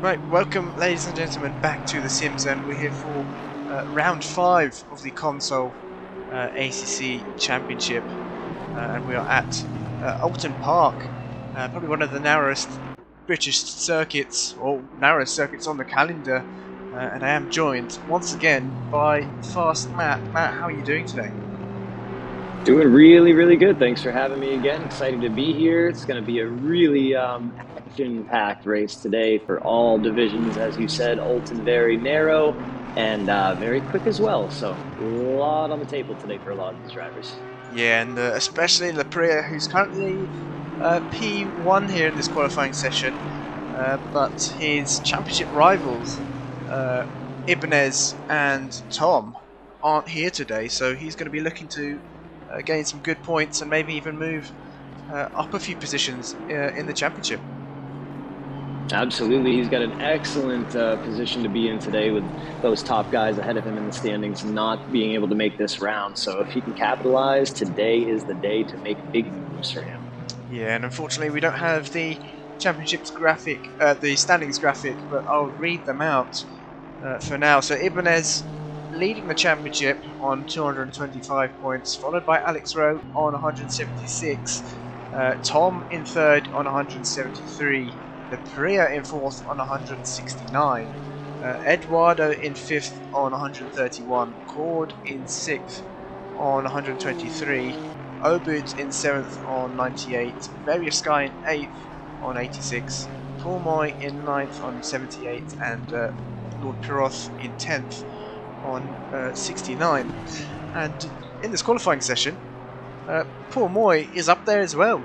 Right, welcome ladies and gentlemen back to the SimZone. We're here for round 5 of the console ACC Championship and we are at Oulton Park, probably one of the narrowest British circuits, or narrowest circuits on the calendar, and I am joined once again by Fast Matt. Matt, how are you doing today? Doing really good. Thanks for having me again. Excited to be here. It's going to be a really action-packed race today for all divisions. As you said, Oulton very narrow and very quick as well. So a lot on the table today for a lot of these drivers. Yeah, and especially Lapria, who's currently P1 here in this qualifying session, but his championship rivals, Ibanez and Tom, aren't here today, so he's going to be looking to gain some good points and maybe even move up a few positions in the championship. Absolutely. He's got an excellent position to be in today with those top guys ahead of him in the standings not being able to make this round. So if he can capitalize, today is the day to make big moves for him. Yeah, and unfortunately we don't have the championships graphic, the standings graphic, but I'll read them out for now. So Ibanez leading the championship on 225 points, followed by Alex Rowe on 176, Tom in third on 173, Lapria in fourth on 169, Eduardo in fifth on 131, Cord in sixth on 123, Obud in seventh on 98, Various Sky in eighth on 86, Paul Moy in ninth on 78, and Lord Piroth in 10th on 69. And in this qualifying session, Paul Moy is up there as well.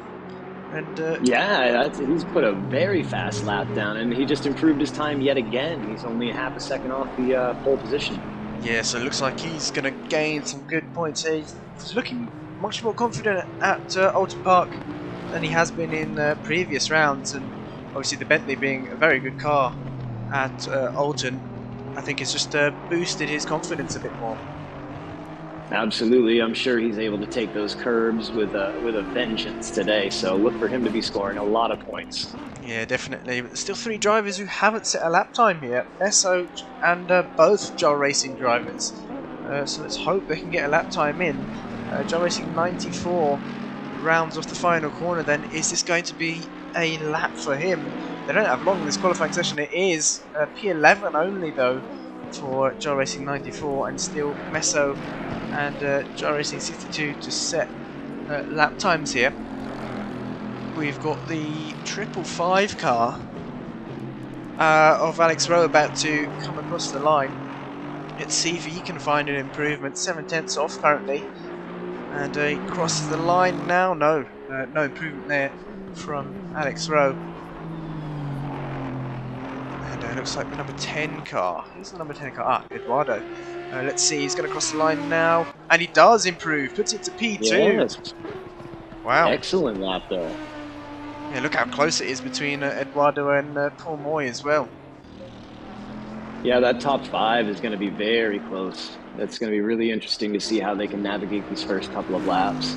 And yeah, he's put a very fast lap down, and he just improved his time yet again. He's only half a second off the pole position. Yeah, so it looks like he's going to gain some good points. He's looking much more confident at Oulton Park than he has been in previous rounds, and obviously the Bentley being a very good car at Oulton, I think it's just boosted his confidence a bit more. Absolutely, I'm sure he's able to take those curbs with a vengeance today. So look for him to be scoring a lot of points. Yeah, definitely. But there's still 3 drivers who haven't set a lap time yet. Meso and both Joel Racing drivers. So let's hope they can get a lap time in. Joel Racing 94 rounds off the final corner. Then is this going to be a lap for him? They don't have long in this qualifying session. It is P11 only though for Joel Racing 94, and still Meso and Joel Racing 62 to set lap times here. We've got the 555 car of Alex Rowe about to come across the line. Let's see if he can find an improvement. 7/10 off currently, and he crosses the line now. No improvement there from Alex Rowe. And looks like the number 10 car. Who's the number 10 car? Ah, Eduardo. Let's see, he's going to cross the line now, and he does improve. Puts it to P2. Yes. Wow. Excellent lap there. Yeah, look how close it is between Eduardo and Paul Moy as well. Yeah, that top 5 is going to be very close. That's going to be really interesting to see how they can navigate these first couple of laps.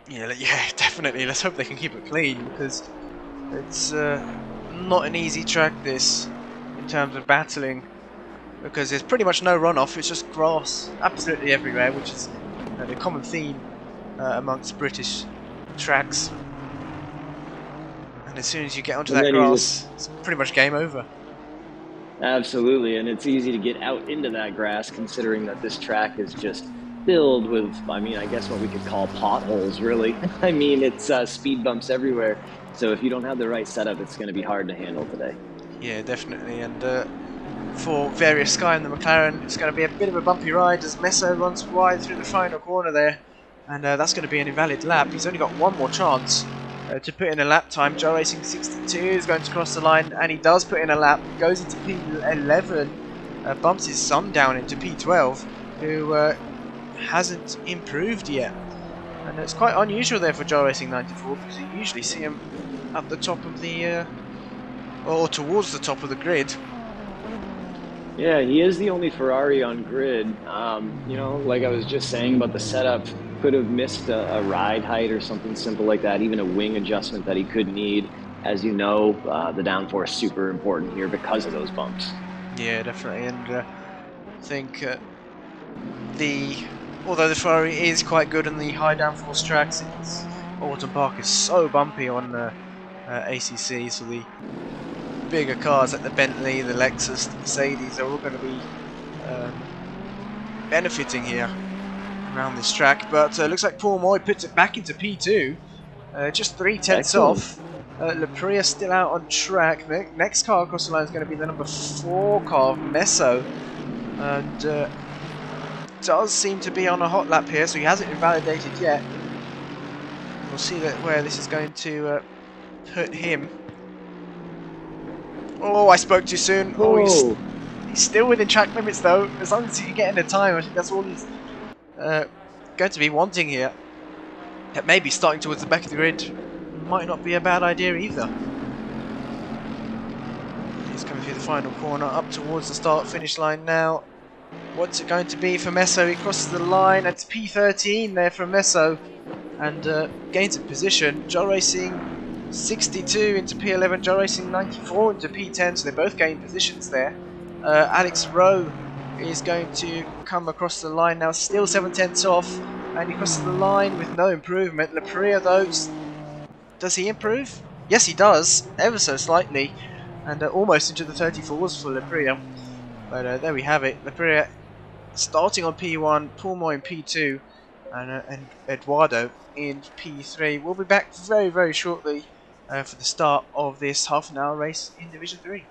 Yeah, definitely. Let's hope they can keep it clean, because it's not an easy track this in terms of battling, because there's pretty much no runoff. It's just grass absolutely everywhere, which is the common theme amongst British tracks. And as soon as you get onto that grass, it's pretty much game over. Absolutely, and it's easy to get out into that grass, considering that this track is just filled with, I mean, I guess what we could call potholes, really. I mean, it's speed bumps everywhere, so if you don't have the right setup, it's going to be hard to handle today. Yeah, definitely, and for Various Sky and the McLaren, it's going to be a bit of a bumpy ride as Meso runs wide through the final corner there, and that's going to be an invalid lap. He's only got one more chance to put in a lap time. Joel Racing 62 is going to cross the line, and he does put in a lap, goes into P11, bumps his son down into P12, who hasn't improved yet. And it's quite unusual there for Joel Racing 94, because you usually see him at the top of the, or towards the top of the grid. Yeah, he is the only Ferrari on grid. You know, like I was just saying about the setup, could have missed a ride height or something simple like that, even a wing adjustment that he could need. as you know, the downforce is super important here because of those bumps. Yeah, definitely, and I think although the Ferrari is quite good on the high downforce tracks, Oulton Park is so bumpy on ACC, so the bigger cars like the Bentley, the Lexus, the Mercedes are all going to be benefiting here around this track. But looks like Paul Moy puts it back into P2, just 3/10 off. Lapria still out on track. Next car across the line is going to be the number 4 car, Meso, and does seem to be on a hot lap here, so he hasn't invalidated yet. We'll see where this is going to put him. Oh, I spoke too soon. Oh, he's still within track limits though. As long as he can get in the time, I think that's all he's going to be wanting here. That maybe starting towards the back of the grid might not be a bad idea either. He's coming through the final corner, up towards the start-finish line now. What's it going to be for Meso? He crosses the line. It's P13 there for Meso, and gains a position. Joe Racing 62 into P11, Joe Racing 94 into P10, so they both gain positions there. Alex Rowe is going to come across the line now, still 7/10 off, and he crosses the line with no improvement. Lapria though, does he improve? Yes, he does, ever so slightly, and almost into the 34s for Lapria. But there we have it. Lapria starting on P1, Paul in P2, and Eduardo in P3. We'll be back very, very shortly for the start of this half-an-hour race in Division 3.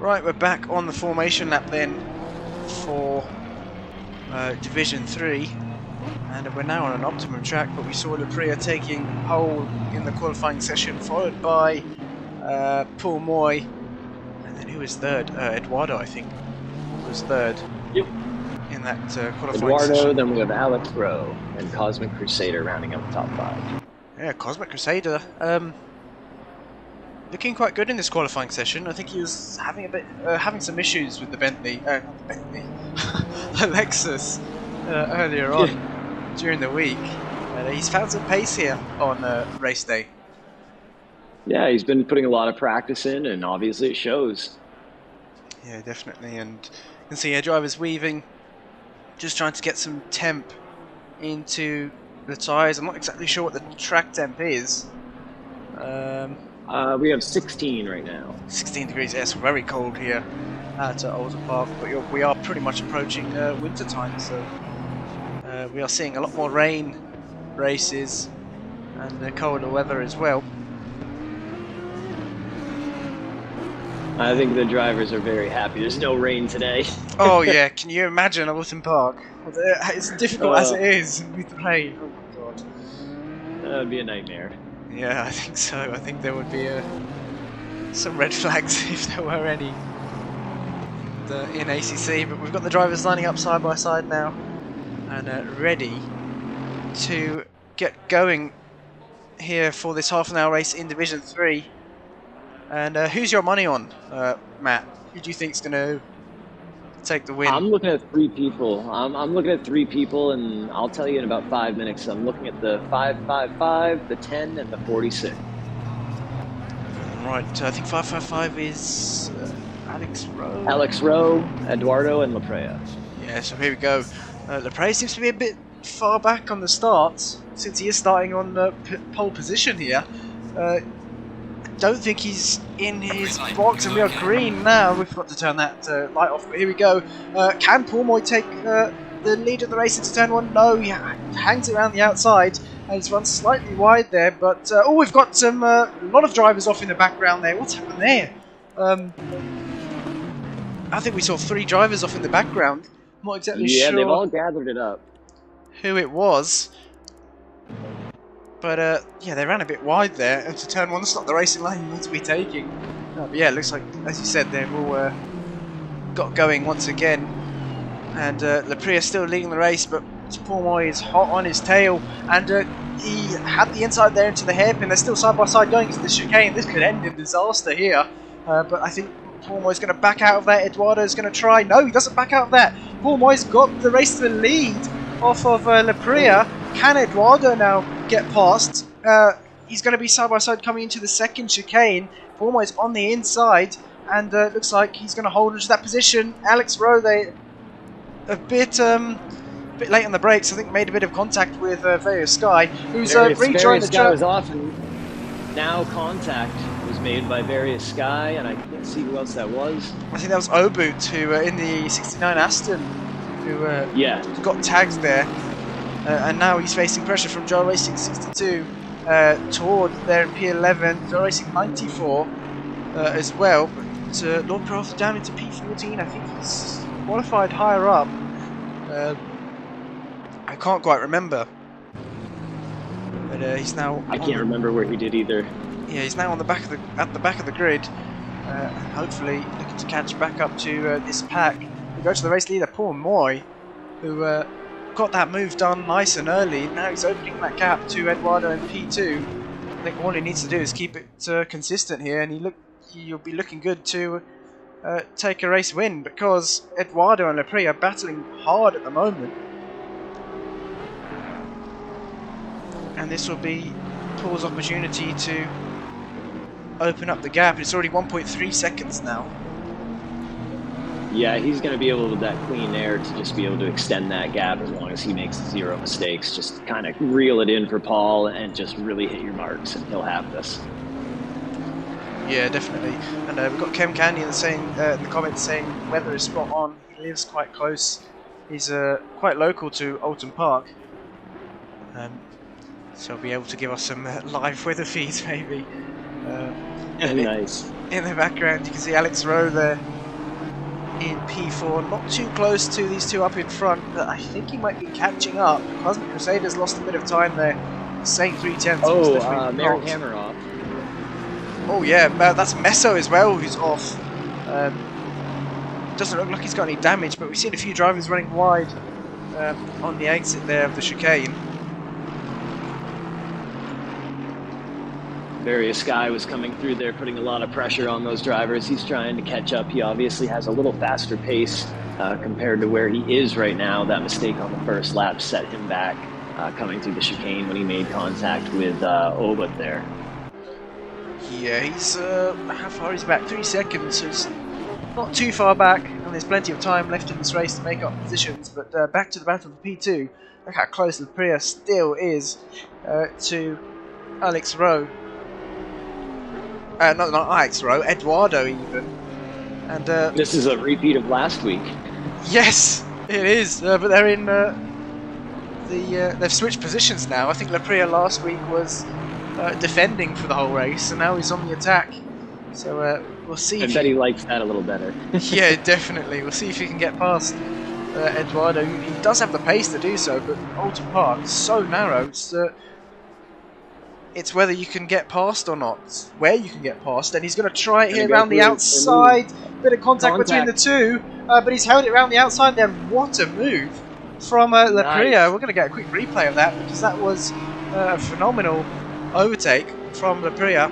Right, we're back on the formation lap then for Division 3, and we're now on an optimum track, but we saw Lapria taking pole in the qualifying session, followed by Paul Moy, and then who was third? Eduardo, I think, was third. Yep. In that qualifying Eduardo, session. then we have Alex Rowe and CosmiCrusader rounding up the top 5. Yeah, CosmiCrusader, looking quite good in this qualifying session. I think he was having some issues with the Bentley, not the Bentley, the Lexus earlier on during the week. He's found some pace here on race day. Yeah, he's been putting a lot of practice in, and obviously it shows. Yeah, definitely, and you can see our drivers weaving, just trying to get some temp into the tyres. I'm not exactly sure what the track temp is. We have 16 right now. 16 degrees, yes, very cold here at Oulton Park, but we are pretty much approaching winter time, so we are seeing a lot more rain races and colder weather as well. I think the drivers are very happy. There's no rain today. Oh yeah, can you imagine Oulton Park? It's difficult as it is with rain. Oh my god. That would be a nightmare. Yeah, I think so. I think there would be some red flags if there were any in ACC, but we've got the drivers lining up side by side now and ready to get going here for this half-an-hour race in Division 3. And who's your money on, Matt? Who do you think's going to take the win? I'm looking at 3 people. I'm looking at 3 people, and I'll tell you in about 5 minutes. I'm looking at the 555, the 10, and the 46. Right, I think 555 is Alex Rowe. Alex Rowe, Eduardo, and Laprea. Yeah, so here we go. Laprea seems to be a bit far back on the starts, since he is starting on pole position here. Don't think he's in his box, and we are green now. We've got to turn that light off, but here we go. Can Paul Moy take the lead of the race into turn 1? No, he hangs it around the outside and he's run slightly wide there, but oh, we've got some a lot of drivers off in the background there. What's happened there? I think we saw 3 drivers off in the background. I'm not exactly sure. Yeah, they've all gathered it up. Who it was. But yeah, they ran a bit wide there into turn 1. That's not the racing lane you need to be taking. But yeah, it looks like, as you said, they've all got going once again. And Laprea still leading the race, but Paul Moy is hot on his tail. And he had the inside there into the hairpin. They're still side by side going into the chicane. This could end in disaster here. But I think Paul Moy's going to back out of that. Eduardo's going to try. No, he doesn't back out of that. Paul Moy's got the race to the lead off of Laprea. Can Eduardo now get past? He's going to be side by side coming into the second chicane. Paul Moy's on the inside, and looks like he's going to hold into that position. Alex Rowe, they a bit late on the brakes. I think made a bit of contact with Various Sky, who's rejoined the Sky was off, and now contact was made by Various Sky, and I can't see who else that was. I think that was Oboot, who in the 69 Aston, who got tagged there. And now he's facing pressure from Joe Racing 62 toward there in P11, Joe Racing 94 as well. But Lord Prof down into P14, I think he's qualified higher up. I can't quite remember. But he's now... I can't remember where he did either. Yeah, he's now on the back of at the back of the grid. Hopefully looking to catch back up to this pack. We go to the race leader, Paul Moy, who... got that move done nice and early. Now he's opening that gap to Eduardo and P2. I think all he needs to do is keep it consistent here, and he'll be looking good to take a race win, because Eduardo and Laprea are battling hard at the moment. And this will be Paul's opportunity to open up the gap. It's already 1.3 seconds now. Yeah, he's going to be able with that clean air to just be able to extend that gap as long as he makes 0 mistakes. Just kind of reel it in for Paul and just really hit your marks, and he'll have this. Yeah, definitely. And we've got Kem Canyon saying in the comments saying weather is spot on. He lives quite close. He's quite local to Oulton Park. So he'll be able to give us some live weather feeds maybe. Nice. In the background you can see Alex Rowe there in P4. Not too close to these two up in front, but I think he might be catching up. CosmiCrusader's lost a bit of time there, saying 3/10. Oh, Mary Hammer off. Oh yeah, that's Meso as well who's off. Doesn't look like he's got any damage, but we've seen a few drivers running wide on the exit there of the chicane. Various Sky was coming through there, putting a lot of pressure on those drivers. He's trying to catch up. He obviously has a little faster pace compared to where he is right now. That mistake on the first lap set him back coming through the chicane when he made contact with Obut there. Yeah, he's how far is he back? 3 seconds, so he's not too far back, and there's plenty of time left in this race to make up positions. But back to the battle for P2. Look how close the Priya still is to Alex Rowe. Not Alex Rowe, Eduardo even. And this is a repeat of last week. Yes, it is. But they're in they've switched positions now. I think Lapria last week was defending for the whole race, and now he's on the attack. So we'll see. I bet he likes that a little better. Yeah, definitely. We'll see if he can get past Eduardo. He does have the pace to do so, but Oulton Park is so narrow. It's whether you can get past or not. Where you can get past, and he's going to try it here around the outside. Bit of contact between the two, but he's held it around the outside there. What a move from Lapria. Nice. We're going to get a quick replay of that because that was a phenomenal overtake from Lapria,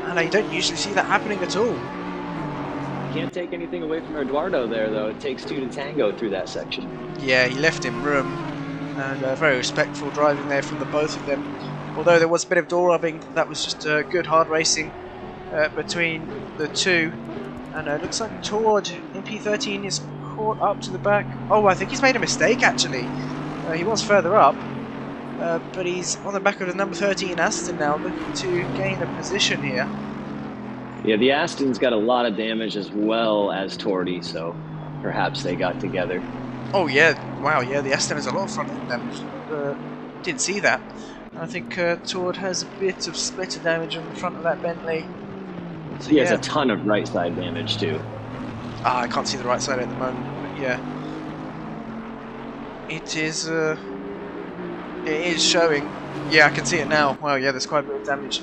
and you don't usually see that happening at all. Can't take anything away from Eduardo there, though. It takes two to tango through that section. Yeah, he left him room, and very respectful driving there from the both of them. Although there was a bit of door rubbing, that was just good hard racing between the two. And it looks like Tord in P13 is caught up to the back. Oh, I think he's made a mistake actually. He was further up, but he's on the back of the number 13 Aston now, looking to gain a position here. Yeah, the Aston's got a lot of damage as well as Tordy, so perhaps they got together. Oh yeah, wow, yeah, the Aston has a lot of front damage. Didn't see that. I think Tord has a bit of splitter damage on the front of that Bentley. So, he has a ton of right side damage too. I can't see the right side at the moment, but yeah. It is showing. Yeah, I can see it now. Wow, yeah, there's quite a bit of damage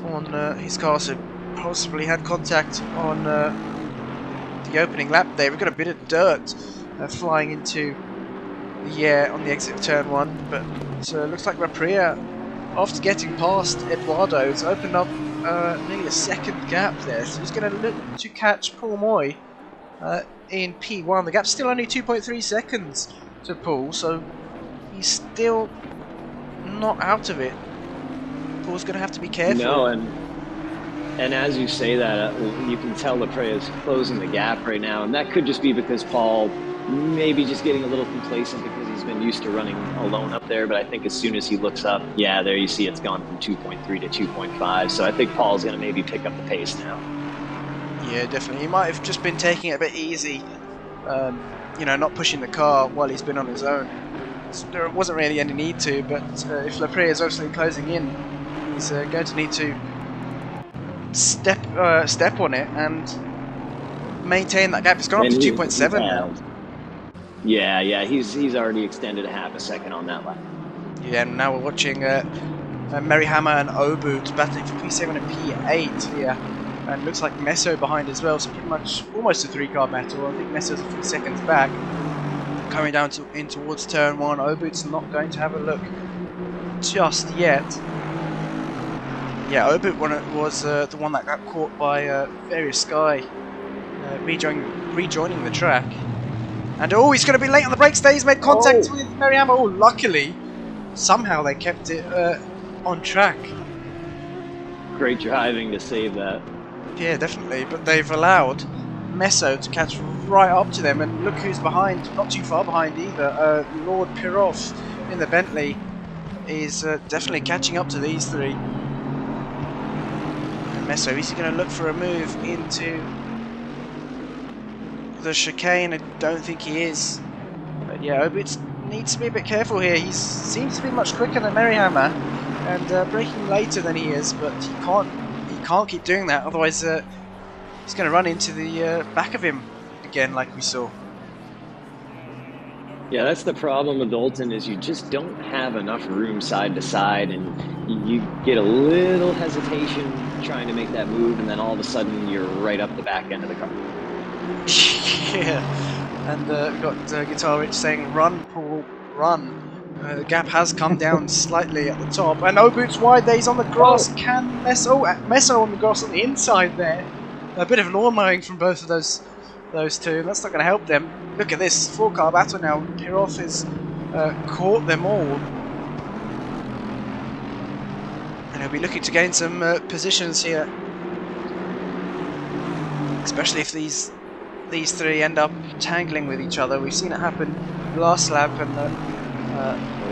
on his car, so possibly had contact on the opening lap there. We've got a bit of dirt flying into the air on the exit of turn 1, but looks like Rapria, after getting past Eduardo, has opened up nearly a second gap there, so he's going to look to catch Paul Moy in P1. The gap's still only 2.3 seconds to Paul, so he's still not out of it. Paul's going to have to be careful. No, and as you say that, you can tell Laprea is closing the gap right now, and that could just be because Paul maybe just getting a little complacent because he's been used to running alone up there, but I think as soon as he looks up, yeah, there you see it's gone from 2.3 to 2.5, so I think Paul's going to maybe pick up the pace now. Yeah, definitely. He might have just been taking it a bit easy, you know, not pushing the car while he's been on his own. So there wasn't really any need to, but if Lapria is obviously closing in, he's going to need to step on it and maintain that gap. It's gone up to 2.7 now. Yeah, he's already extended a half a second on that lap. Yeah, and now we're watching Merryhammer and Obut battling for P7 and P8 here. And it looks like Meso behind as well, so pretty much almost a 3-car battle. I think Meso's a few seconds back. Coming down in towards turn 1, Obut's not going to have a look just yet. Yeah, Obut was the one that got caught by Various Sky rejoining the track. And oh, he's going to be late on the brakes there. He's made contact with Merryhammer. Oh, luckily, somehow they kept it on track. Great driving to save that. Yeah, definitely. But they've allowed Meso to catch right up to them. And look who's behind. Not too far behind either. Lord Pirov in the Bentley is definitely catching up to these three. And Meso, is he going to look for a move into the chicane? I don't think he is, but yeah, Obut needs to be a bit careful here. He seems to be much quicker than Merryhammer and braking later than he is, but he can't keep doing that, otherwise he's going to run into the back of him again like we saw. Yeah, that's the problem with Oulton is you just don't have enough room side to side, and you get a little hesitation trying to make that move, and then all of a sudden you're right up the back end of the car. Yeah, and we've got Guitar Rich saying, "Run, Paul, run." The gap has come down slightly at the top, and Oboot's wide there. He's on the grass. Can Meso on the grass on the inside there? A bit of lawn mowing from both of those two. That's not going to help them. Look at this 4-car battle now. Pirov has caught them all, and he'll be looking to gain some positions here, especially if these three end up tangling with each other. We've seen it happen last lap, and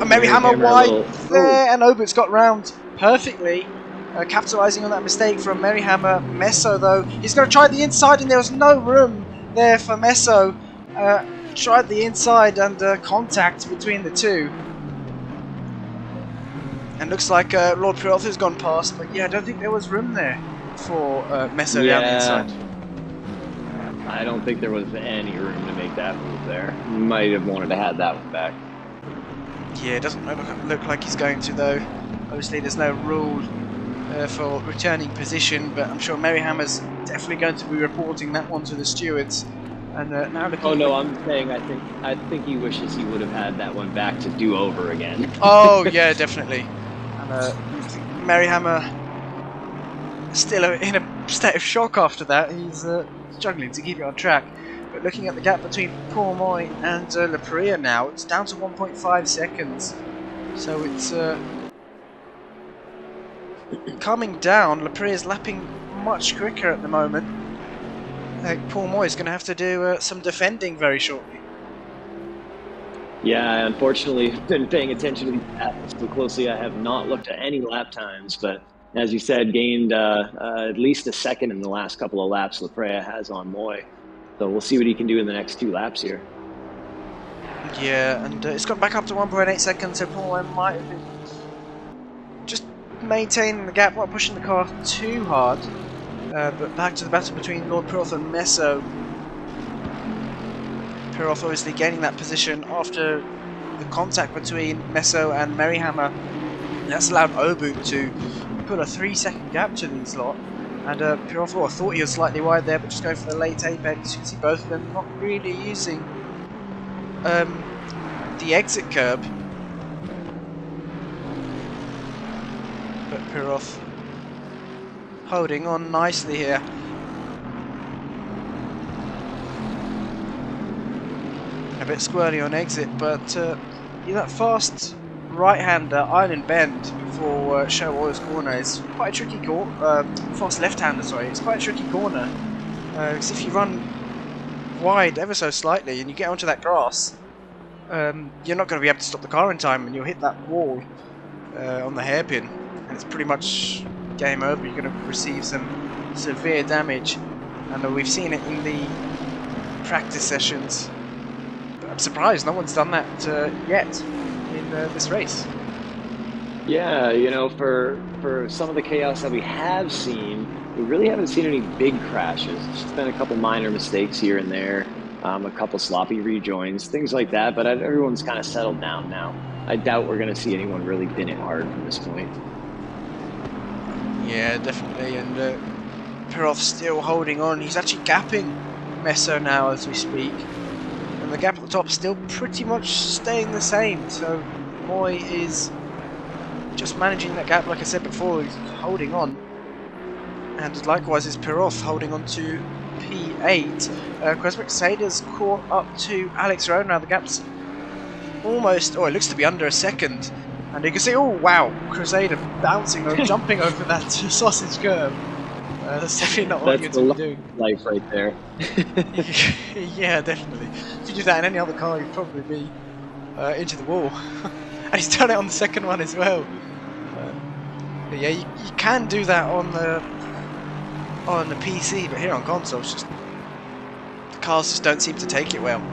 Merry Hammer wide there, and Oboot's got round perfectly, capitalising on that mistake from Merry Hammer. Meso though, he's going to try the inside, and there was no room there for Meso. Tried the inside, and contact between the two, and looks like Lord Pirov has gone past, but yeah, I don't think there was room there for Meso down the inside. I don't think there was any room to make that move there. Might have wanted to have that one back. Yeah, it doesn't look like he's going to though. Obviously there's no rule for returning position, but I'm sure Merry Hammer's definitely going to be reporting that one to the stewards. And now looking. Oh no, I'm saying I think he wishes he would have had that one back to do over again. Oh yeah, definitely. And Merry Hammer still in a state of shock after that. He's struggling to keep it on track. But looking at the gap between Paul Moy and Lapria now, it's down to 1.5 seconds. So it's coming down. Lapria's lapping much quicker at the moment. Paul Moy is going to have to do some defending very shortly. Yeah, unfortunately, I've been paying attention to these laps so closely. I have not looked at any lap times, but as you said, gained at least a second in the last couple of laps Lapria has on Moy. So we'll see what he can do in the next 2 laps here. Yeah, and it's gone back up to 1.8 seconds, so Paul Moy might have been just maintaining the gap, not pushing the car too hard. But back to the battle between Lord Pirov and Meso. Pirov obviously gaining that position after the contact between Meso and Merry Hammer. That's allowed Oboot to put a 3-second gap to these lot. And Pirov thought he was slightly wide there, but just going for the late apex. You can see both of them not really using the exit curb. But Pirov holding on nicely here. A bit squirrely on exit, but that fast right-hander island bend before Show Oil's corner is quite a tricky corner. Fast left-hander, sorry, it's quite a tricky corner. Because if you run wide ever so slightly and you get onto that grass, you're not going to be able to stop the car in time, and you'll hit that wall on the hairpin, and it's pretty much game over. You're going to receive some severe damage, and we've seen it in the practice sessions. But I'm surprised no one's done that yet in this race. Yeah, you know, for some of the chaos that we have seen, we really haven't seen any big crashes. It's just been a couple minor mistakes here and there, a couple sloppy rejoins, things like that, but everyone's kind of settled down now. I doubt we're going to see anyone really bin it hard from this point. Yeah, definitely, and Pirov still holding on. He's actually gapping Meso now as we speak, and the gap at the top still pretty much staying the same. So Moy is just managing that gap, like I said before. He's holding on, and likewise is Pirov holding on to P8. CosmiCrusader's caught up to Alex Rowe now. The gap's almost, it looks to be under a second. And you can see, oh wow, Crusader bouncing or jumping over that sausage curve. That's definitely not what you're to be doing. Life right there. Yeah, definitely. If you do that in any other car, you'd probably be into the wall. And he's done it on the second one as well. But yeah, you can do that on the PC, but here on console, it's just the cars just don't seem to take it well.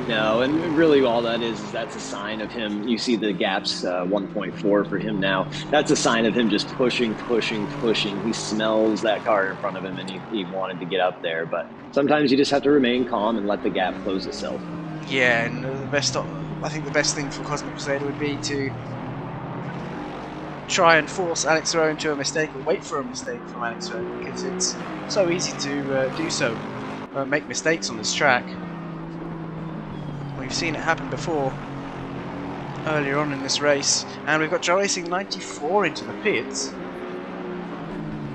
No, and really all that is that's a sign of him. You see the gaps 1.4 for him now. That's a sign of him just pushing, pushing, pushing. He smells that car in front of him and he wanted to get up there. But sometimes you just have to remain calm and let the gap close itself. Yeah, and I think the best thing for CosmiCrusader would be to try and force Alex Rowe into a mistake or wait for a mistake from Alex Rowe, because it's so easy to do so, make mistakes on this track. We've seen it happen before earlier on in this race, and we've got Joe Racing 94 into the pits,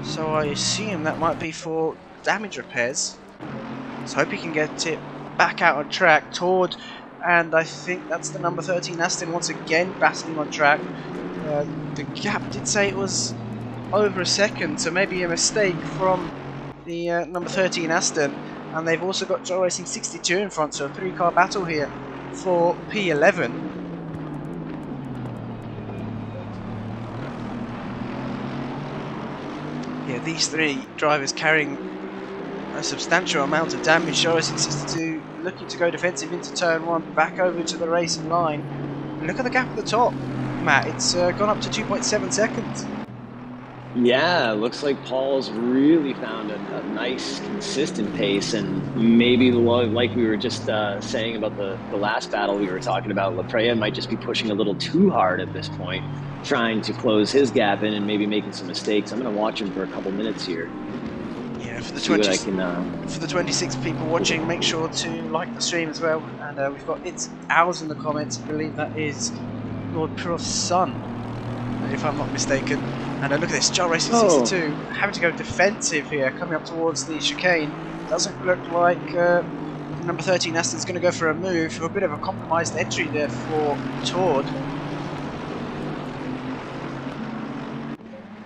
so I assume that might be for damage repairs. So hope he can get it back out on track toward, and I think that's the number 13 Aston once again battling on track. The gap did say it was over a second, so maybe a mistake from the number 13 Aston. And they've also got Joe Racing 62 in front, so a 3-car battle here for P11. Yeah, these three drivers carrying a substantial amount of damage. Joe Racing 62 looking to go defensive into turn 1, back over to the racing line. And look at the gap at the top, Matt, it's gone up to 2.7 seconds. Yeah, looks like Paul's really found a nice, consistent pace, and maybe like we were just saying about the last battle we were talking about, LaPrea might just be pushing a little too hard at this point, trying to close his gap in and maybe making some mistakes. I'm going to watch him for a couple minutes here. Yeah, for the 26 people watching, make sure to like the stream as well. And we've got It's Ours in the comments. I believe that is Lord Piroth's son, if I'm not mistaken. And look at this, Joe Racing 62 having to go defensive here, coming up towards the chicane. Doesn't look like number 13 Aston's going to go for a move. A bit of a compromised entry there for Tord.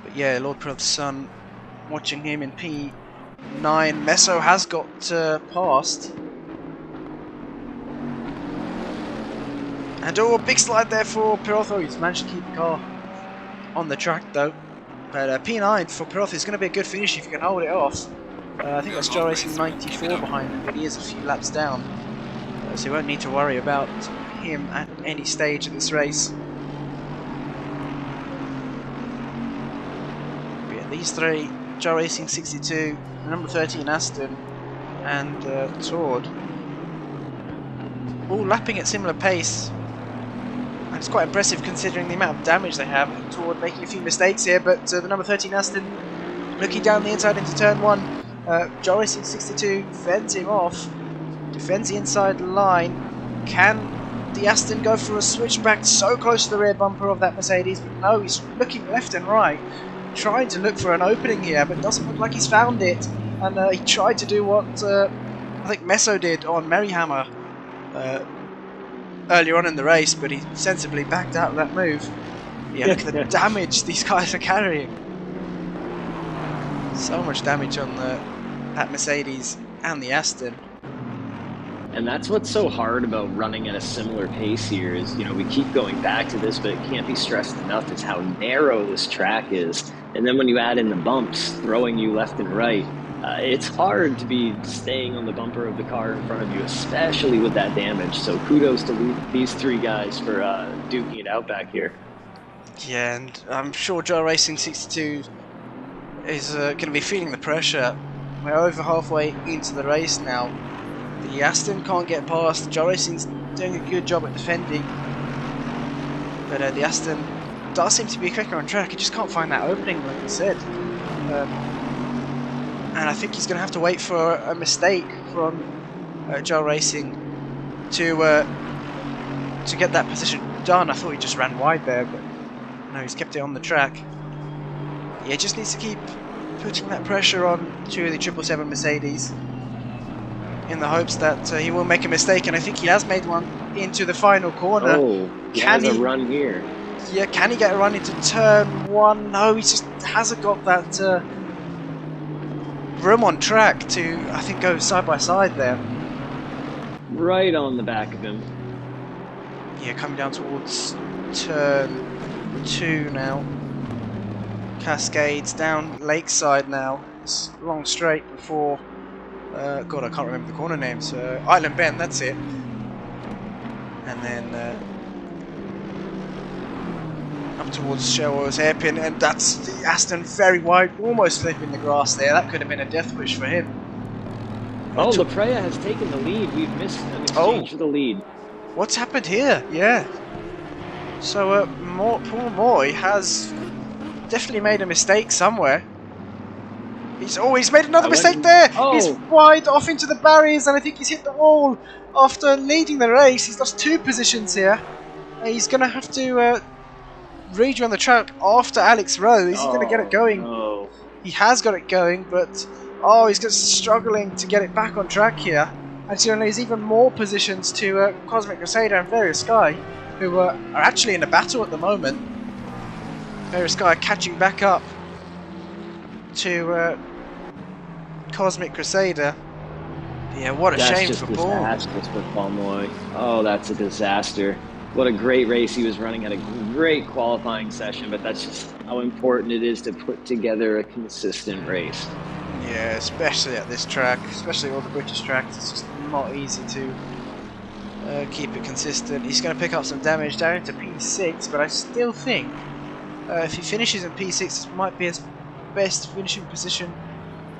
But yeah, Lord Piroth's son, watching him in P9. Meso has got past. And big slide there for Piroth. He's managed to keep the car on the track though. But P9 for Piroth is going to be a good finish if you can hold it off. I think that's Joe Racing 94 behind him, but he is a few laps down. So you won't need to worry about him at any stage of this race. But yeah, these three, Joe Racing 62, number 13 Aston, and Tord, all lapping at similar pace. And it's quite impressive considering the amount of damage they have. Tord making a few mistakes here, but the number 13 Aston looking down the inside into turn 1. Joe Racing 62 fends him off, defends the inside line. Can the Aston go for a switchback so close to the rear bumper of that Mercedes? But no, he's looking left and right, trying to look for an opening here, but doesn't look like he's found it. And he tried to do what I think Meso did on Merryhammer earlier on in the race, but he sensibly backed out of that move. Yeah, look at the damage these guys are carrying. So much damage on that Mercedes and the Aston. And that's what's so hard about running at a similar pace here is, you know, we keep going back to this, but it can't be stressed enough is how narrow this track is. And then when you add in the bumps, throwing you left and right, it's hard to be staying on the bumper of the car in front of you, especially with that damage. So kudos to these three guys for duking it out back here. Yeah, and I'm sure Joe Racing 62 is going to be feeling the pressure. We're over halfway into the race now. The Aston can't get past. Joe Racing's doing a good job at defending, but the Aston does seem to be quicker on track. He just can't find that opening, like I said. And I think he's going to have to wait for a mistake from Joe Racing to get that position done. I thought he just ran wide there, but no, he's kept it on the track. Yeah, just needs to keep putting that pressure on to the 777 Mercedes in the hopes that he will make a mistake, and I think he has made one into the final corner. Oh, he has a run here. Yeah, can he get a run into turn 1? No, he just hasn't got that room on track to, I think, go side by side there. Right on the back of him. Yeah, coming down towards turn 2 now. Cascades down Lakeside now. It's long straight before God, I can't remember the corner names. Island Bend, that's it. and then up towards Sherwood's hairpin, and that's the Aston very wide, almost flipping the grass there. That could have been a death wish for him. Oh, Laprea has taken the lead. We've missed an exchange for the lead. What's happened here? Yeah. So poor Moy has definitely made a mistake somewhere. He's made another mistake there. Oh. He's wide off into the barriers, and I think he's hit the wall after leading the race. He's lost 2 positions here. He's going to have to rejoin the track after Alex Rowe. Is he going to get it going? No. He has got it going, but he's just struggling to get it back on track here. And so there's even more positions to CosmiCrusader and DeedeeTKU, who are actually in a battle at the moment. DeedeeTKU catching back up to CosmiCrusader. Yeah, what a shame for Paul. That's just disastrous for Paul Moy. Oh, that's a disaster. What a great race he was running. Had a great qualifying session, but that's just how important it is to put together a consistent race. Yeah, especially at this track, especially all the British tracks. It's just not easy to keep it consistent. He's going to pick up some damage down into P6, but I still think if he finishes in P6, this might be his best finishing position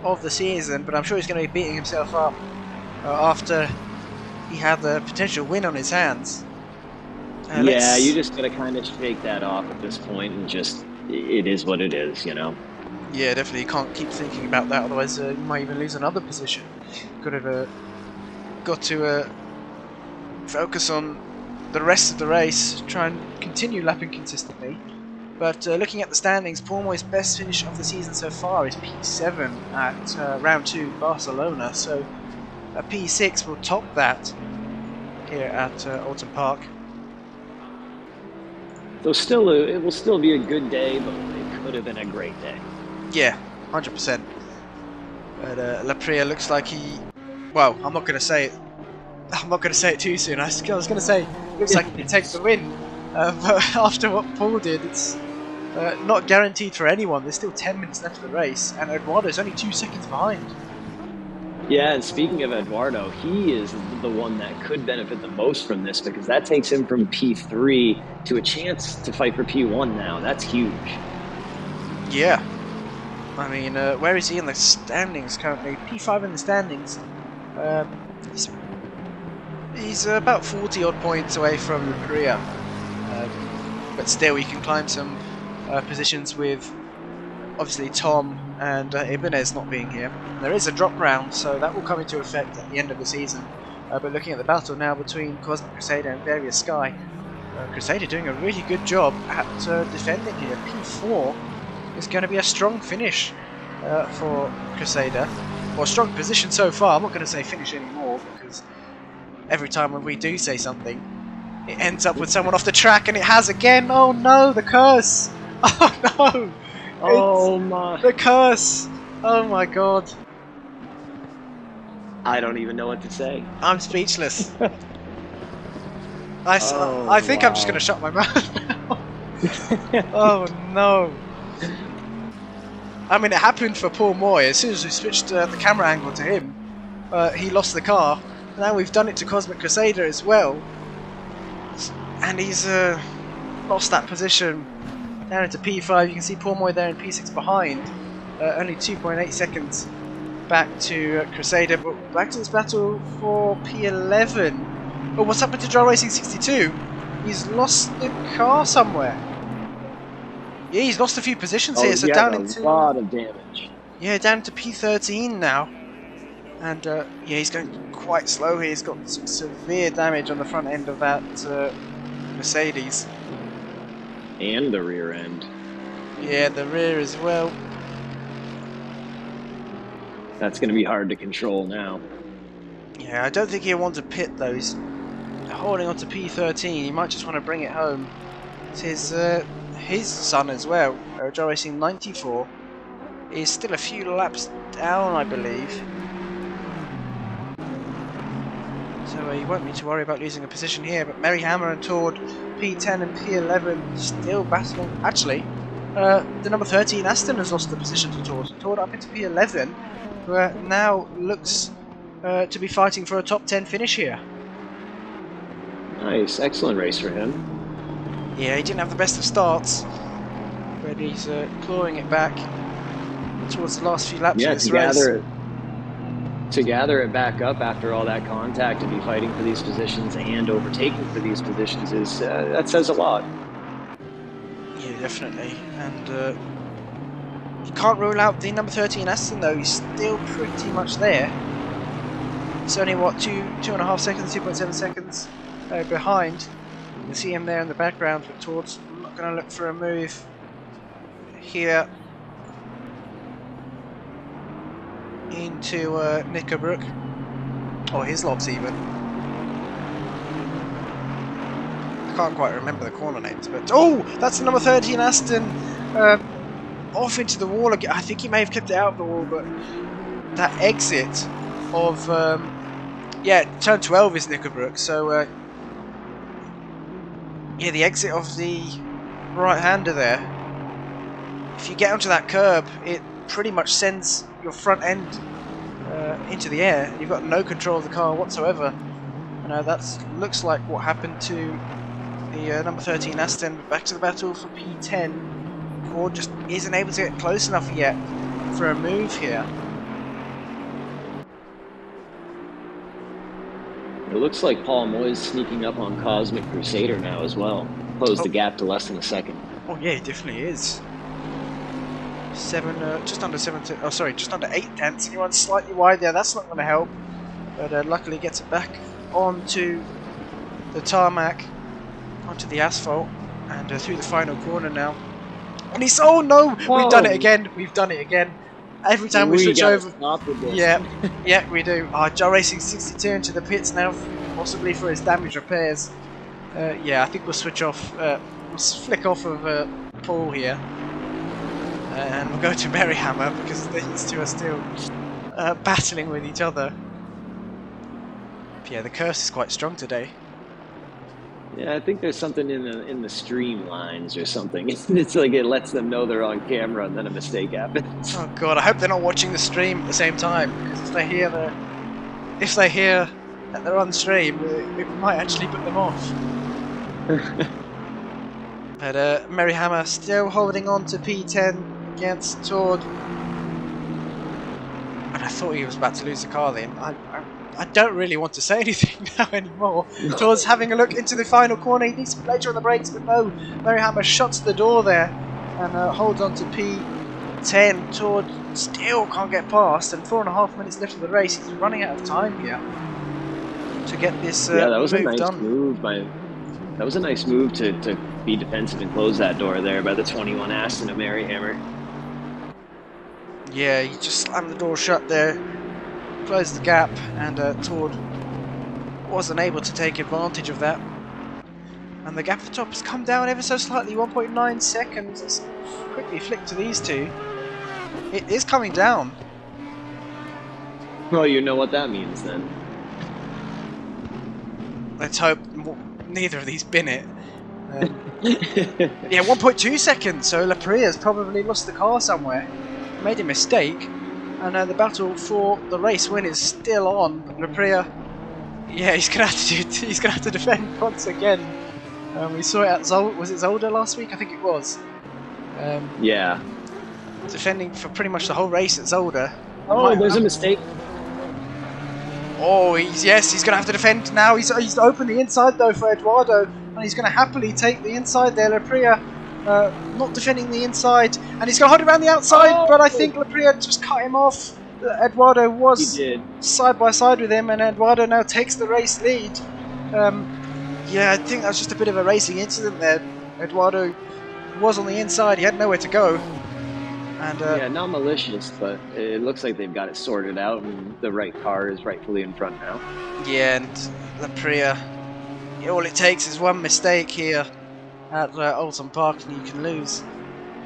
of the season, but I'm sure he's going to be beating himself up after he had the potential win on his hands. Yeah, you just got to kind of shake that off at this point and just, it is what it is, you know? Yeah, definitely. You can't keep thinking about that, otherwise you might even lose another position. Got to focus on the rest of the race, try and continue lapping consistently. But looking at the standings, Paul Moy's best finish of the season so far is P7 at round 2 Barcelona, so a P6 will top that here at Oulton Park. So it will still be a good day, but it could have been a great day. Yeah, 100%. But Laprea looks like he... Well, I'm not going to say it. I'm not going to say it too soon. I was going to say, looks like he can take the win. But after what Paul did, it's not guaranteed for anyone. There's still 10 minutes left of the race, and Eduardo's only 2 seconds behind. Yeah, and speaking of Eduardo, he is the one that could benefit the most from this, because that takes him from P3 to a chance to fight for P1 now. That's huge. Yeah. I mean, where is he in the standings currently? P5 in the standings. He's about 40 odd points away from Laprea. But still, he can climb some positions with obviously Tom and Ibanez not being here. There is a drop round, so that will come into effect at the end of the season. But looking at the battle now between CosmiCrusader and DeedeeTKU, Crusader doing a really good job at defending here. P4 is going to be a strong finish for Crusader. Well, strong position so far. I'm not going to say finish anymore, because every time when we do say something, it ends up with someone off the track, and it has again. Oh no, the curse! Oh no! Oh my! The curse! Oh my god! I don't even know what to say. I'm speechless. I think I'm just going to shut my mouth now. Oh no! I mean, it happened for Paul Moy. As soon as we switched the camera angle to him, he lost the car. Now we've done it to CosmiCrusader as well, and he's lost that position down into P5. You can see Paul Moy there in P6 behind, only 2.8 seconds back to Crusader. But back to this battle for P11. Oh, what's happened to Drive Racing 62? He's lost the car somewhere. Yeah, he's lost a few positions here, so down into a lot of damage. Yeah, down to P13 now, and yeah, he's going quite slow here. He's got some severe damage on the front end of that Mercedes, and the rear end. Yeah, the rear as well. That's going to be hard to control now. Yeah, I don't think he'll want to pit those. Holding on to P13, he might just want to bring it home. It's his son as well, Drive Racing 94, is still a few laps down, I believe. So you won't need to worry about losing a position here. But Merryhammer and Tord, P10 and P11, still battling. Actually, the number 13 Aston has lost the position to Tord. Tord up into P11, who now looks to be fighting for a top 10 finish here. Nice, excellent race for him. Yeah, he didn't have the best of starts, but he's clawing it back towards the last few laps of this race. To gather it back up after all that contact and be fighting for these positions and overtaking for these positions is that says a lot. Yeah, definitely. And you can't rule out the number 13 Aston though. He's still pretty much there. It's only what 2.5 seconds, 2.7 seconds behind. You can see him there in the background, but towards. I'm not going to look for a move here into Knickerbrook, or his lobs even. I can't quite remember the corner names, but oh, that's the number 13 Aston off into the wall again. I think he may have kept it out of the wall, but that exit of yeah, turn 12 is Knickerbrook, so yeah, the exit of the right-hander there. If you get onto that curb, it pretty much sends your front end into the air. You've got no control of the car whatsoever. That looks like what happened to the number 13 Aston. Back to the battle for P10. Ford just isn't able to get close enough yet for a move here. It looks like Paul Moy's sneaking up on CosmiCrusader now as well. Closed the gap to less than a second. Oh yeah, he definitely is. Just under 8 tenths. He runs slightly wide there. That's not going to help. But luckily gets it back onto the tarmac, onto the asphalt, and through the final corner now. And he's, oh no! Whoa. We've done it again. We've done it again. Every time we switch over. Yeah, yeah, we do. Joe Racing 62 into the pits now, possibly for his damage repairs. Yeah, I think we'll switch off. We'll flick off of Paul here. And we'll go to Merryhammer because these two are still battling with each other. But yeah, the curse is quite strong today. Yeah, I think there's something in the streamlines or something. It's like it lets them know they're on camera and then a mistake happens. Oh god, I hope they're not watching the stream at the same time, because if they hear that they're on stream, it might actually put them off. But Merryhammer still holding on to P10 against Tord. And I thought he was about to lose the car then. I don't really want to say anything now anymore. Tord's having a look into the final corner. He needs to play on the brakes, but no. Merryhammer shuts the door there and holds on to P10. Tord still can't get past, and 4.5 minutes left of the race. He's running out of time here to get this yeah, that was move a nice done. Move by. That was a nice move to be defensive and close that door there by the 21 Aston of Merryhammer. Yeah, he just slammed the door shut there, closed the gap, and Tord wasn't able to take advantage of that. And the gap at the top has come down ever so slightly, 1.9 seconds. Let's quickly flick to these two. It is coming down. Well, you know what that means then. Let's hope neither of these bin it. Yeah, 1.2 seconds, so Lapria's probably lost the car somewhere. Made a mistake, and the battle for the race win is still on. Lapria, yeah, he's gonna have to defend once again. We saw it at was it Zolder last week? I think it was. Yeah. Defending for pretty much the whole race at Zolder. Oh, there's a mistake. Oh, he's gonna have to defend now. He's opened the inside though for Eduardo, and he's gonna happily take the inside there. Lapria. Not defending the inside, and he's going to hold it around the outside, but I think Lapria just cut him off. Eduardo was side by side with him, and Eduardo now takes the race lead. Yeah, I think that's just a bit of a racing incident there. Eduardo was on the inside, he had nowhere to go. And yeah, not malicious, but it looks like they've got it sorted out, and the right car is rightfully in front now. Yeah, and Lapria, all it takes is one mistake here at Oulton Park and you can lose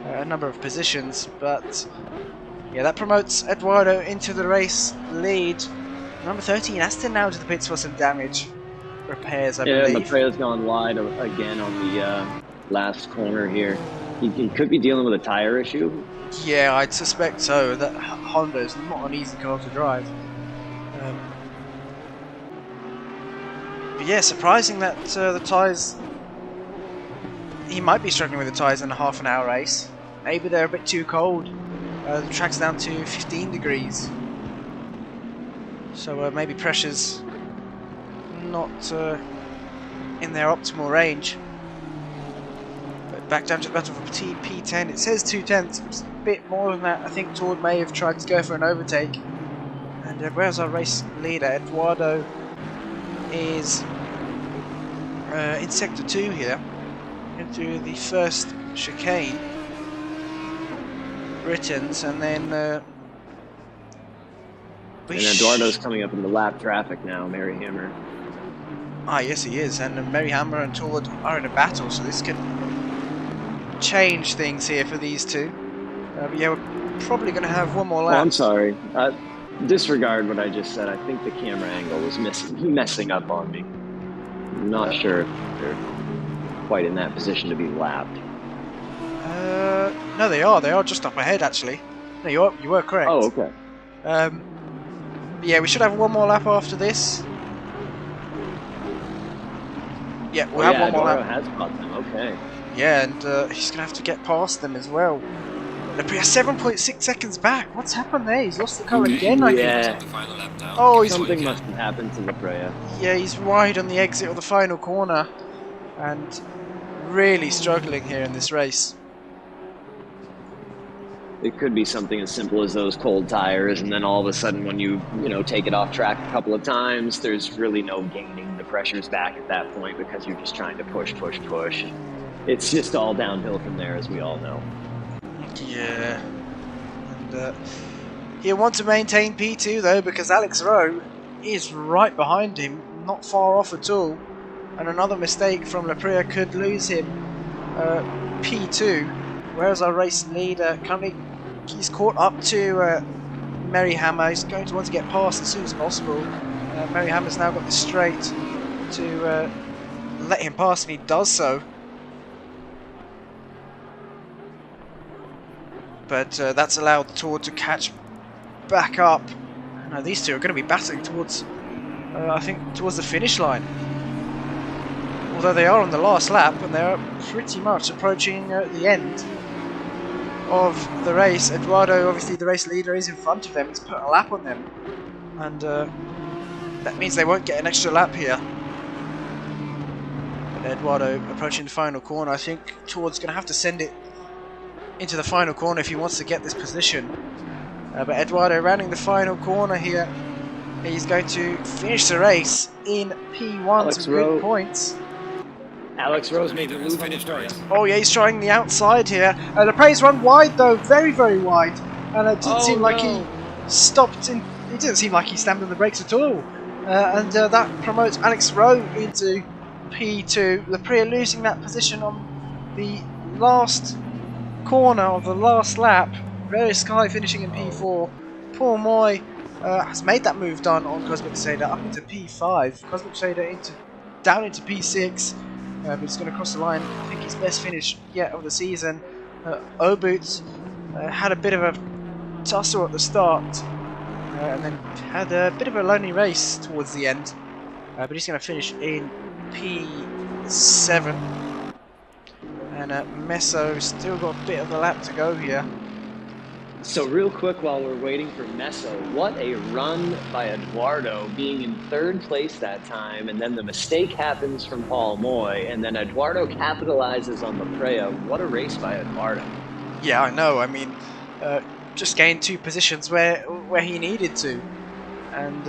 a number of positions, but yeah, that promotes Eduardo into the race lead. Number 13 Aston now to the pits for some damage repairs, I believe. Yeah, Lapria's gone wide again on the last corner here. He could be dealing with a tire issue. Yeah, I'd suspect so. That Honda's not an easy car to drive. But yeah, surprising that the tyres... He might be struggling with the tyres in a half an hour race. Maybe they're a bit too cold. The track's down to 15 degrees. So maybe pressure's not in their optimal range. But back down to the battle for P10. It says 2/10. It's a bit more than that. I think Tord may have tried to go for an overtake. And where's our race leader? Eduardo is in sector 2 here, into the first chicane. Britons, and then and Eduardo's coming up in the lap traffic now, Merryhammer. Ah, yes, he is, and Merryhammer and Tord are in a battle, so this could change things here for these two. But yeah, we're probably going to have one more lap. Oh, I'm sorry. Disregard what I just said. I think the camera angle was messing up on me. I'm not sure if they're quite in that position to be lapped. No, they are. They are just up ahead, actually. No, you were correct. Oh, okay. Yeah, we should have one more lap after this. Yeah, we'll have one more lap. Has caught them. Okay. Yeah, and he's going to have to get past them as well. Lepria 7.6 seconds back. What's happened there? He's lost the car again, I think. Oh, something must have happened to Lepria. Yeah, he's wide on the exit of the final corner. And really struggling here in this race. It could be something as simple as those cold tires, and then all of a sudden when you take it off track a couple of times, there's really no gaining. The pressure's back at that point because you're just trying to push. It's just all downhill from there, as we all know. Yeah. And he'll want to maintain P2 though, because Alex Rowe is right behind him, not far off at all. And another mistake from Lepria could lose him P2. Whereas our race leader currently, he's caught up to Merryhammer. He's going to want to get past as soon as possible. Merryhammer's now got the straight to let him pass, and he does so. But that's allowed Tord to catch back up. Now these two are going to be battling towards, I think, towards the finish line. Although they are on the last lap, and they're pretty much approaching the end of the race. Eduardo, obviously the race leader, is in front of them. He's put a lap on them, and that means they won't get an extra lap here. But Eduardo approaching the final corner. I think Tord's going to have to send it into the final corner if he wants to get this position. But Eduardo rounding the final corner here. He's going to finish the race in P1, some good points. Alex Rose made the move on the track. Oh yeah, he's trying the outside here. Lepria's run wide though, very wide, and it didn't seem like he stopped. It didn't seem like he slammed on the brakes at all, and that promotes Alex Rowe into P2. Lepria losing that position on the last corner of the last lap. Very Sky finishing in P4. Paul Moy has made that move done on CosmiCrusader up into P5. CosmiCrusader down into P6. But he's going to cross the line. I think his best finish yet of the season. O-Boots had a bit of a tussle at the start, and then had a bit of a lonely race towards the end. But he's going to finish in P7. And Meso still got a bit of a lap to go here. So real quick while we're waiting for Meso, what a run by Eduardo, being in third place that time, and then the mistake happens from Paul Moy, and then Eduardo capitalizes on Lepria. What a race by Eduardo. Yeah, I know. I mean, just gained 2 positions where he needed to, and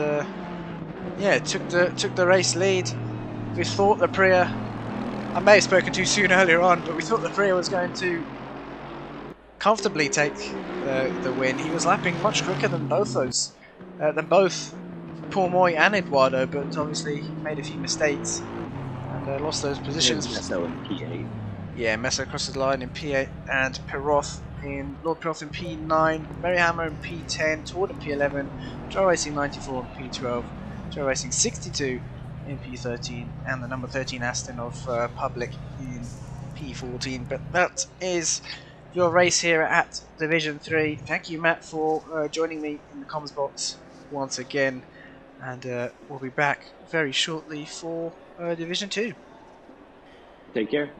yeah, took the race lead. We thought Lepria, I may have spoken too soon earlier on, but we thought Lepria was going to comfortably take the win. He was lapping much quicker than both Paul Moy and Eduardo, but obviously made a few mistakes and lost those positions. Meso in P8. Yeah, Meso crosses the line in P8, and Lord Piroth in P9, Merryhammer in P10, Tord in P11, Joe Racing 94 in P12, Joe Racing 62 in P13, and the number 13 Aston of Public in P14. But that is your race here at Division 3. Thank you, Matt, for joining me in the comms box once again. and we'll be back very shortly for Division 2. Take care.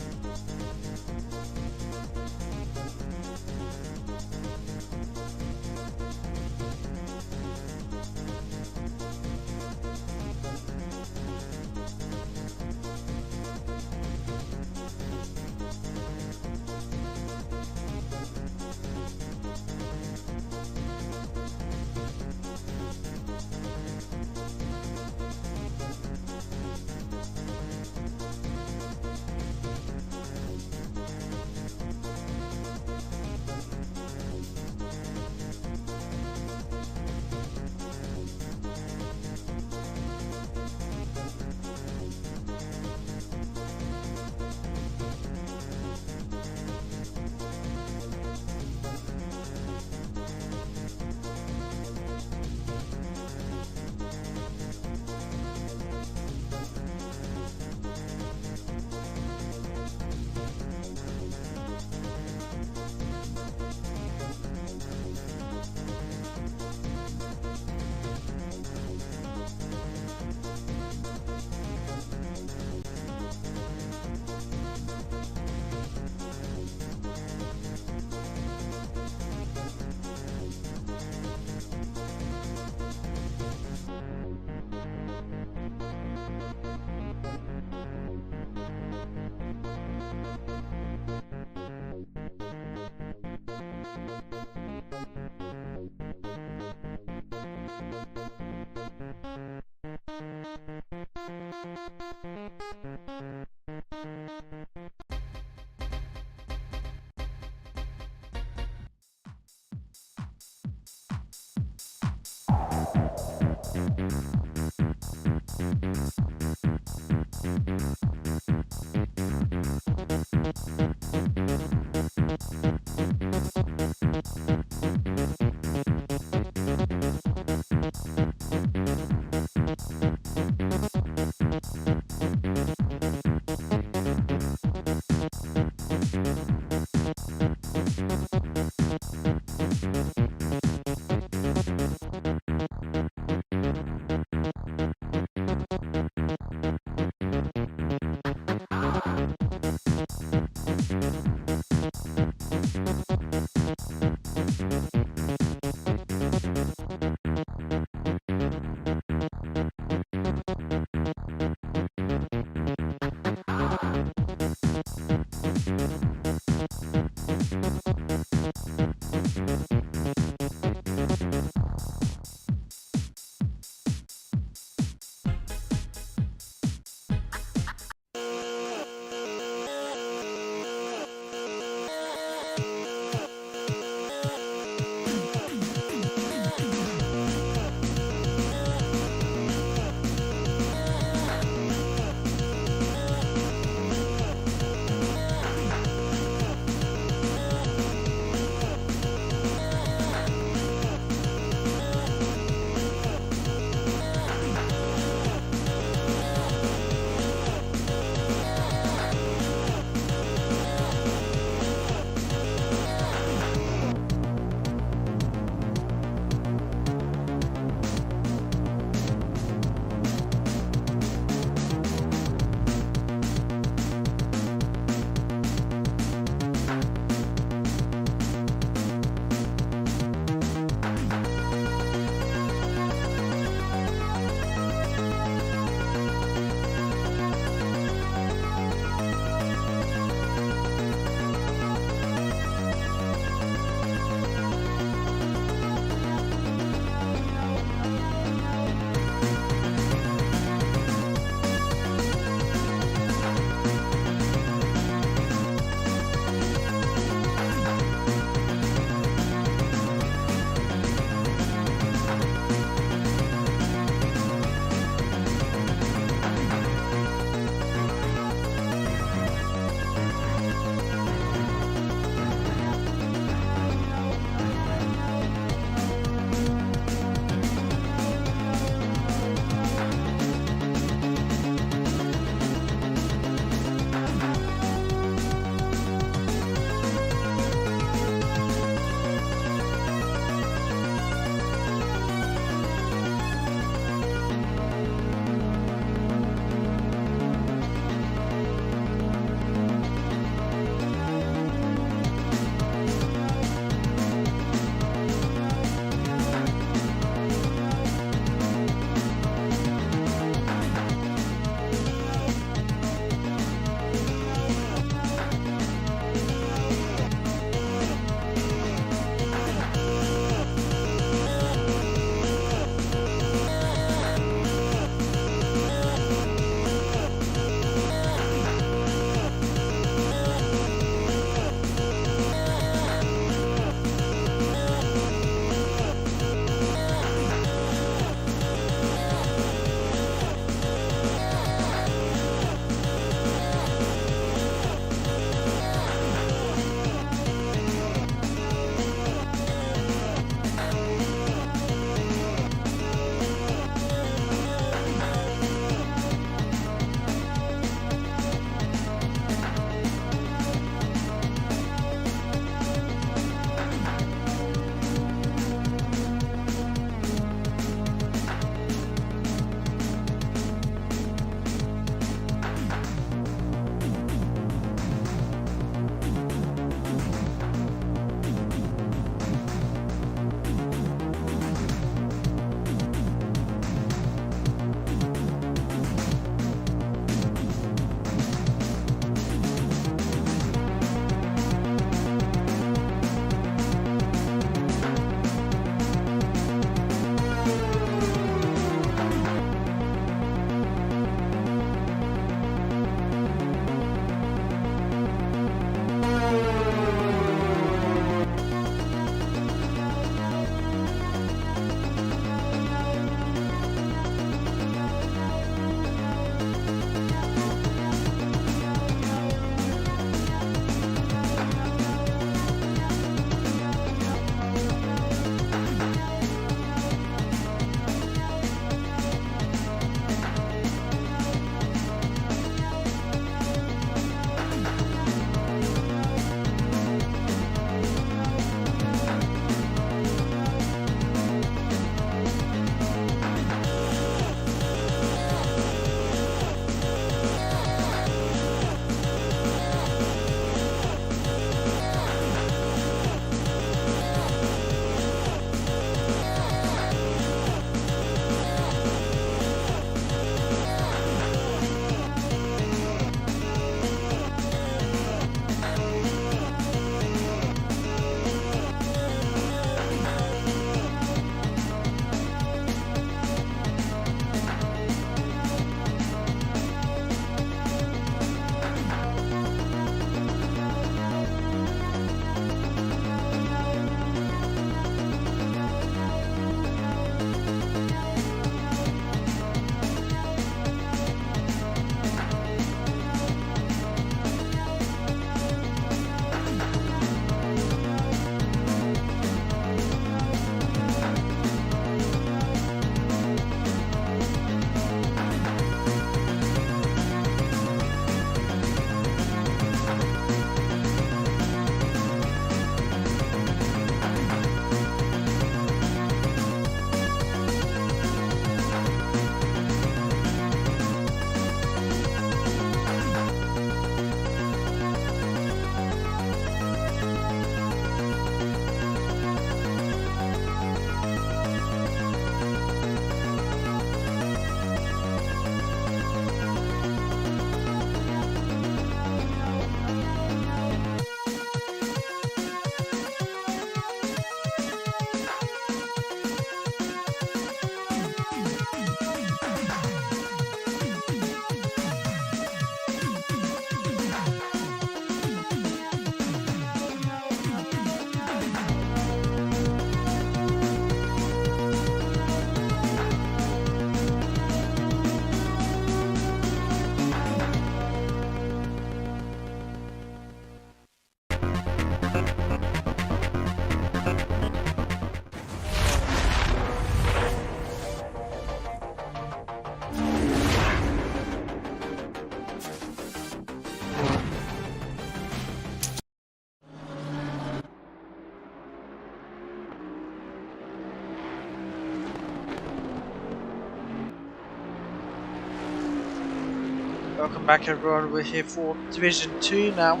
Welcome back everyone, we're here for Division 2 now,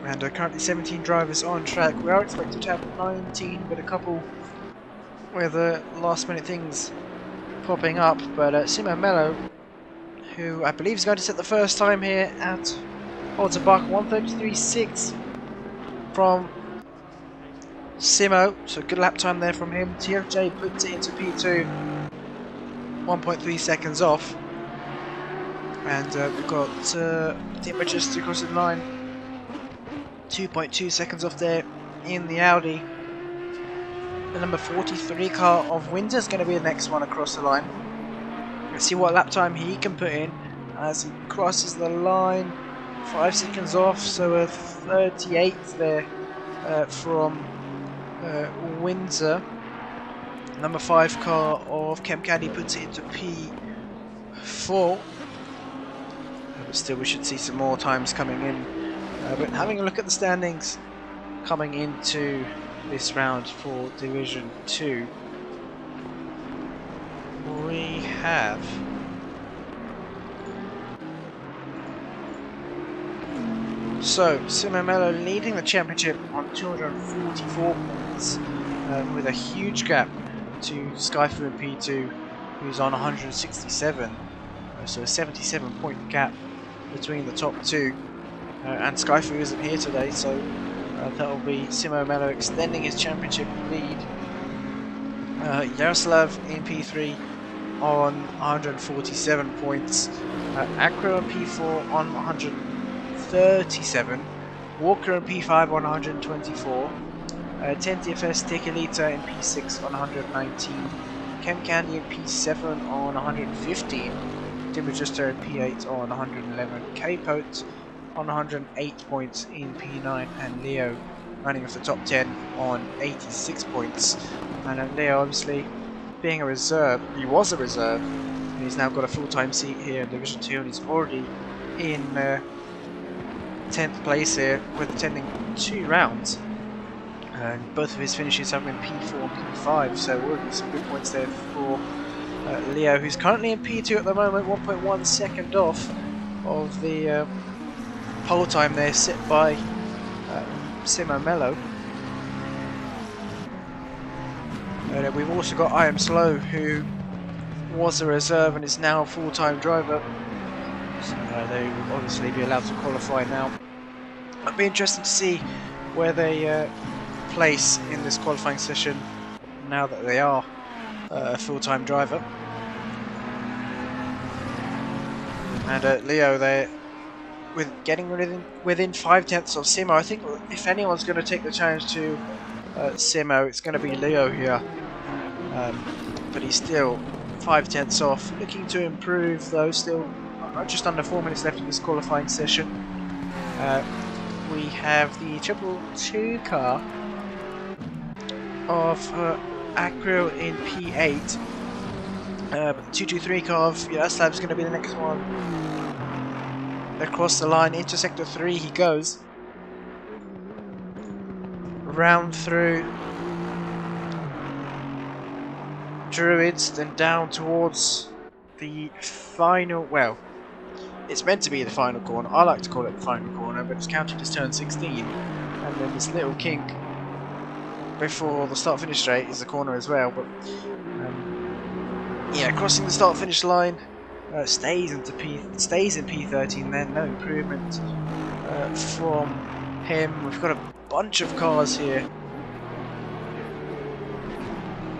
and currently 17 drivers on track. We are expected to have 19 with a couple with last minute things popping up, but Simo Mello, who I believe is going to set the first time here at odds a buck, 1:33.6 from Simo, so good lap time there from him. TFJ puts it into P2, 1.3 seconds off. And we've got Timber just across the line, 2.2 seconds off there in the Audi. The number 43 car of Windsor's going to be the next one across the line. Let's see what lap time he can put in as he crosses the line, 5 seconds off, so a 38 there from Windsor. Number 5 car of Chem Caddy puts it into P4. But still, we should see some more times coming in. But having a look at the standings coming into this round for Division 2, we have Simo Mello leading the championship on 244 points, with a huge gap to Skyfu in P2, who's on 167. So a 77 point gap between the top two, and Skyfu isn't here today, so that will be Simo Mello extending his championship lead. Yaroslav in P3 on 147 points, Acro in P4 on 137, Walker in P5 on 124, 10TFS Tekelita in P6 on 119, Chem Candy in P7 on 115, Register in P8 on 111, K-Pote on 108 points in P9, and Leo running off the top 10 on 86 points. And Leo, obviously being a reserve, he was a reserve, and he's now got a full-time seat here in Division 2, and he's already in 10th place here with attending 2 rounds. And both of his finishes have been P4 and P5, so already some good points there for Leo, who's currently in P2 at the moment, 1.1 second off of the pole time there set by Simo Mello. And we've also got I Am Slow, who was a reserve and is now a full-time driver, so they will obviously be allowed to qualify now. It'll be interesting to see where they place in this qualifying session now that they are a full-time driver. And Leo there, with getting within 5/10 of Simo. I think if anyone's going to take the challenge to Simo, it's going to be Leo here. But he's still 5/10 off, looking to improve though. Still just under 4 minutes left in this qualifying session. We have the 222 car of Acro in P8, but the 223 car of Yaroslav is going to be the next one. Across the line into sector 3 he goes, round through Druids, then down towards the final, well, it's meant to be the final corner, I like to call it the final corner, but it's counted as turn 16, and then this little kink before the start finish straight is the corner as well. But yeah, crossing the start finish line, stays in P13 then, no improvement from him. We've got a bunch of cars here.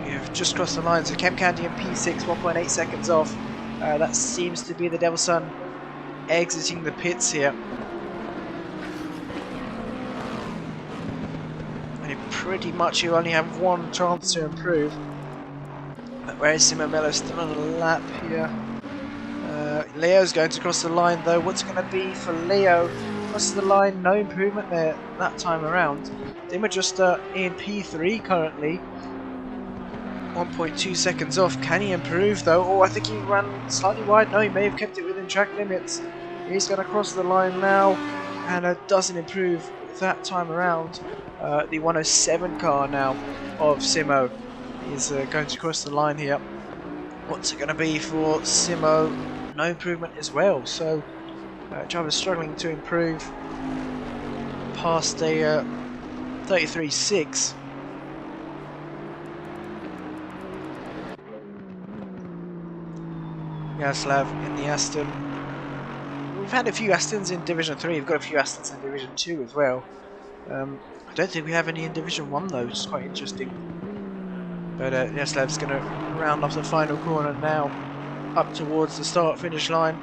We've just crossed the line, so Chem Candy in P6, 1.8 seconds off. That seems to be the Devil Sun exiting the pits here. Pretty much you only have one chance to improve. Whereas Simo Mello still on a lap here. Leo's going to cross the line though. What's it going to be for Leo? Crosses the line, no improvement there that time around. Register in P3 currently, 1.2 seconds off. Can he improve though? Oh, I think he ran slightly wide. No, he may have kept it within track limits. He's going to cross the line now, and doesn't improve that time around. The 107 car now of Simo is going to cross the line here. What's it going to be for Simo? No improvement as well. So Driver's struggling to improve past a 33.6. Yaroslav in the Aston. We've had a few Astons in Division 3, we've got a few Astons in Division 2 as well. I don't think we have any in Division 1 though, which is quite interesting. But Yaroslav's going to round off the final corner now, up towards the start-finish line.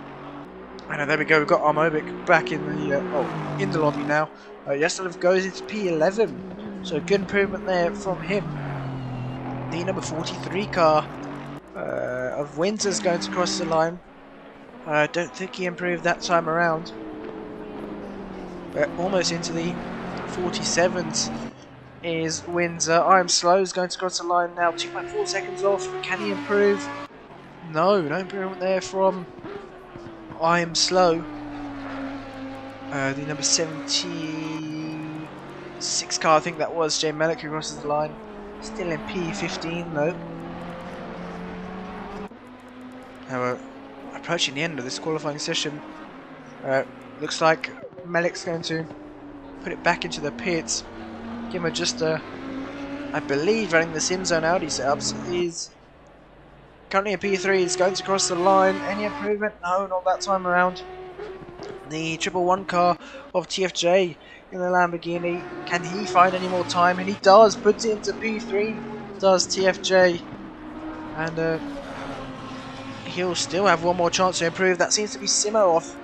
And there we go, we've got Armobic back in the lobby now. Yaroslav goes into P11, so good improvement there from him. The number 43 car of Windsor's going to cross the line. I don't think he improved that time around. We're almost into the 47s is Windsor. I'm Slow is going to cross the line now, 2.4 seconds off. Can he improve? No improvement there from I Am Slow. The number 76 car, I think that was Jay Mellick, who crosses the line. Still in P15 though. Now approaching the end of this qualifying session. Looks like Mellick's going to put it back into the pits. Give him just I believe running the SimZone Audi setups. He's currently in P3, he's going to cross the line. Any improvement? No, not that time around. The 111 car of TFJ in the Lamborghini. Can he find any more time? And he does, puts it into P3, does TFJ. And he'll still have one more chance to improve. That seems to be Simo off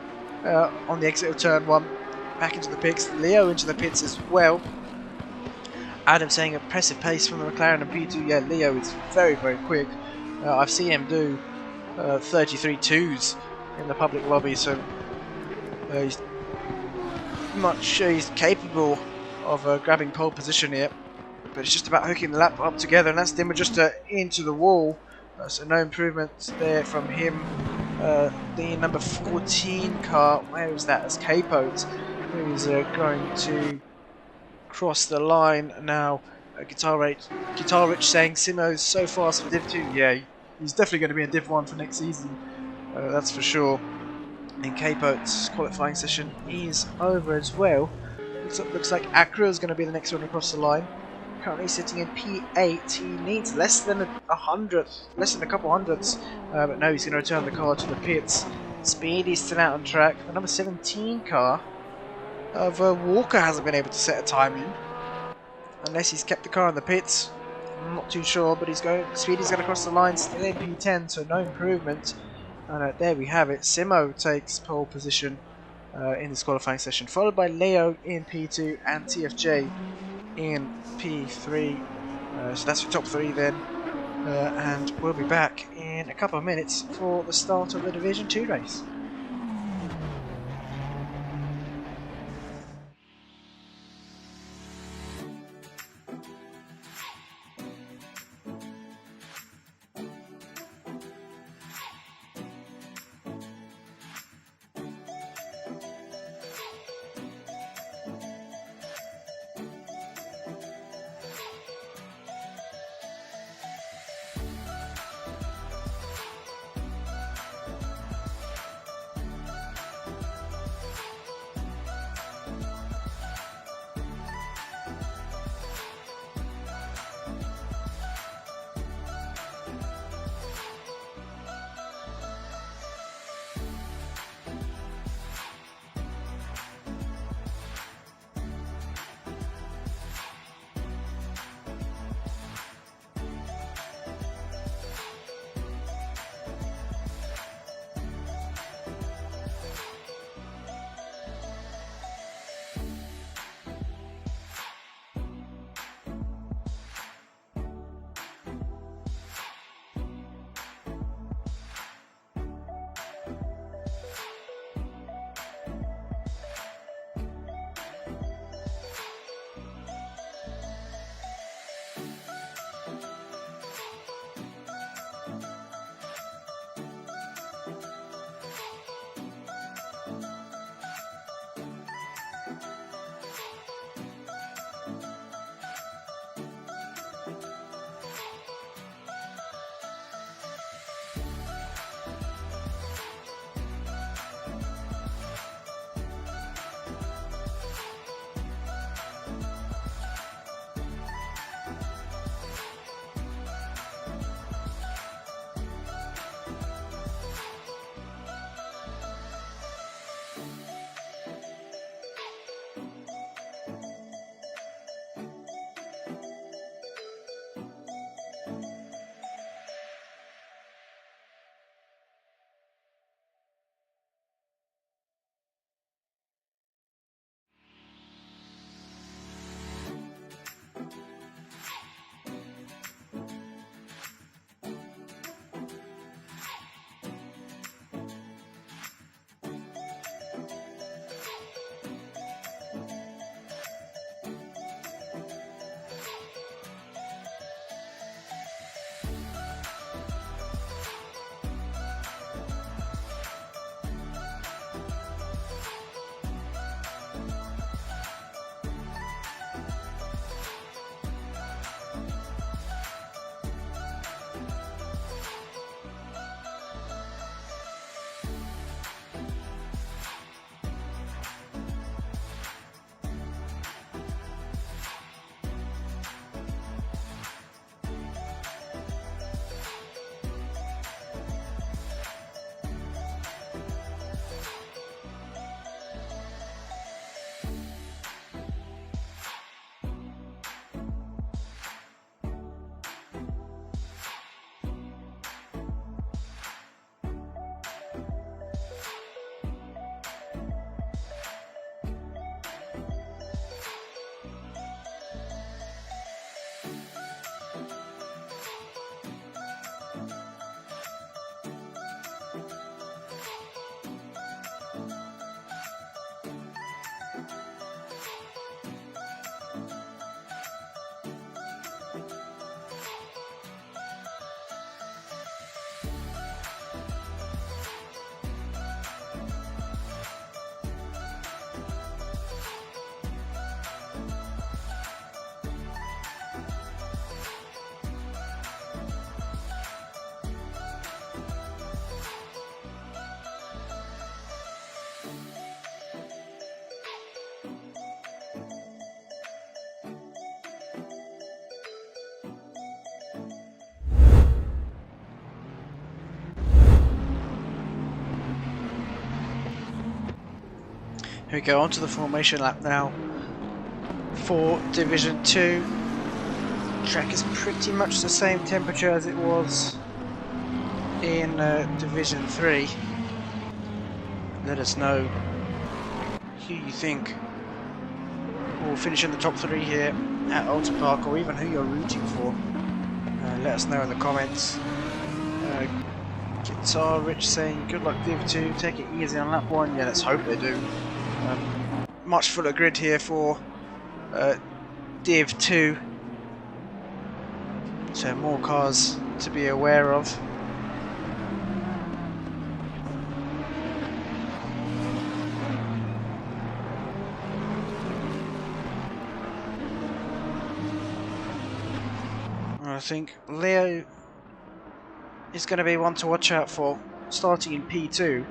on the exit of turn 1. Back into the pits, Leo into the pits as well. Adam saying impressive pace from the McLaren and P2. Yeah, Leo is very quick. I've seen him do 33.2s in the public lobby, so he's capable of grabbing pole position here. But it's just about hooking the lap up together, and that's Dimmer just into the wall. So no improvements there from him. The number 14 car, where is that? As Capote, who's going to cross the line now. Guitar Rich saying Simo's so fast for Div 2. Yeah, he's definitely going to be in Div 1 for next season. That's for sure. And Capote's qualifying session is over as well. Looks like Acura is going to be the next one across the line. Currently sitting in P8. He needs less than a couple hundredths. But no, he's going to return the car to the pits. Speedy's still out on track. The number 17 car of Walker hasn't been able to set a time in, unless he's kept the car in the pits. I'm not too sure, but Speedy's going to cross the line, still in P10, so no improvement. And there we have it. Simo takes pole position in this qualifying session, followed by Leo in P2 and TFJ in P3. So that's your top 3 then. And we'll be back in a couple of minutes for the start of the Division 2 race. Here we go, onto the formation lap now for Division 2. Track is pretty much the same temperature as it was in Division 3. Let us know who you think will finish in the top 3 here at Oulton Park, or even who you're rooting for. Let us know in the comments. Guitar Rich saying good luck Div 2, take it easy on lap 1. Yeah, let's hope they do. Much fuller grid here for Div 2, so more cars to be aware of. I think Leo is going to be one to watch out for, starting in P2.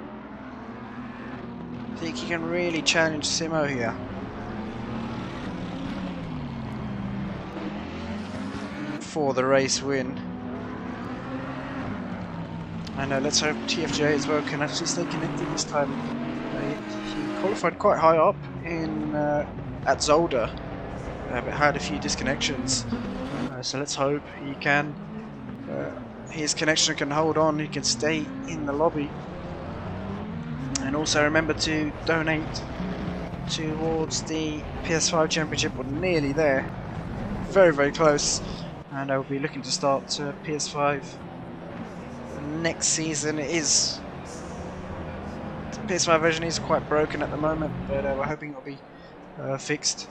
I think he can really challenge Simo here. For the race win. And let's hope TFJ as well can actually stay connected this time. He qualified quite high up in at Zolder, but had a few disconnections. So let's hope he can. His connection can hold on. He can stay in the lobby. And also remember to donate towards the PS5 Championship. We're nearly there. Very, very close. And I will be looking to start PS5 next season. It is, the PS5 version is quite broken at the moment, but we're hoping it'll be fixed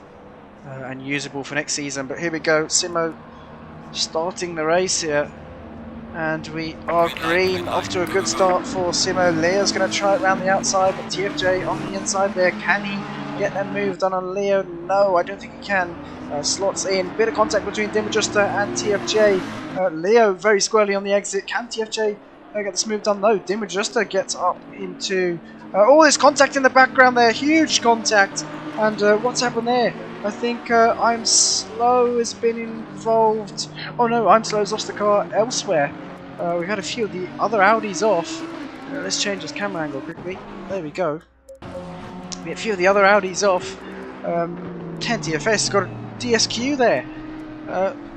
and usable for next season. But here we go, Simo starting the race here, and we are green. Off to a good start for Simo. Leo's going to try it around the outside, but TFJ on the inside there. Can he get that move done on Leo? No, I don't think he can. Slots in, bit of contact between DeedeeTKU and TFJ. Leo very squarely on the exit. Can TFJ get this move done? No, DeedeeTKU gets up into all this contact in the background there, huge contact. And what's happened there? I think I'm Slow has been involved. Oh no, I'm Slow's lost the car elsewhere. We've had a few of the other Audis off. Let's change this camera angle quickly. There we go. A few of the other Audis off. 10 TFS got a DSQ there.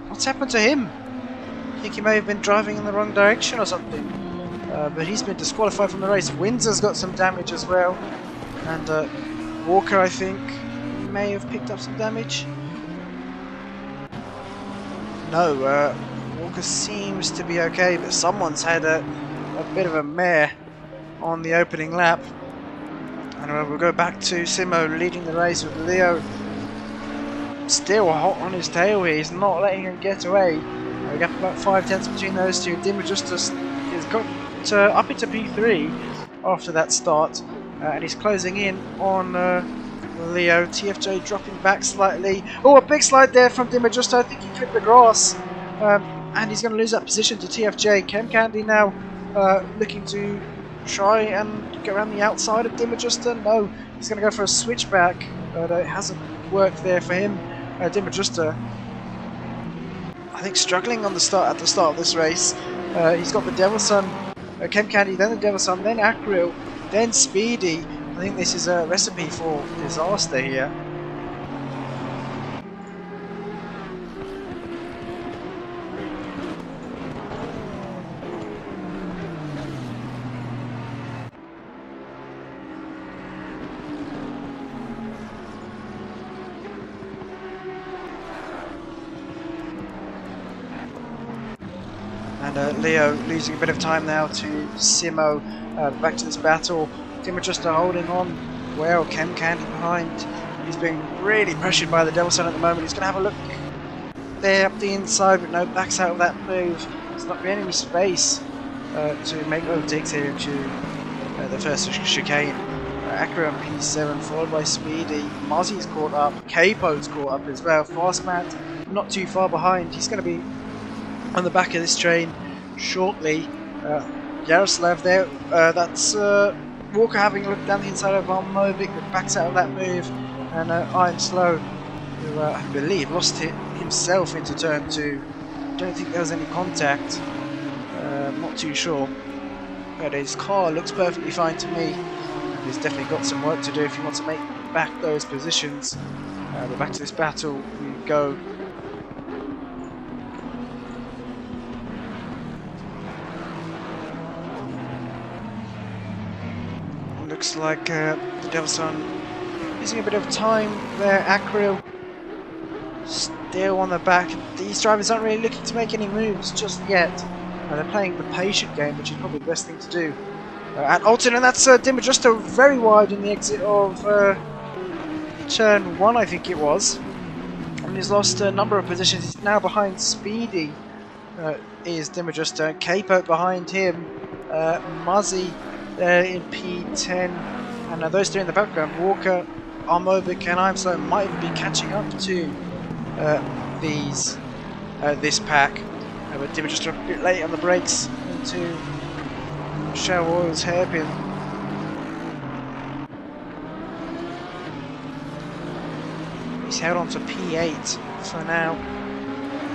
What's happened to him? I think he may have been driving in the wrong direction or something. But he's been disqualified from the race. Windsor's got some damage as well. And Walker, I think, may have picked up some damage. No, Walker seems to be okay, but someone's had a bit of a mare on the opening lap. And we'll go back to Simo leading the race with Leo still hot on his tail here. He's not letting him get away. We got about 5 tenths between those two. DeedeeTKU has got up into P3 after that start, and he's closing in on Leo. TFJ dropping back slightly. Oh, a big slide there from DeedeeTKU. I think he clipped the grass, and he's going to lose that position to TFJ. ChemCandy now looking to try and go around the outside of DeedeeTKU. No, he's going to go for a switchback, but it hasn't worked there for him. DeedeeTKU, I think, struggling on the start at the start of this race. He's got the Devil Sun, ChemCandy, then the Devil Sun, then Acril, then Speedy. I think this is a recipe for disaster here. And Leo losing a bit of time now to Simo. Back to this battle. DeedeeTKU holding on well. ChemCandy behind. He's being really pressured by the Devil Sun at the moment. He's going to have a look there up the inside, but no, backs out of that move. There's not been any space to make overtakes here into the first chicane. Acura on P7 followed by Speedy. Mozzie's caught up. Capo's caught up as well. Fastmat not too far behind. He's going to be on the back of this train shortly. Yaroslav there, that's Walker having a look down the inside of Armobic, that backs out of that move, and I'm Slow, who I believe lost it himself into turn 2. Don't think there was any contact, not too sure, but his car looks perfectly fine to me. He's definitely got some work to do if he wants to make back those positions. But back to this battle we go. Looks like the DevilSun using a bit of time there. Akril still on the back. These drivers aren't really looking to make any moves just yet. They're playing the patient game, which is probably the best thing to do. At Oulton, and that's DeedeeTKU very wide in the exit of turn 1, I think it was. And he's lost a number of positions. He's now behind Speedy, is DeedeeTKU. Capo behind him. Muzzy there in P10. And those two in the background, Walker, Armobic and SimZone might be catching up to this pack. But DeedeeTKU a bit late on the brakes into Shell Oil's hairpin. He's held on to P8 for now.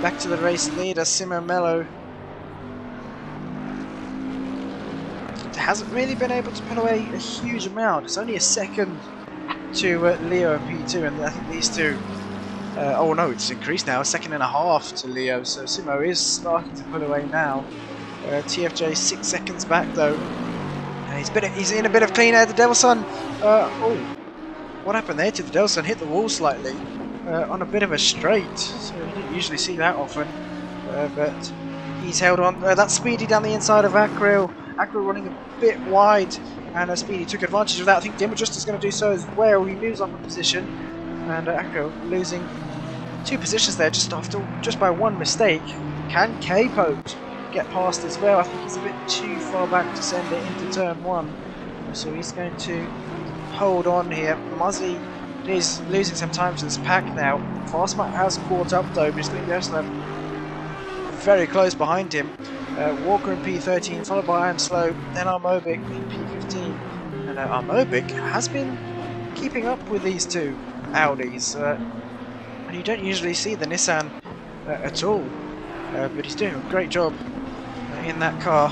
Back to the race leader, SimZone. Hasn't really been able to put away a huge amount. It's only a second to Leo and P2, and I think these two. Oh no, it's increased now, a second and a half to Leo. So Simo is starting to pull away now. TFJ 6 seconds back though. He's in a bit of clean air. The DevilSun. Oh, what happened there to the DevilSun? Hit the wall slightly on a bit of a straight. So you didn't usually see that often, but he's held on. That's Speedy down the inside of Akril. Akril running a bit wide, and Speedy took advantage of that. I think DeedeeTKU is going to do so as well. He moves on the position, and Akril losing 2 positions there just by one mistake. Can Capo get past as well? I think he's a bit too far back to send it into turn 1, so he's going to hold on here. Muzzy is losing some time to this pack now. Fastmatt has caught up though, but he's very close behind him. Walker in P13, followed by I'm Slow, then Armobic in P15, and Armobic has been keeping up with these two Audis, and you don't usually see the Nissan at all, but he's doing a great job in that car.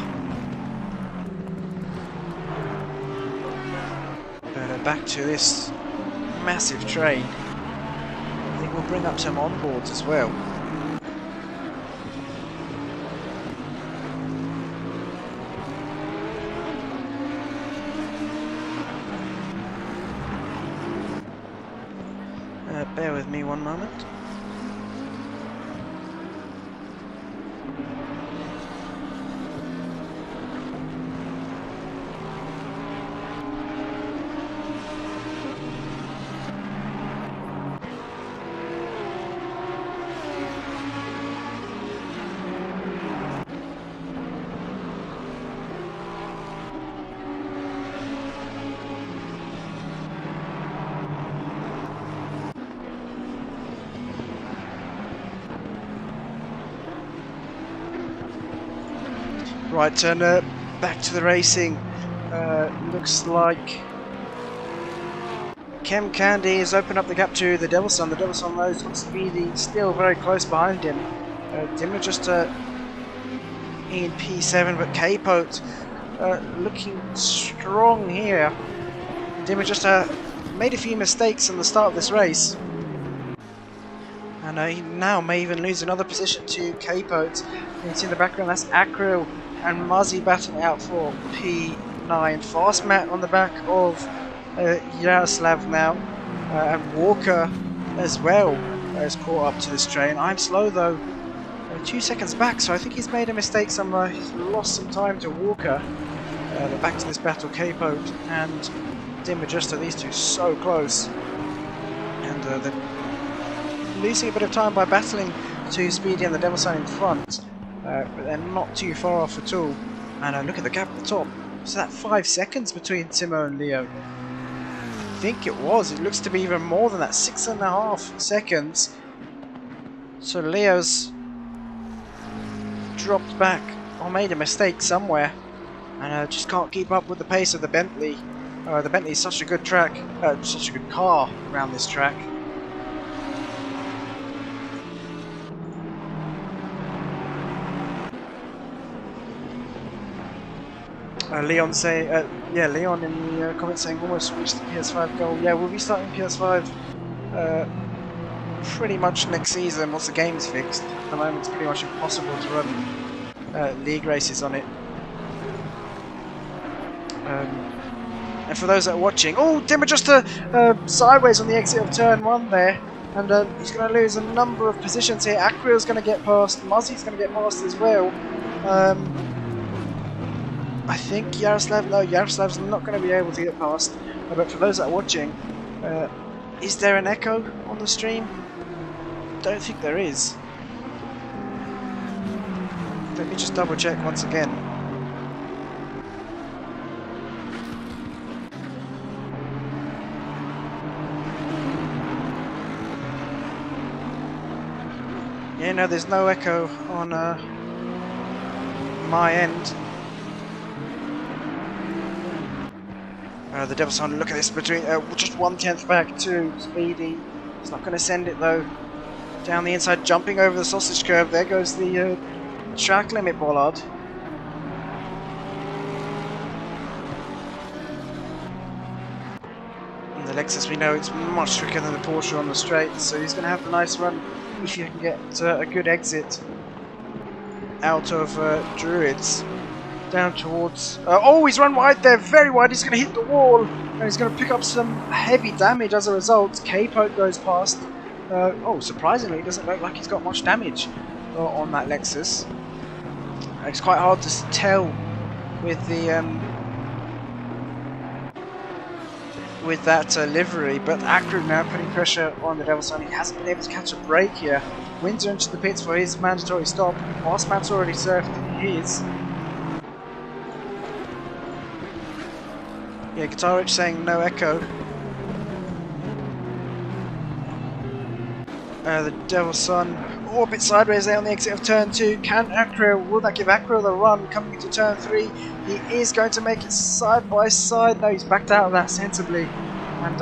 But back to this massive train. I think we'll bring up some onboards as well. Bear with me one moment. Right, and back to the racing. Looks like Chem Candy has opened up the gap to the DevilSun. The DevilSun knows got Speedy still very close behind him. DeedeeTKU in P7, but Capo looking strong here. DeedeeTKU made a few mistakes in the start of this race, and he now may even lose another position to Capo. It's in the background, that's Akril and Muzzy battling out for P9. Fastmatt on the back of Yaroslav now, and Walker as well has caught up to this train. I'm Slow though, 2 seconds back, so I think he's made a mistake somewhere. He's lost some time to Walker. But back to this battle, Capo and DeedeeTKU, these two so close, and they're losing a bit of time by battling to Speedy and the DevilSun in front. But they're not too far off at all. And look at the gap at the top. So that 5 seconds between Simo and Leo. I think it was. It looks to be even more than that. 6.5 seconds. So Leo's dropped back or made a mistake somewhere, and just can't keep up with the pace of the Bentley. The Bentley is such a good track, such a good car around this track. Leon say, yeah, Leon in the comments saying almost reached the PS5 goal. Yeah, we'll be starting PS5 pretty much next season once the game's fixed. At the moment, it's pretty much impossible to run league races on it. And for those that are watching, oh, Dimmer just sideways on the exit of turn 1 there, and he's going to lose a number of positions here. Akril's going to get past, Muzzy's going to get past as well. I think Yaroslav's not going to be able to get past. But for those that are watching, is there an echo on the stream? Don't think there is. Let me just double check once again. Yeah, no, there's no echo on my end. The Devil's Son, look at this, between just 1/10 back to Speedy. He's not going to send it though. Down the inside, jumping over the sausage curve. There goes the track limit bollard. And the Lexus, we know it's much quicker than the Porsche on the straight, so he's going to have a nice run if you can get a good exit out of Druids. Down towards... oh, he's run wide there, very wide. He's going to hit the wall, and he's going to pick up some heavy damage as a result. K-Poke goes past. Oh, surprisingly, it doesn't look like he's got much damage on that Lexus. It's quite hard to tell with the with that livery, but Akrib now putting pressure on the Devil's Son. He hasn't been able to catch a break here. Windsor into the pits for his mandatory stop. Mossman's already served his. Yeah, Guitar Rich saying no echo. The Devil's Son, a bit sideways there on the exit of turn 2. Can Akril, will that give Akril the run coming into turn 3? He is going to make it side by side. No, he's backed out of that sensibly. And,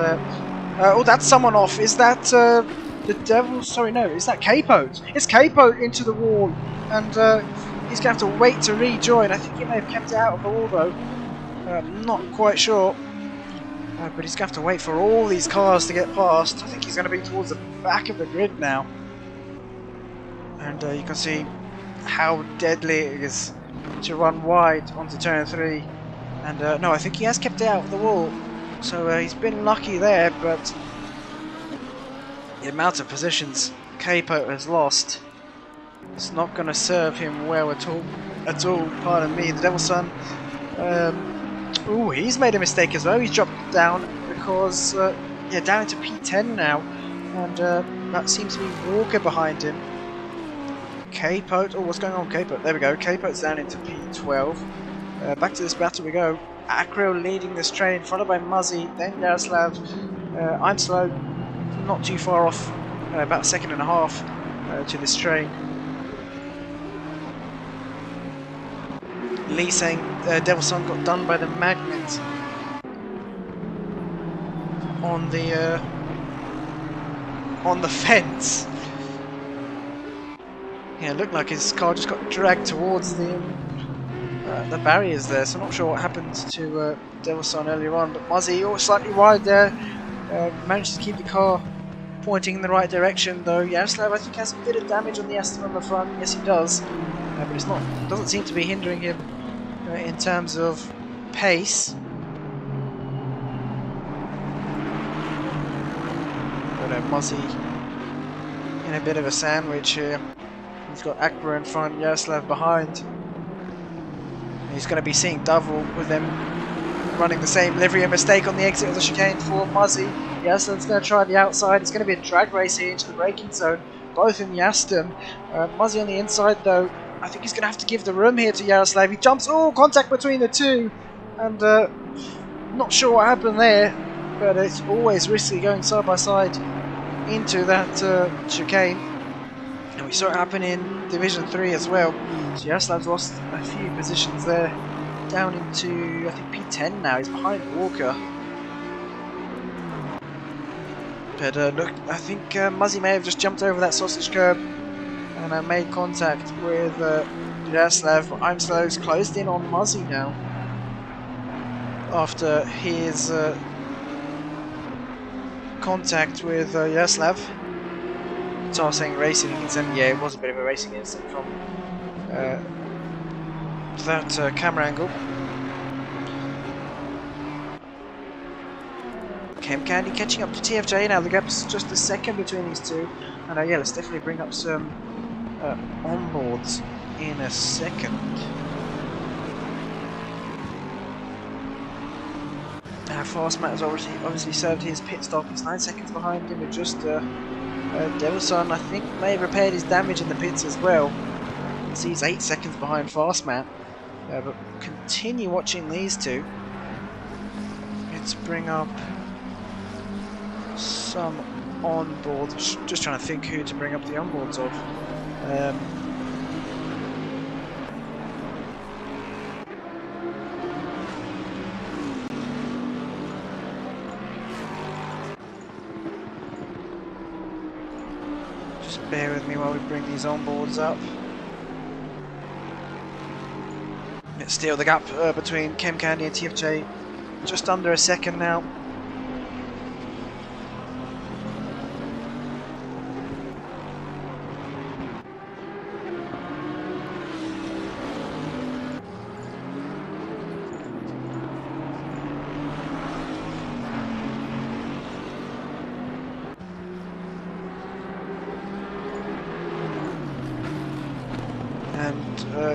oh, that's someone off. Is that the Devil? Sorry, no, is that K-Pote? It's K-Pote into the wall. And he's going to have to wait to rejoin. I think he may have kept it out of the wall though. Not quite sure. But he's going to have to wait for all these cars to get past. I think he's going to be towards the back of the grid now. And you can see how deadly it is to run wide onto turn 3. And no, I think he has kept it out of the wall. So he's been lucky there, but the amount of positions K-Pote has lost, it's not going to serve him well at all. Pardon me, the Devil's Son. Oh, he's made a mistake as well. He's dropped down because, yeah, down into P10 now, and that seems to be Walker behind him. K-Pote, oh, what's going on, K-Pote? There we go. K-Pote's down into P12. Back to this battle we go. Akril leading this train, followed by Muzzy, then Yaroslav. I'm slow, not too far off, about a second and a half to this train. Lee saying Devil's Son got done by the magnet on the fence. Yeah, it looked like his car just got dragged towards the barriers there, so I'm not sure what happened to Devil's Son earlier on. But Muzzy, oh, slightly wide there, managed to keep the car pointing in the right direction though. Yaroslav, I think, has a bit of damage on the Aston on the front. Yes, he does, but it doesn't seem to be hindering him in terms of pace. But Muzzy in a bit of a sandwich here. He's got Akbar in front, Yaroslav behind. He's going to be seeing double with them running the same livery. A mistake on the exit of the chicane for Muzzy. Yaston's going to try the outside. It's going to be a drag race here into the braking zone, both in Yaston. Muzzy on the inside though. I think he's going to have to give the room here to Yaroslav. He jumps, oh, contact between the two, and not sure what happened there, but it's always risky going side by side into that chicane. And we saw it happen in Division 3 as well. So Yaroslav's lost a few positions there, down into, I think, P10 now. He's behind Walker. But look, I think Muzzy may have just jumped over that sausage curb and I made contact with Yaroslav. I'm slow, closed in on Muzzy now. after his contact with Yaroslav. So I was saying racing incident, yeah, it was a bit of a racing incident from that camera angle. ChemCandy catching up to TFJ now, the gap's just a second between these two. And yeah, let's definitely bring up some onboards in a second. Fastmat has obviously served his pit stop. He's 9 seconds behind him with just Devilson, I think, may have repaired his damage in the pits as well. So he's 8 seconds behind Fastmat. But continue watching these two. Let's bring up some onboards. Just trying to think who to bring up the onboards of. Just bear with me while we bring these onboards up. It's still the gap between ChemCandy and TFJ just under a second now.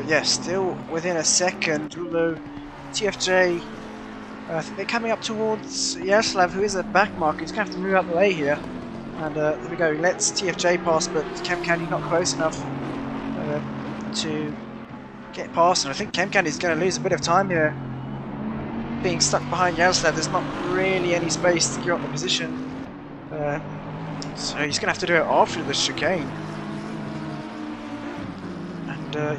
Yeah, still within a second, although TFJ, I think they're coming up towards Yaroslav, who is a back marker. He's going to have to move out the way here. And there we go, he lets TFJ pass, but ChemCandy not close enough to get past. And I think ChemCandy is going to lose a bit of time here. Being stuck behind Yaroslav, there's not really any space to gear up the position. So he's going to have to do it after the chicane.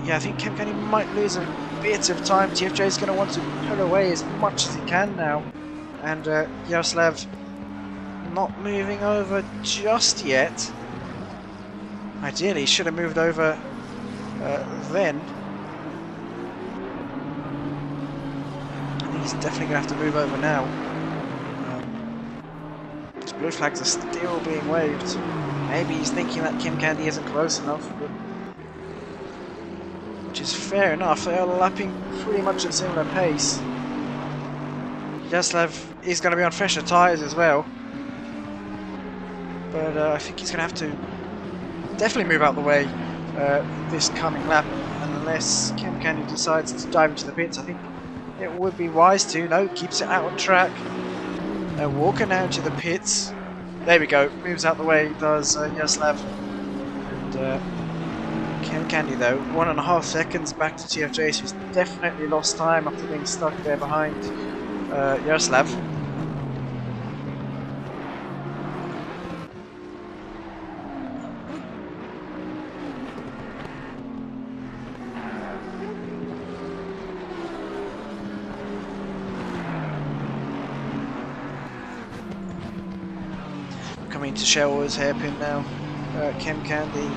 Yeah, I think ChemCandy might lose a bit of time. TFJ is going to want to pull away as much as he can now. And Yaroslav not moving over just yet. Ideally, he should have moved over then. I think he's definitely going to have to move over now. These blue flags are still being waved. Maybe he's thinking that ChemCandy isn't close enough. But which is fair enough, they are lapping pretty much at similar pace. Yaroslav is going to be on fresher tyres as well. But I think he's going to have to definitely move out the way this coming lap. Unless ChemCandy decides to dive into the pits, I think it would be wise to. No, keeps it out on track. Walking out to the pits. There we go, moves out the way, does Yaroslav. And ChemCandy though, 1.5 seconds back to TFJ, so he's definitely lost time after being stuck there behind Yaroslav. Coming to Sheller's hairpin now, ChemCandy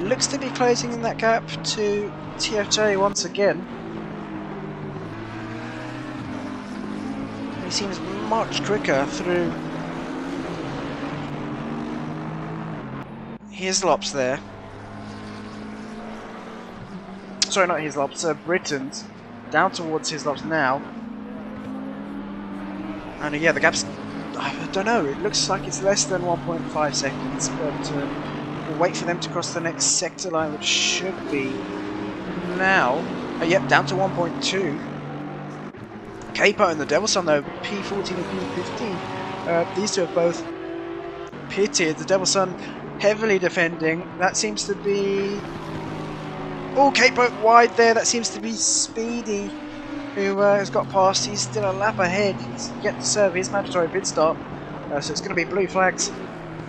looks to be closing in that gap to TFJ once again. He seems much quicker through Hislop's there. Sorry, not Hislop's, Britain's down towards Hislop's now. And yeah, the gap's, I don't know, it looks like it's less than 1.5 seconds, but we'll wait for them to cross the next sector line, which should be now. Yep, down to 1.2. Capo and the Devilson though, P14 and P15. These two have both pitted. The Devilson heavily defending. That seems to be... Oh, Capo wide there. That seems to be Speedy, who has got past. He's still a lap ahead. He's yet to serve his mandatory pit stop. So it's going to be blue flags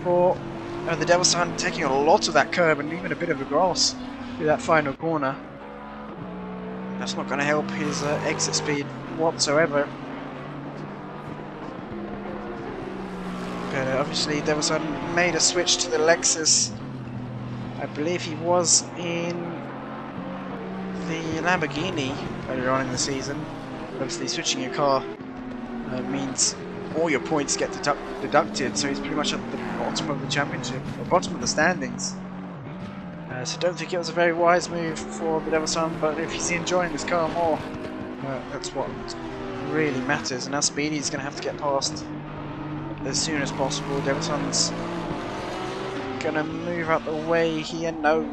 for the Devilson, taking a lot of that curb and even a bit of a grass through that final corner. That's not going to help his exit speed whatsoever. But obviously Devilson made a switch to the Lexus. I believe he was in the Lamborghini earlier on in the season. Obviously switching your car means all your points get deducted, so he's pretty much at the bottom of the championship, or bottom of the standings. So don't think it was a very wise move for the DevilSun, but if he's enjoying this car more, that's what really matters. And now Speedy's going to have to get past as soon as possible. DevilSun's going to move out the way here. No,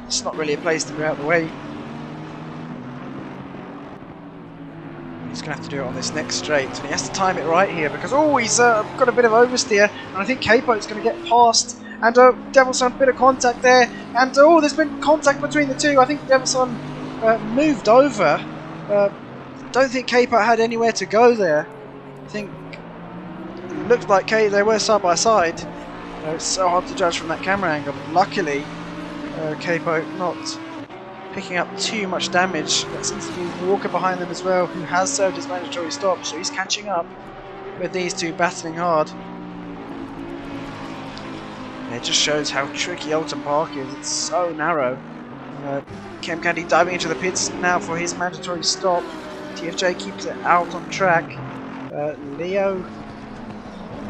it's not really a place to move out the way. He's going to have to do it on this next straight, and he has to time it right here because, oh, he's got a bit of oversteer, and I think Capo's going to get past, and DevilSun, bit of contact there, and oh, there's been contact between the two. I think DevilSun moved over. Don't think Capo had anywhere to go there. I think it looked like they were side by side. It's so hard to judge from that camera angle, but luckily Capo not picking up too much damage. There seems to be Walker behind them as well, who has served his mandatory stop, so he's catching up with these two battling hard. And it just shows how tricky Oulton Park is. It's so narrow. ChemCandy diving into the pits now for his mandatory stop. TFJ keeps it out on track. Leo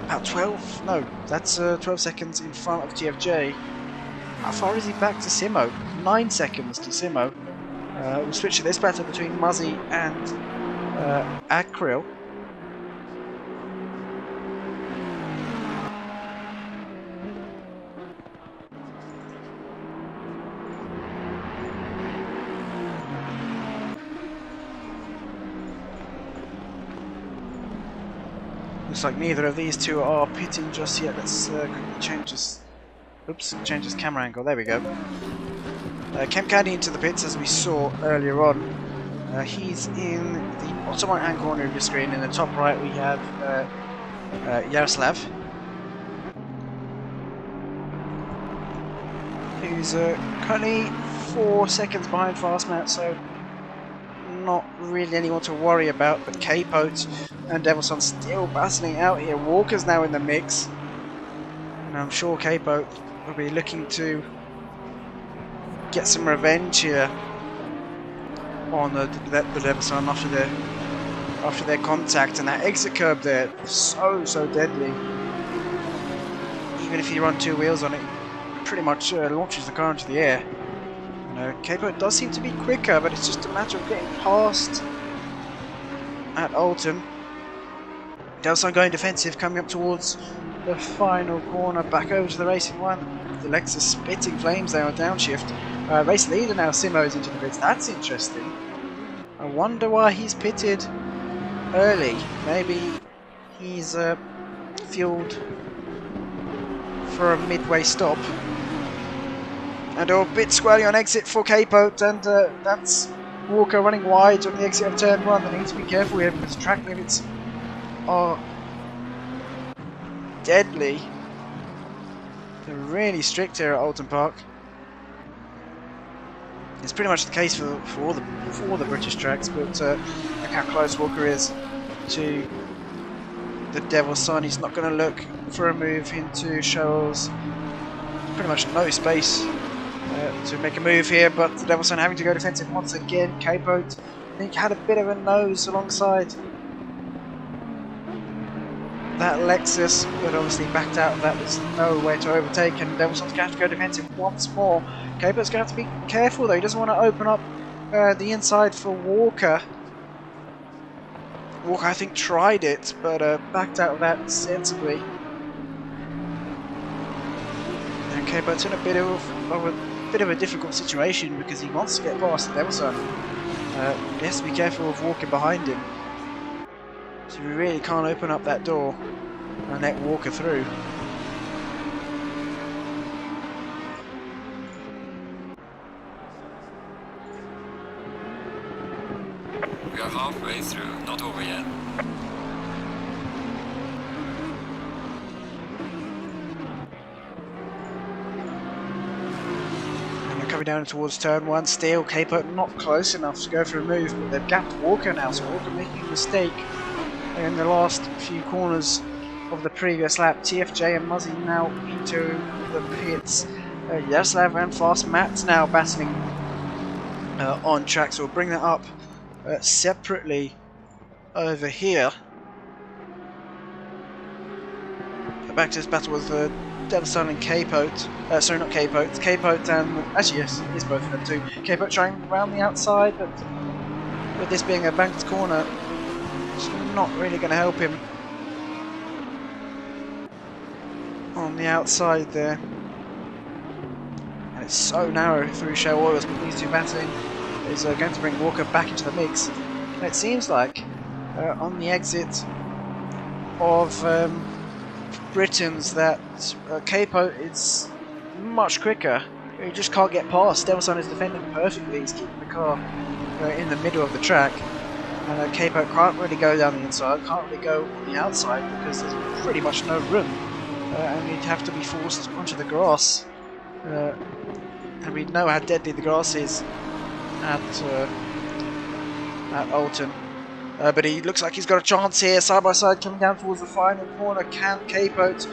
about 12, no, that's 12 seconds in front of TFJ. How far is he back to Simo? 9 seconds to Simo. We'll switch to this battle between Muzzy and Akril. Looks like neither of these two are pitting just yet. Let's change this. Oops, change this camera angle. There we go. ChemCandy into the pits as we saw earlier on. He's in the bottom right hand corner of your screen. In the top right we have Yaroslav, who's currently 4 seconds behind Fastmat, so not really anyone to worry about. But Capote and DevilSun still battling out here. Walker's now in the mix, and I'm sure Capote will be looking to get some revenge here on the DevilSun after their contact. And that exit curb there, so deadly. Even if you run 2 wheels on it, pretty much launches the car into the air. Capote does seem to be quicker, but it's just a matter of getting past at Oulton. DevilSun going defensive, coming up towards the final corner, back over to the racing one. The Lexus spitting flames there on downshift. Race leader now, Simo's into the pits. That's interesting. I wonder why he's pitted early. Maybe he's fueled for a midway stop. And a bit squirrely on exit for Capote, and that's Walker running wide on the exit of turn 1. They need to be careful here because track limits are deadly. They're really strict here at Oulton Park. It's pretty much the case for all the British tracks, but look how close Walker is to the DevilSun. He's not going to look for a move into Shoals. Pretty much no space to make a move here, but the DevilSun having to go defensive once again. Capote, I think, had a bit of a nose alongside that Lexus, but obviously backed out of that. There's nowhere to overtake, and DevilSun's going to have to go defensive once more. Capote's going to have to be careful though. He doesn't want to open up the inside for Walker. Walker, I think, tried it, but backed out of that sensibly. And Capote's in a bit of a difficult situation because he wants to get past the DevilSun. He has to be careful of walking behind him. So we really can't open up that door and let Walker through. We are halfway through, not over yet. And they're coming down towards turn 1. Still, Capote not close enough to go for a move, but they've gapped Walker now, so Walker making a mistake in the last few corners of the previous lap. TFJ and Muzzy now into the pits. Yaroslav and Fast Matt's now battling on track, so we'll bring that up separately over here. Back to this battle with DasStopsChild and Capote. Sorry, not Capote. Capote and... Actually, yes, it is both of them too. Capote trying around the outside, but with this being a banked corner, it's not really going to help him on the outside there. And it's so narrow through shell oils, but these two battling is going to bring Walker back into the mix. And it seems like on the exit of Britain's that Capote is much quicker. He just can't get past. DasStopsChild is defending perfectly. He's keeping the car in the middle of the track. And Capote can't really go down the inside, can't really go on the outside because there's pretty much no room. And he'd have to be forced onto the grass. And we know how deadly the grass is at Oulton. But he looks like he's got a chance here, side by side coming down towards the final corner. Can Capote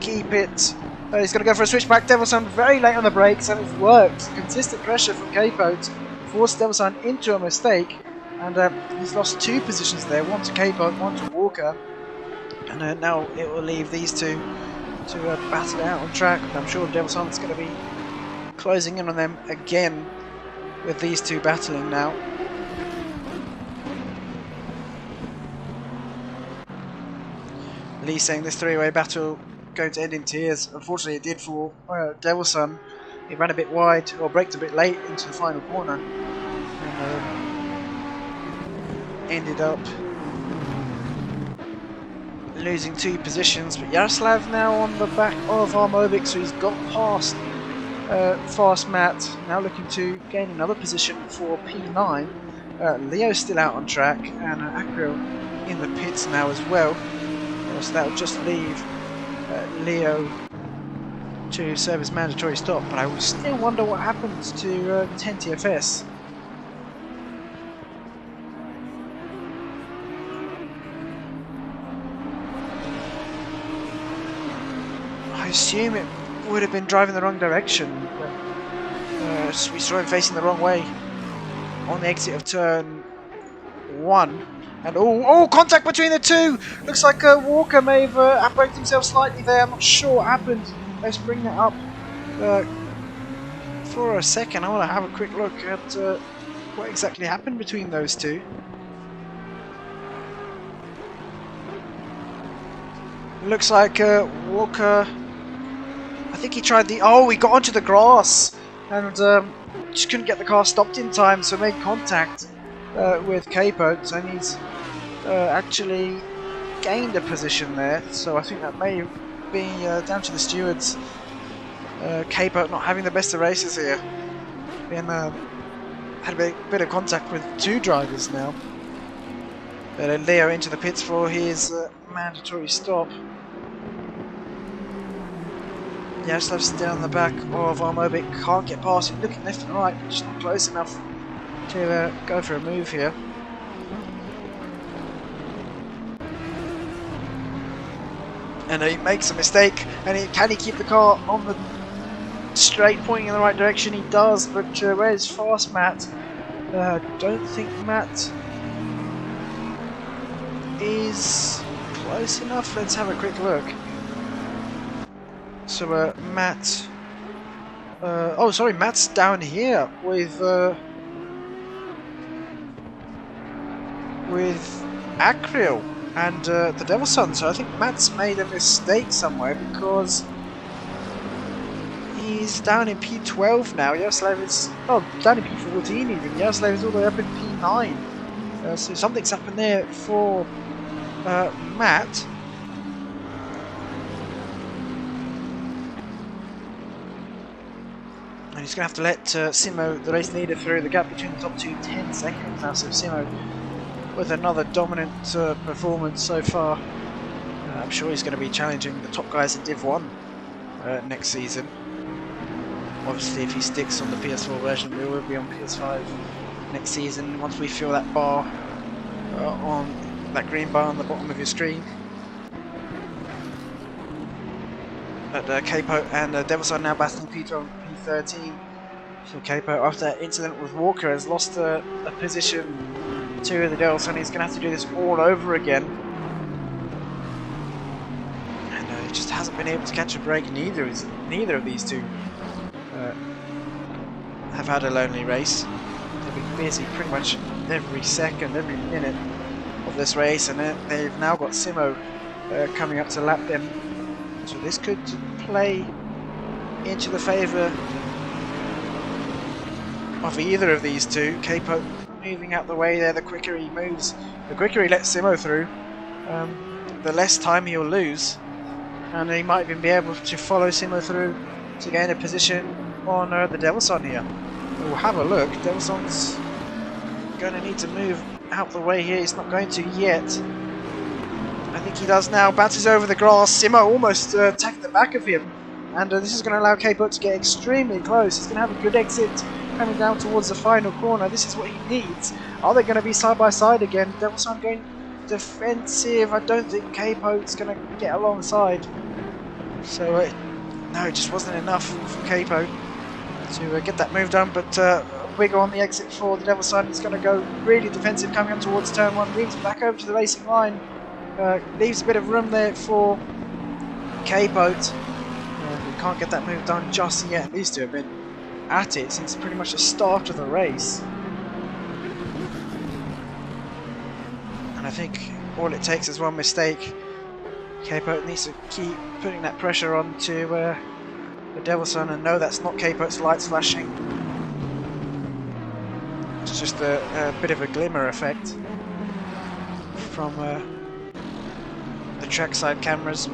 keep it? He's going to go for a switchback. DasStopsChild very late on the brakes, and it's worked. Consistent pressure from Capote forced DasStopsChild into a mistake, and he's lost 2 positions there, one to Capote, one to Walker. And now it will leave these two to battle it out on track. And I'm sure DasStopsChild's going to be closing in on them again with these two battling now. Lee saying this 3-way battle going to end in tears. Unfortunately it did for DasStopsChild. He ran a bit wide, or braked a bit late into the final corner, and ended up losing 2 positions. But Yaroslav now on the back of Armobic, so he's got past Fast Matt, now looking to gain another position for P9. Leo's still out on track, and Acro in the pits now as well. So that will just leave Leo to serve his mandatory stop, but I will still wonder what happens to 10 TFS. I assume it would have been driving the wrong direction, but we saw him facing the wrong way on the exit of turn 1. And oh, contact between the two! Looks like Walker may have outbraked himself slightly there. I'm not sure what happened. Let's bring that up for a second. I want to have a quick look at what exactly happened between those two. Looks like Walker, I think he tried the... Oh, he got onto the grass and just couldn't get the car stopped in time, so made contact with Capote, and he's actually gained a position there. So I think that may be down to the stewards. Capote not having the best of races here. Had a bit of contact with 2 drivers now. Leo into the pits for his mandatory stop. Yaroslav's still on the back of Armobic, can't get past him, looking left and right, just not close enough to go for a move here. And he makes a mistake, and can he keep the car on the straight, pointing in the right direction? He does, but where's Fast Matt? Don't think Matt is close enough. Let's have a quick look. So Matt, oh sorry, Matt's down here with Acreal and the DasStopsChild. So I think Matt's made a mistake somewhere, because he's down in P12 now. Yaroslav is down in P14 even. Yaroslav is all the way up in P9. So something's happened there for Matt. And he's going to have to let Simo, the race leader, through. The gap between the top 2, 10 seconds now. So Simo with another dominant performance so far. I'm sure he's going to be challenging the top guys in Div 1 next season. Obviously, if he sticks on the PS4 version, we will be on PS5 next season, once we feel that bar on that green bar on the bottom of your screen. But Capote and DasStopsChild now battling P12 and P13. So Capo, after that incident with Walker, has lost a position to the Delson. He's going to have to do this all over again. And he just hasn't been able to catch a break. Neither of these two have had a lonely race. They've been busy pretty much every second, every minute of this race, and they've now got Simo coming up to lap them. So this could play into the favour of either of these two. Capo moving out the way there. The quicker he moves, the quicker he lets Simo through, the less time he'll lose, and he might even be able to follow Simo through to gain a position on the Devilson here. We'll have a look. Devilson's going to need to move out the way here. He's not going to yet. I think he does now. Batters over the grass. Simo almost attacked the back of him, and this is going to allow Capo to get extremely close. He's going to have a good exit coming down towards the final corner. This is what he needs. Are they going to be side by side again? Devilson going defensive. I don't think Capo's going to get alongside. So no, it just wasn't enough for Capo to get that move done. But Wiggle on the exit for the Devilson. He's going to go really defensive coming on towards turn 1. Moves back over to the racing line. Leaves a bit of room there for Capo. We can't get that move done just yet. These two have been at it since pretty much the start of the race, and I think all it takes is one mistake. Capo needs to keep putting that pressure onto the Devilson, and no, that's not Capo's lights flashing. It's just a bit of a glimmer effect from the trackside cameras.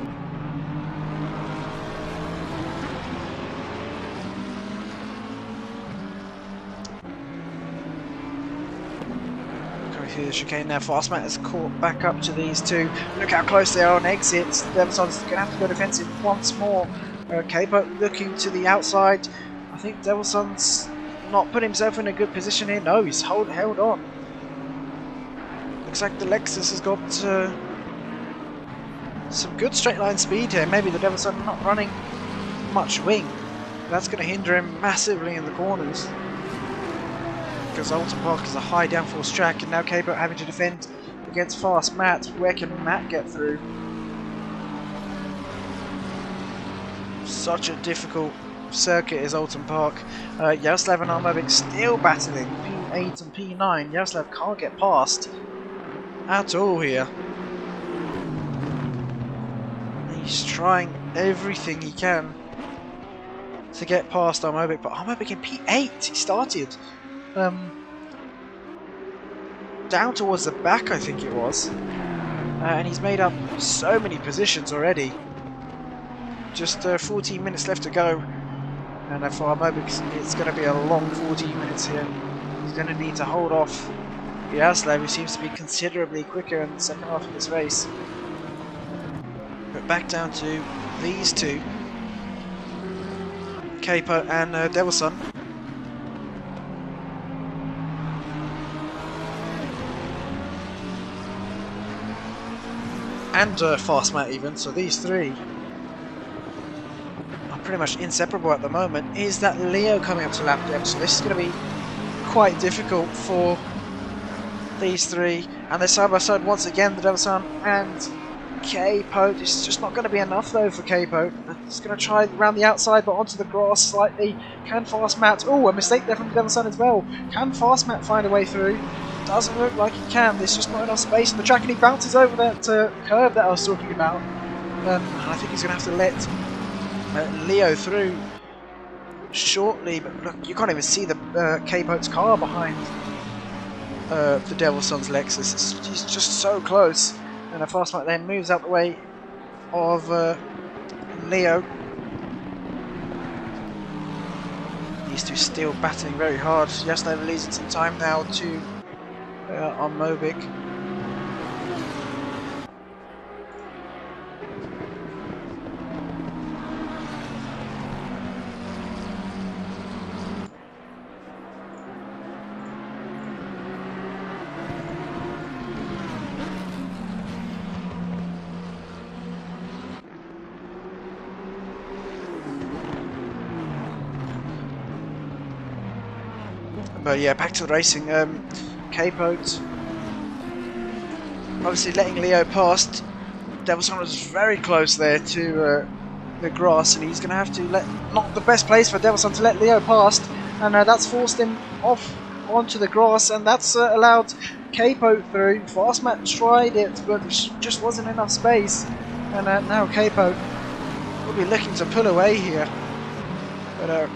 The chicane now. Fastmat has caught back up to these two. Look how close they are on exits. Devilson's going to have to go defensive once more. Capo looking to the outside. I think Devilson's not put himself in a good position here. No, he's held on. Looks like the Lexus has got some good straight line speed here. Maybe the Devilson not running much wing. That's going to hinder him massively in the corners, because Oulton Park is a high downforce track, and now Capo having to defend against fast Matt. Where can Matt get through? Such a difficult circuit is Oulton Park. Yaroslav and Armobic still battling P8 and P9. Yaroslav can't get past at all here. He's trying everything he can to get past Armobic, but Armobic in P8 he started. Down towards the back, I think it was, and he's made up so many positions already. Just 14 minutes left to go, and for Armobic it's going to be a long 14 minutes here. He's going to need to hold off Yaroslav, who seems to be considerably quicker in the second half of this race. But back down to these two, Capo and Devilson. And Fastmat even, so these three are pretty much inseparable at the moment. Is that Leo coming up to lap them? So this is going to be quite difficult for these three, and they're side by side once again, the Devilson and Capo. This is just not going to be enough though for Capo. He's going to try around the outside but onto the grass slightly. Can Fastmat, oh, a mistake there from the Devilson as well. Can Fastmat find a way through? Doesn't look like he can. There's just not enough space on the track, and he bounces over that curve that I was talking about. And I think he's going to have to let Leo through shortly, but look, you can't even see the Capo's car behind the Devilson's Lexus. He's just so close, and a Fastmat then moves out the way of Leo. These two still battling very hard. Yaroslav losing some time now to Armobic. But yeah, back to the racing. Capote obviously letting Leo past. DevilSon was very close there to the grass, and he's going to have to let, not the best place for DevilSon to let Leo past, and that's forced him off onto the grass, and that's allowed Capote through. Fastmat tried it, but there just wasn't enough space, and now Capote will be looking to pull away here. But a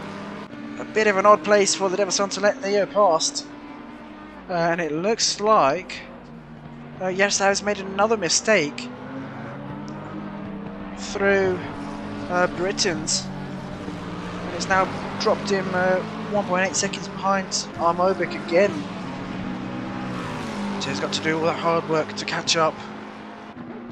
bit of an odd place for the DevilSon to let Leo past, and it looks like Yaroslav has made another mistake through Britain's, and it's now dropped him 1.8 seconds behind Armobic again. So he's got to do all that hard work to catch up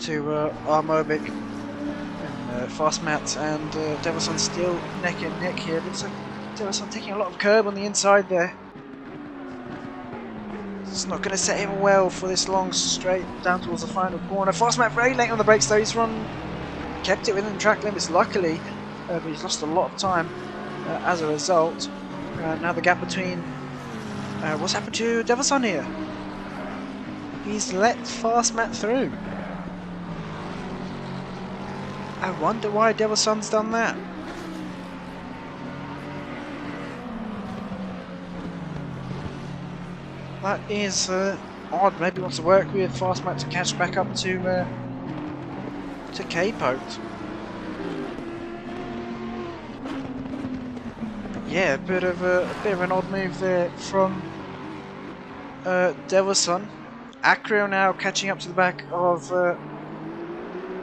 to Armobic and Fastmat, and DevilSon still neck and neck here. Looks like DevilSon taking a lot of curb on the inside there. It's not going to set him well for this long straight down towards the final corner. Fastmat very late on the brakes though. He's kept it within the track limits luckily, but he's lost a lot of time as a result. Now the gap between what's happened to DevilSon here? He's let Fastmat through. I wonder why DevilSon's done that. That is odd. Maybe he wants to work with Fastmat to catch back up to Capote. Yeah, a bit of an odd move there from DevilSon. Acro now catching up to the back of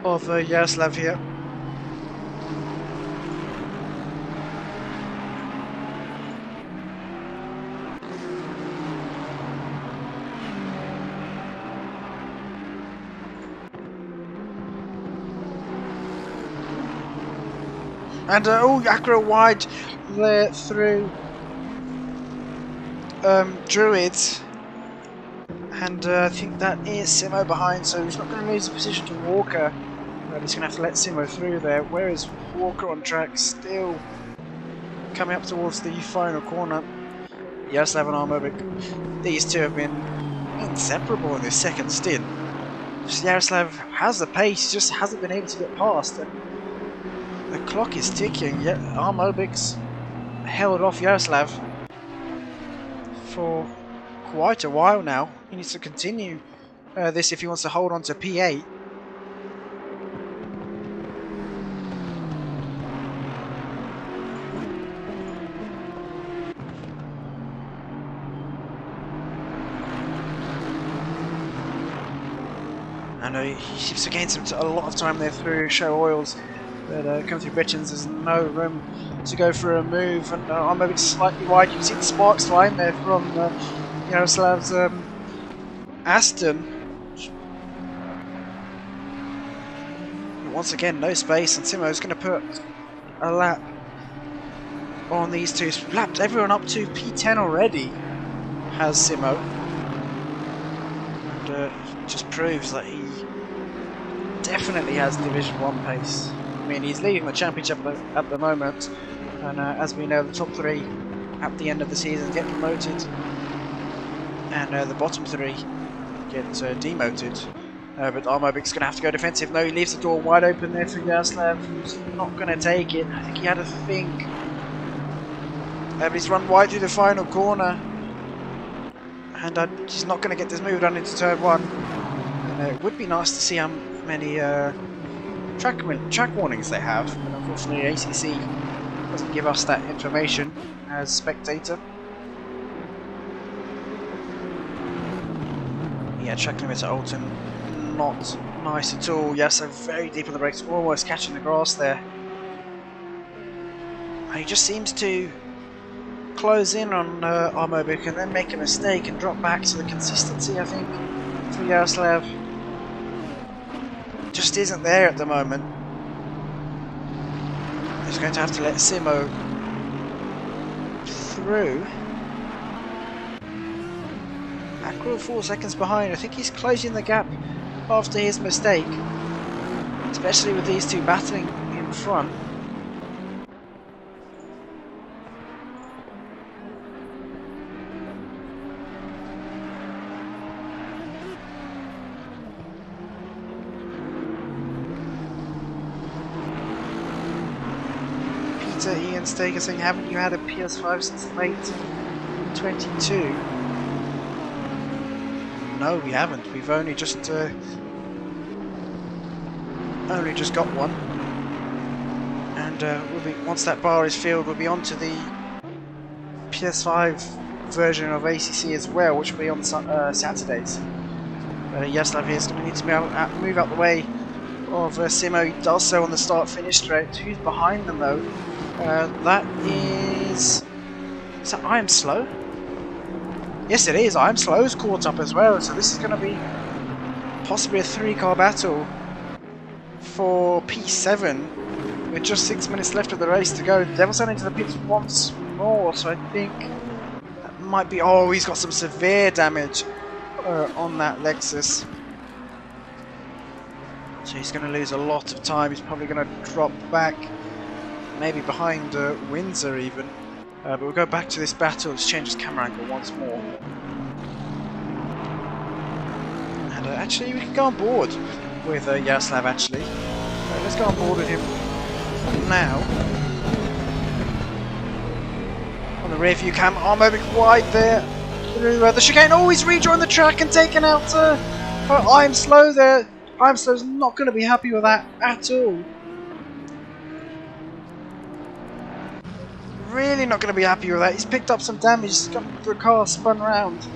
Yaroslav here. And Acro wide there through Druids, and I think that is Simo behind, so he's not going to lose the position to Walker, but he's going to have to let Simo through there. Where is Walker on track? Still coming up towards the final corner. Yaroslav and Armobic, these two have been inseparable in this second stint. Yaroslav has the pace, just hasn't been able to get past, and the clock is ticking. Yet Armobic's held off Yaroslav for quite a while now. He needs to continue this if he wants to hold on to P8. I know he seems to gain a lot of time there through show oils. But coming through Britons, there's no room to go for a move, and Armobic's slightly wide. You can see the sparks flying there from Yaroslav's Aston. But once again, no space, and Simo's going to put a lap on these two. He's lapped everyone up to P10 already, has Simo. And just proves that he definitely has Division 1 pace. I mean, he's leading the championship at the moment, and as we know, the top three at the end of the season get promoted, and the bottom three get demoted. But Armobic's going to have to go defensive. No, he leaves the door wide open there for Yaroslav, who's not going to take it. I think he had a think. But he's run wide through the final corner, and he's not going to get this move done into turn 1. And it would be nice to see how many track warnings they have, but unfortunately ACC doesn't give us that information as spectator. Yeah, track limits at Oulton, not nice at all. Yes, so very deep on the brakes, almost catching the grass there. And he just seems to close in on Armobic and then make a mistake and drop back, so the consistency, I think, for Yaroslav just isn't there at the moment. He's going to have to let Simo through. Acro 4 seconds behind. I think he's closing the gap after his mistake, especially with these two battling in front. Ian Staker saying, haven't you had a PS5 since late 22? No, we haven't. We've only just got one. And once that bar is filled, we'll be on to the PS5 version of ACC as well, which will be on Saturdays. Yaslav here is going to need to move out the way of Simo. He does so on the start-finish straight. Who's behind them though? That is that I Am Slow? Yes, it is. I Am Slow's caught up as well, so this is going to be possibly a 3-car battle for P7 with just 6 minutes left of the race to go. Devil's heading into the pits once more, so I think that might be... Oh, he's got some severe damage on that Lexus. So he's going to lose a lot of time. He's probably going to drop back, maybe behind Windsor even. But we'll go back to this battle. Let's change his camera angle once more. And actually, we can go on board with Yaroslav, actually. Let's go on board with him now. On the rear view cam, Armobic wide there. Through the chicane. Oh, he's rejoined the track and taken out I Am Slow there. I Am Slow's not going to be happy with that at all. Really not going to be happy with that. He's picked up some damage. He's got the car spun round.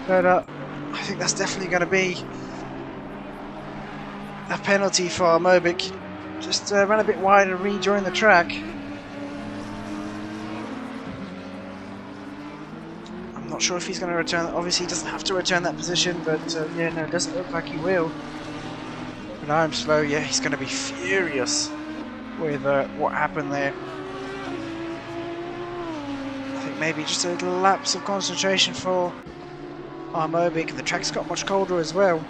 But I think that's definitely going to be a penalty for Armobic. Just ran a bit wide and rejoined the track. I'm not sure if he's going to return. Obviously, he doesn't have to return that position, but yeah, no, it doesn't look like he will. But I Am Slow, yeah, he's going to be furious with what happened there. I think maybe just a little lapse of concentration for Armobic, and the track's got much colder as well.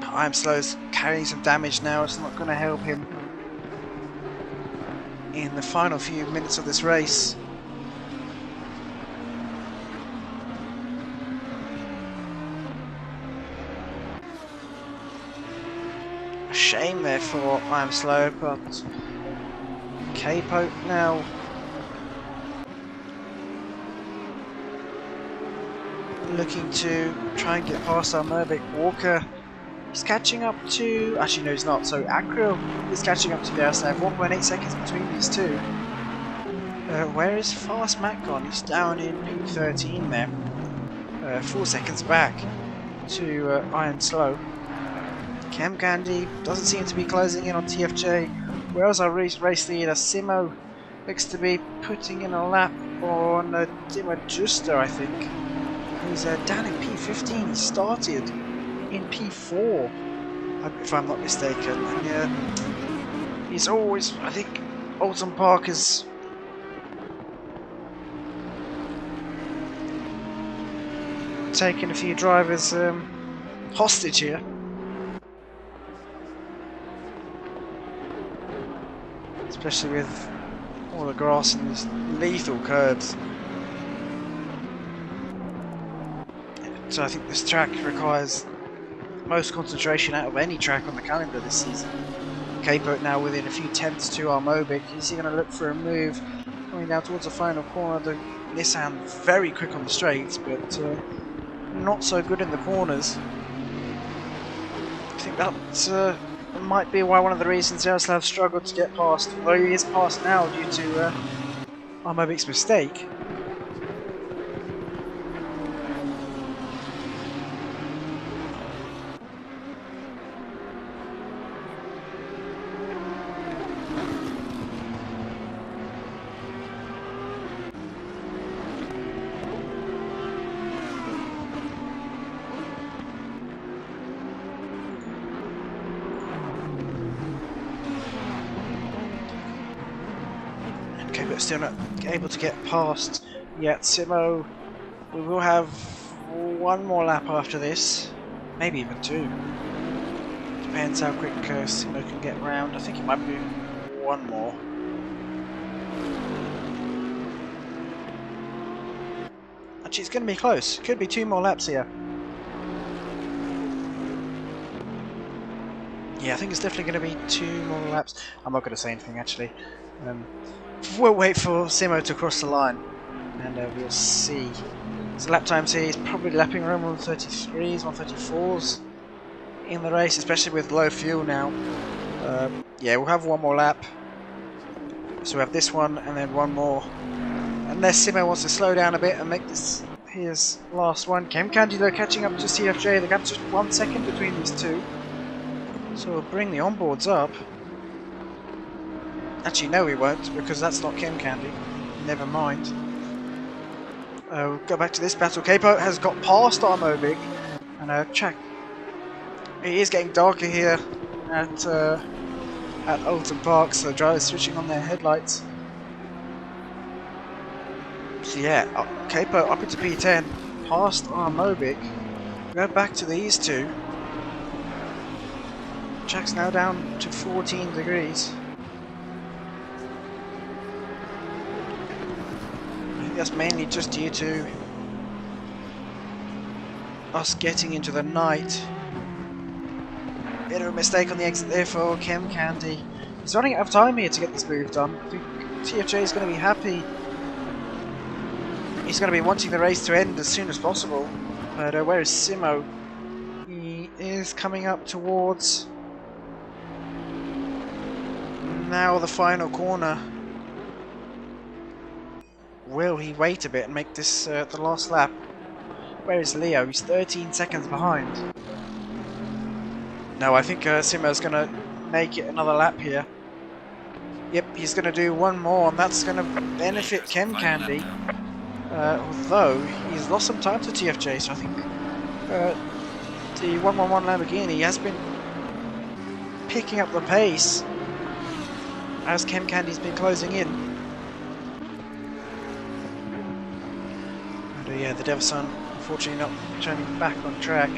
I Am Slow's carrying some damage now. It's not going to help him in the final few minutes of this race. A shame there for I Am Slow, but K-Pope now looking to try and get past Armobic. Walker is catching up to... Actually, no, he's not. So Akril is catching up to Yaroslav. 1.8 seconds between these two. Where is Fast Mac gone? He's down in P13 there. 4 seconds back to I Am Slow. Chem Candy doesn't seem to be closing in on TFJ. Whereas our race leader Simo looks to be putting in a lap on Dima Juster, I think. He's down in P15. He started in P4, if I'm not mistaken. And he's always, I think, Oulton Park is taking a few drivers hostage here. Especially with all the grass and these lethal curbs. So I think this track requires most concentration out of any track on the calendar this season. K-Pope now within a few tenths to Armobic. Is he going to look for a move going down towards the final corner? The Nissan very quick on the straights, but not so good in the corners. I think that might be why one of the reasons Yaroslav struggled to get past, although he is past now due to Armobic's mistake. Still not able to get past yet. Simo, we will have one more lap after this, maybe even two. Depends how quick Simo can get round. I think it might be one more. Actually, it's going to be close. Could be 2 more laps here. Yeah, I think it's definitely going to be 2 more laps. I'm not going to say anything actually. We'll wait for Simo to cross the line, and we'll see. So lap times here, he's probably lapping around 133s, 134s in the race, especially with low fuel now. Yeah, we'll have 1 more lap. So we have this one and then 1 more. Unless Simo wants to slow down a bit and make this his last one. ChemCandy though catching up to CFJ. The gap's just 1 second between these two. So we'll bring the onboards up. Actually, no, we won't, because that's not ChemCandy. Never mind. We'll go back to this battle. Capo has got past Armobic, and check. It is getting darker here at Oulton Park, so drivers switching on their headlights. So yeah, Capo up into P10, past Armobic. Go back to these two. Track's now down to 14 degrees. I think that's mainly just due to us getting into the night. Bit of a mistake on the exit there for ChemCandy. He's running out of time here to get this move done. I think TFJ is going to be happy. He's going to be wanting the race to end as soon as possible. But where is Simo? He is coming up towards now the final corner. Will he wait a bit and make this the last lap? Where is Leo? He's 13 seconds behind. No, I think Simo's going to make it another lap here. Yep, he's going to do 1 more, and that's going to benefit ChemCandy. Although he's lost some time to TFJ, so I think the 111 Lamborghini has been picking up the pace as ChemCandy's been closing in. And yeah, the Devson unfortunately not turning back on track.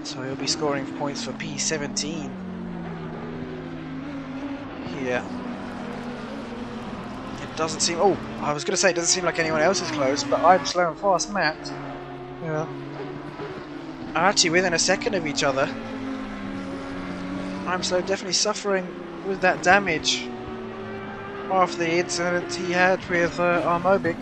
So he'll be scoring points for P17 here. It doesn't seem... Oh, I was going to say it doesn't seem like anyone else is close, but I'm slow and fast Matt are actually within a second of each other. I'm slow definitely suffering with that damage after the incident he had with Armobic.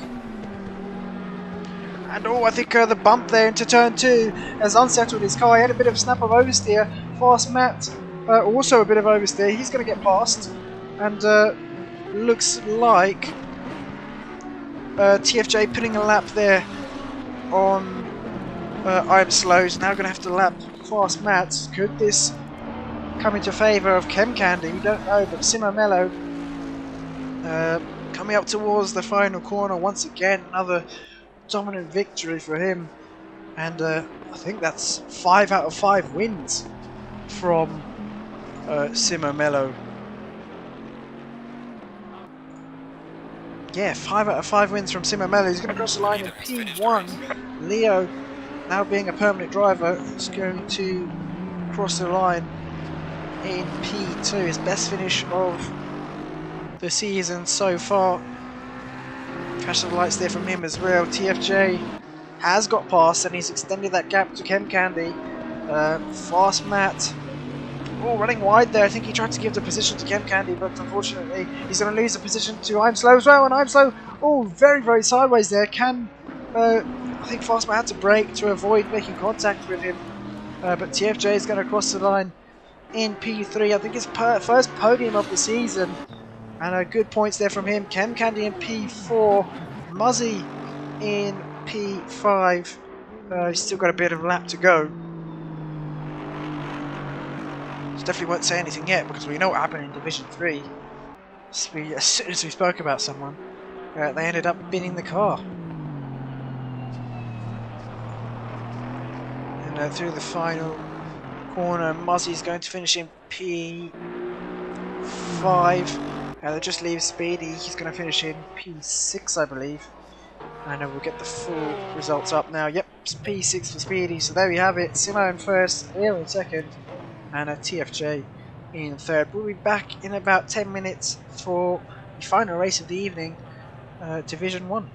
And oh, I think the bump there into turn 2 has unsettled his car. He had a bit of a snap of oversteer. Fast Matt, also a bit of oversteer. He's going to get past. And looks like TFJ putting a lap there on I'm Slow. Is now going to have to lap Fast Matt. Could this come into favour of ChemCandy? We don't know, but Simo Mello coming up towards the final corner once again. Another dominant victory for him, and I think that's 5 out of 5 wins from Simo Mello. Yeah, 5 out of 5 wins from Simo Mello. He's going to cross the line in P1. Leo, now being a permanent driver, is going to cross the line in P2. His best finish of the season so far. Flash of lights there from him as well. TFJ has got past and he's extended that gap to ChemCandy. Fast Matt, oh, running wide there. I think he tried to give the position to ChemCandy, but unfortunately he's going to lose the position to I'm Slow as well. And I'm Slow, oh, very, very sideways there. I think Fast Matt had to brake to avoid making contact with him. But TFJ is going to cross the line in P3. I think his first podium of the season. And good points there from him. ChemCandy in P4. Muzzy in P5. He's still got a bit of a lap to go. So definitely won't say anything yet because we know what happened in Division 3. As soon as we spoke about someone, they ended up binning the car. And through the final corner, Muzzy's going to finish in P5. That just leaves Speedy. He's going to finish in P6, I believe. And we'll get the full results up now. Yep, P6 for Speedy. So there we have it. Simo in first, Leo in second, and TFJ in third. We'll be back in about 10 minutes for the final race of the evening, Division 1.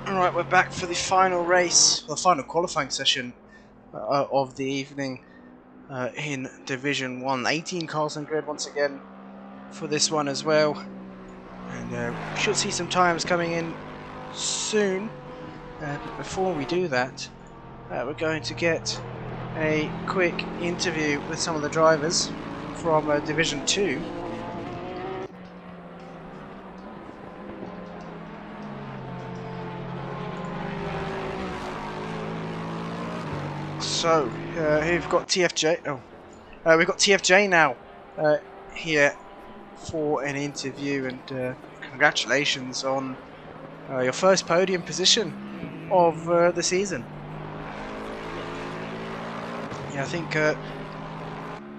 Alright, we're back for the final race, the final qualifying session of the evening in Division 1. 18 cars on grid once again for this one as well. And we should see some times coming in soon. But before we do that, we're going to get a quick interview with some of the drivers from Division 2. So, we've got TFJ. We've got TFJ now here for an interview, and congratulations on your first podium position of the season. Yeah, I think.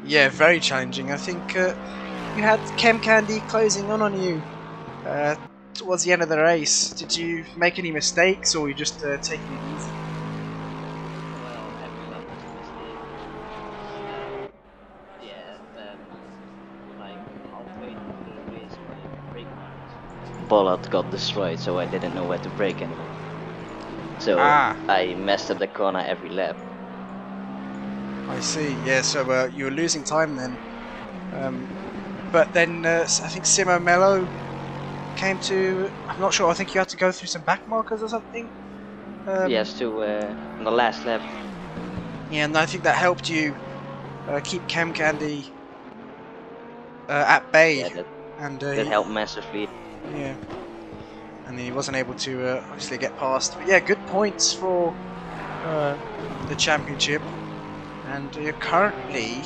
Yeah, very challenging. I think you had Chem Candy closing on you towards the end of the race. Did you make any mistakes, or were you just taking it easy? Bollout got destroyed, so I didn't know where to brake anymore. So I messed up the corner every lap. I see, yeah, so you were losing time then. But then I think Simo Mello came to, I'm not sure, I think you had to go through some back markers or something? Yes, to on the last lap. Yeah, and I think that helped you keep Chem Candy at Bay, Yeah, and that helped massively. yeah, and then he wasn't able to obviously get past. But yeah, good points for the championship, and you're currently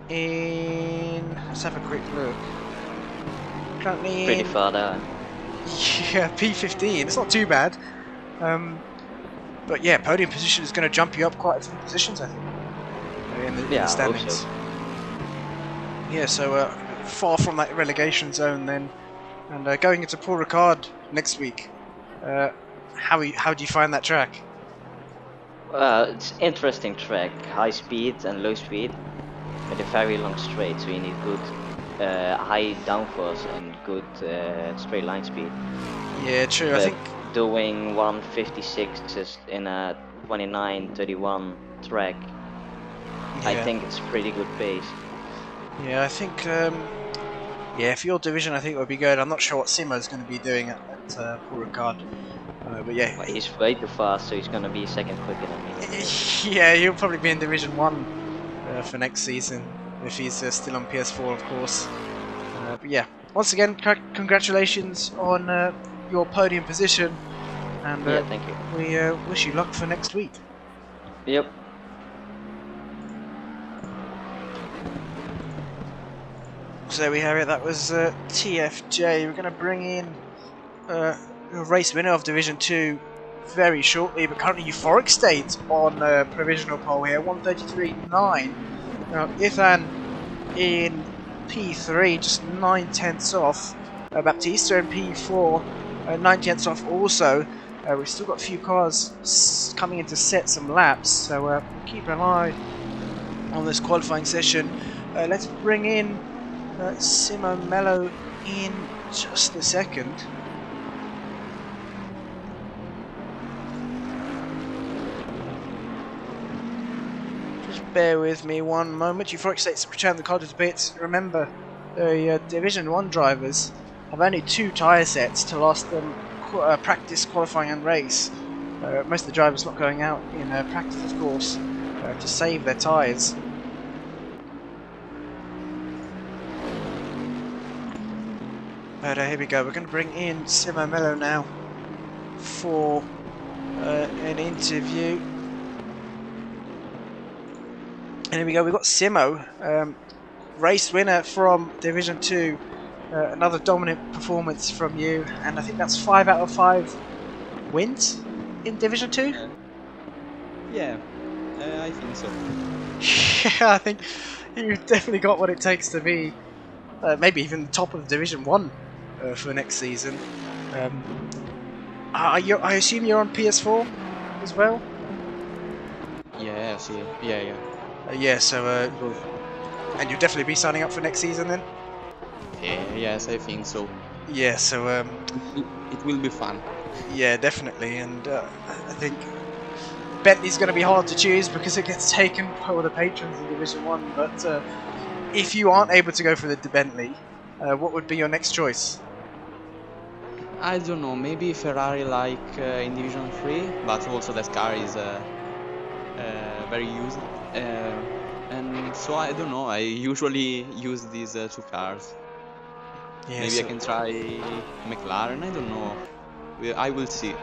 in. Let's have a quick look. Currently Pretty in, far down. yeah, P15. It's not too bad. But yeah, podium position is going to jump you up quite a few positions, I think, in the standings. I hope so. Yeah, so far from that relegation zone then, and going into Paul Ricard next week. How do you find that track? It's interesting track, high speed and low speed, with a very long straight, so you need good high downforce and good straight line speed. Yeah, true. But I think doing 156s in a 29-31 track, I think it's pretty good pace. Yeah, I think yeah, for your division, I think it would be good. I'm not sure what Simo's going to be doing at Paul Ricard, but yeah. Well, he's way too fast, so he's going to be second quicker than me. Yeah, he'll probably be in Division 1 for next season, if he's still on PS4, of course. But yeah, once again, congratulations on your podium position, and yeah, thank you. We wish you luck for next week. Yep. So there we have it. That was TFJ. We're going to bring in a race winner of Division 2 very shortly, but currently Euphoric State on provisional pole here, 133.9. Now Ethan in P3, just 9/10 off. Baptista in P4, 9/10 off also. We've still got a few cars coming in to set some laps, so keep an eye on this qualifying session. Let's bring in Simo Mello in just a second. Just bear with me one moment. Euphoric State's returned the car to bits. Remember, the Division 1 drivers have only 2 tyre sets to last them practice, qualifying and race. Most of the drivers not going out in practice, of course, to save their tyres. But here we go, we're going to bring in Simo Mello now for an interview. And here we go, we've got Simo, race winner from Division 2, another dominant performance from you, and I think that's 5 out of 5 wins in Division 2? Yeah, I think so. Yeah, I think you've definitely got what it takes to be maybe even the top of Division 1 for next season. I assume you're on PS4 as well? Yeah, see, yeah. Yeah, so and you'll definitely be signing up for next season then? Yeah, yes, I think so. Yeah, so it will be fun. Yeah, definitely, and I think Bentley's going to be hard to choose because it gets taken by all the patrons in Division 1, but if you aren't able to go for the Bentley, what would be your next choice? I don't know, maybe Ferrari like in Division 3, but also that car is very used. And so I don't know, I usually use these 2 cars. Yeah, maybe I can try McLaren, I don't know. I will see.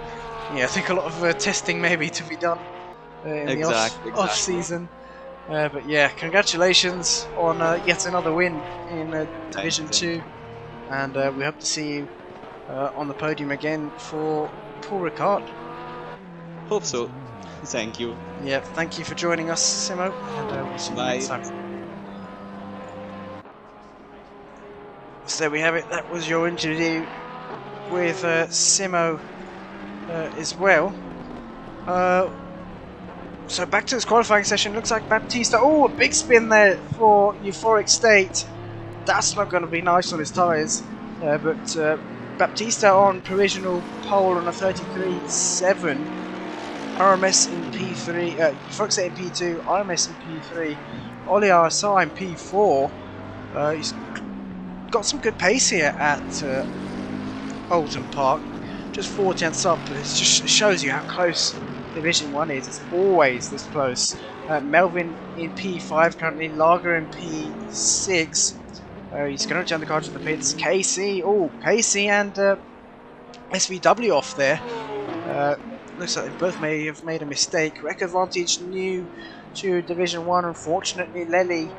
Yeah, I think a lot of testing maybe to be done in the off season. But yeah, congratulations on yet another win in Division 2, and we hope to see you on the podium again for Paul Ricard. Hope so. Thank you. Yeah, thank you for joining us, Simo, and we'll see you next time. So there we have it. That was your interview with Simo as well. So back to this qualifying session. Looks like Baptista. Oh, a big spin there for Euphoric State. That's not going to be nice on his tyres. But Baptista on provisional pole on a 33.7. RMS in P3. Euphoric State in P2. RMS in P3. Oli RSI in P4. He's got some good pace here at Oulton Park. Just 4/10 up. It just shows you how close Division 1 is. It's always this close. Melvin in P5 currently, Lager in P6, He's going to return the car to the pits. KC, oh, KC and SVW off there. Looks like they both may have made a mistake. Wreck Advantage new to Division 1. Unfortunately, Lely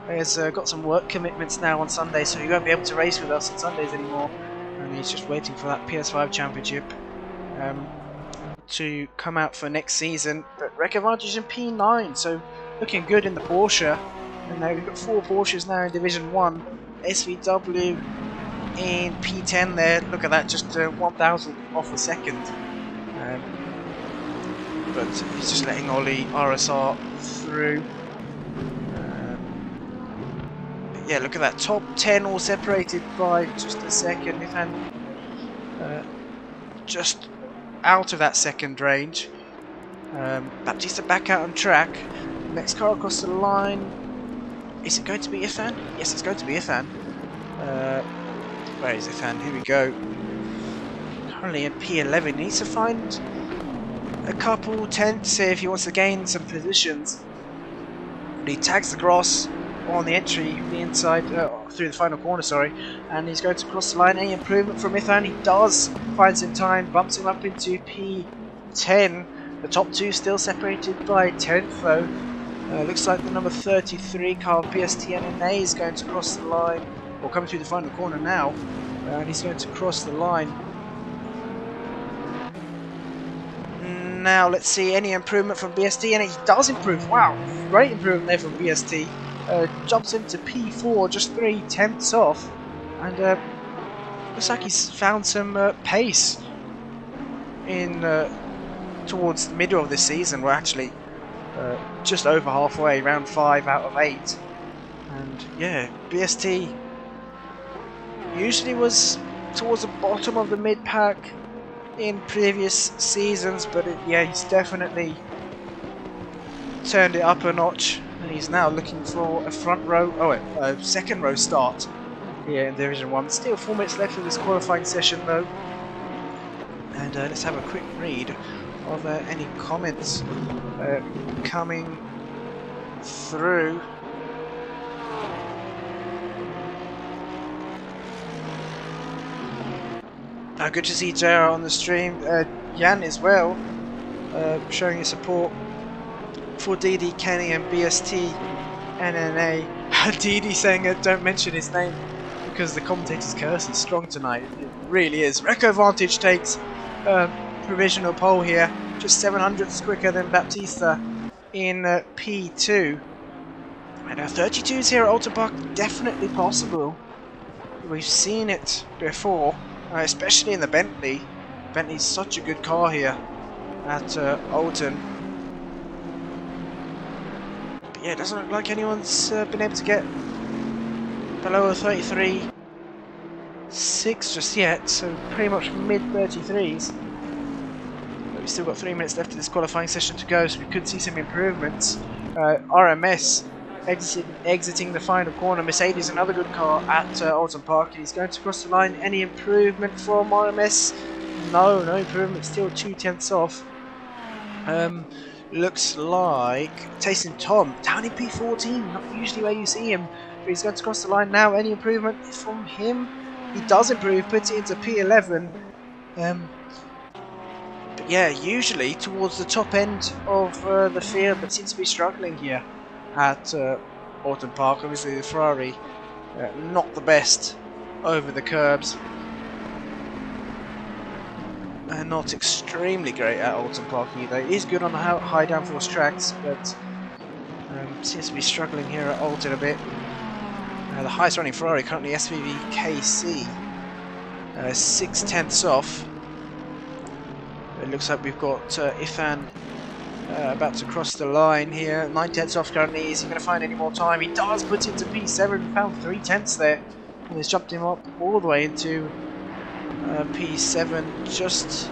has got some work commitments now on Sunday, so he won't be able to race with us on Sundays anymore. And he's just waiting for that PS5 championship to come out for next season. But Wreck Advantage in P9, so looking good in the Porsche. And now we've got 4 Porsches now in Division 1. SVW in P10 there. Look at that, just 1,000 off a second. But he's just letting Ollie RSR through. Yeah, look at that, top 10 all separated by just a second. Just out of that second range. Baptista back out on track. Next car across the line. Is it going to be Ifan? Yes, it's going to be Ifan. Where is Ifan? Here we go. Currently in P11. Needs to find a couple tenths if he wants to gain some positions. But he tags the grass on the entry, the inside, through the final corner, sorry, and he's going to cross the line. Any improvement from Ifan? He does, finds him time, bumps him up into P10. The top 2 still separated by 10th though. Looks like the number 33 car BST NNA is going to cross the line, or coming through the final corner now, and he's going to cross the line. Now let's see any improvement from BST, and he does improve. Wow, great improvement there from BST. Jumps into P4, just 3 tenths off, and looks like he's found some pace in towards the middle of this season. We're actually just over halfway, round 5 out of 8, and yeah, BST usually was towards the bottom of the mid pack in previous seasons, but yeah, he's definitely turned it up a notch, and he's now looking for a front row, a second row start here in Division 1. Still 4 minutes left of this qualifying session though, and let's have a quick read of any comments coming through. Good to see JR on the stream. Jan as well, showing his support for Deedee, Kenny and BST NNA. Deedee saying don't mention his name because the commentator's curse is strong tonight. It really is. Wreck Advantage takes provisional pole here, just 700ths quicker than Baptista in P2. And 32s here at Oulton Park, definitely possible. We've seen it before, especially in the Bentley. Bentley's such a good car here at Oulton. But yeah, it doesn't look like anyone's been able to get below a 33.6 just yet, so pretty much mid 33s. We've still got 3 minutes left of this qualifying session to go, so we could see some improvements. RMS exiting the final corner. Mercedes, another good car at Oulton Park, and he's going to cross the line. Any improvement from RMS? No improvement, still 2 tenths off. Looks like Tayson Tom down in P14, not usually where you see him, but he's going to cross the line now. Any improvement from him? He does improve, puts it into P11. But yeah, usually towards the top end of the field, but seems to be struggling here at Oulton Park. Obviously the Ferrari not the best over the curbs, and not extremely great at Oulton Park either. It is good on the high downforce tracks, but seems to be struggling here at Oulton a bit. The highest running Ferrari currently SVV KC, 6 tenths off. It looks like we've got Ifan about to cross the line here. 9 tenths off currently. Is he going to find any more time? He does, put it to P7, found 3 tenths there, and has jumped him up all the way into P7, just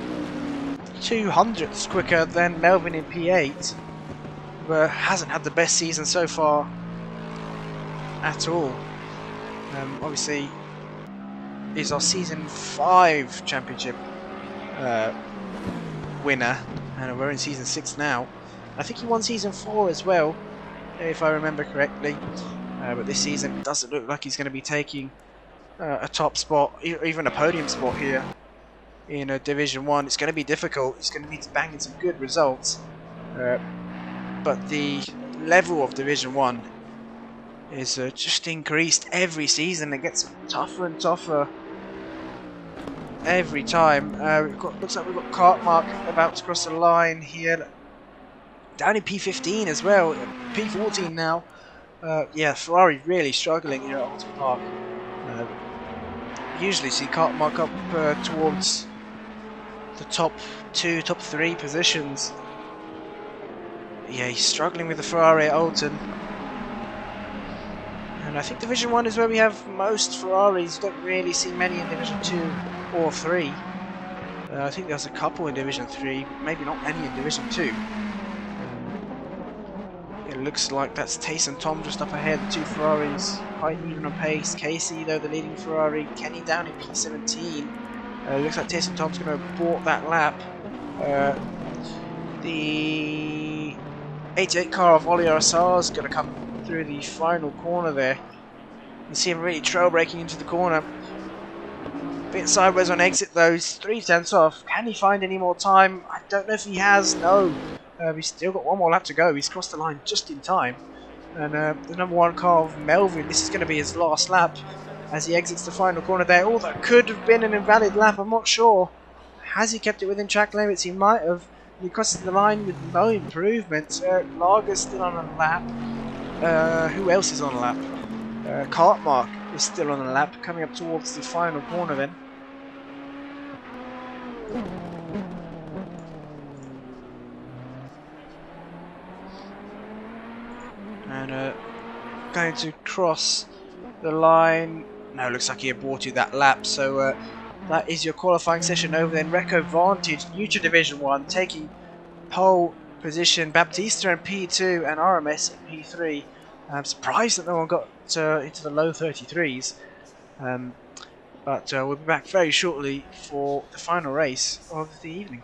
200ths quicker than Melvin in P8, but hasn't had the best season so far at all. Obviously, is our season 5 championship winner, and we're in season 6 now. I think he won season 4 as well, if I remember correctly. but this season it doesn't look like he's going to be taking a top spot, even a podium spot here in Division 1. It's going to be difficult. He's going to need to bang in some good results. But the level of Division 1 is just increased every season. It gets tougher and tougher every time. Looks like we've got Cartmark about to cross the line here. Down in P15 as well. P14 now. Yeah, Ferrari really struggling here at Oulton Park. Usually see Cartmark up towards the top 2, top 3 positions. Yeah, he's struggling with the Ferrari at Oulton. And I think Division 1 is where we have most Ferraris. You don't really see many in Division 2 or 3. I think there's a couple in Division 3, maybe not many in Division 2. It looks like that's Tace and Tom just up ahead, the two Ferraris, quite even on pace. Casey, though, the leading Ferrari. Kenny down in P17. Looks like Tace and Tom's going to abort that lap. The 88 car of Oli Arasar is going to come through the final corner there. You see him really trail braking into the corner. Bit sideways on exit though, he's 3 tenths off. Can he find any more time? I don't know if he has, no. He's still got one more lap to go. He's crossed the line just in time. And the number 1 car of Melvin, this is going to be his last lap as he exits the final corner there. Oh, that could have been an invalid lap, I'm not sure. Has he kept it within track limits? He might have. He crosses the line with no improvement. Lager's still on a lap. Who else is on a lap? Cartmark is still on a lap, coming up towards the final corner then. And going to cross the line. No, looks like he aborted that lap, so that is your qualifying session over then. Reco Vantage, new to Division 1, taking pole position. Baptista in P2 and RMS in P3. I'm surprised that no one got into the low 33s. But we'll be back very shortly for the final race of the evening.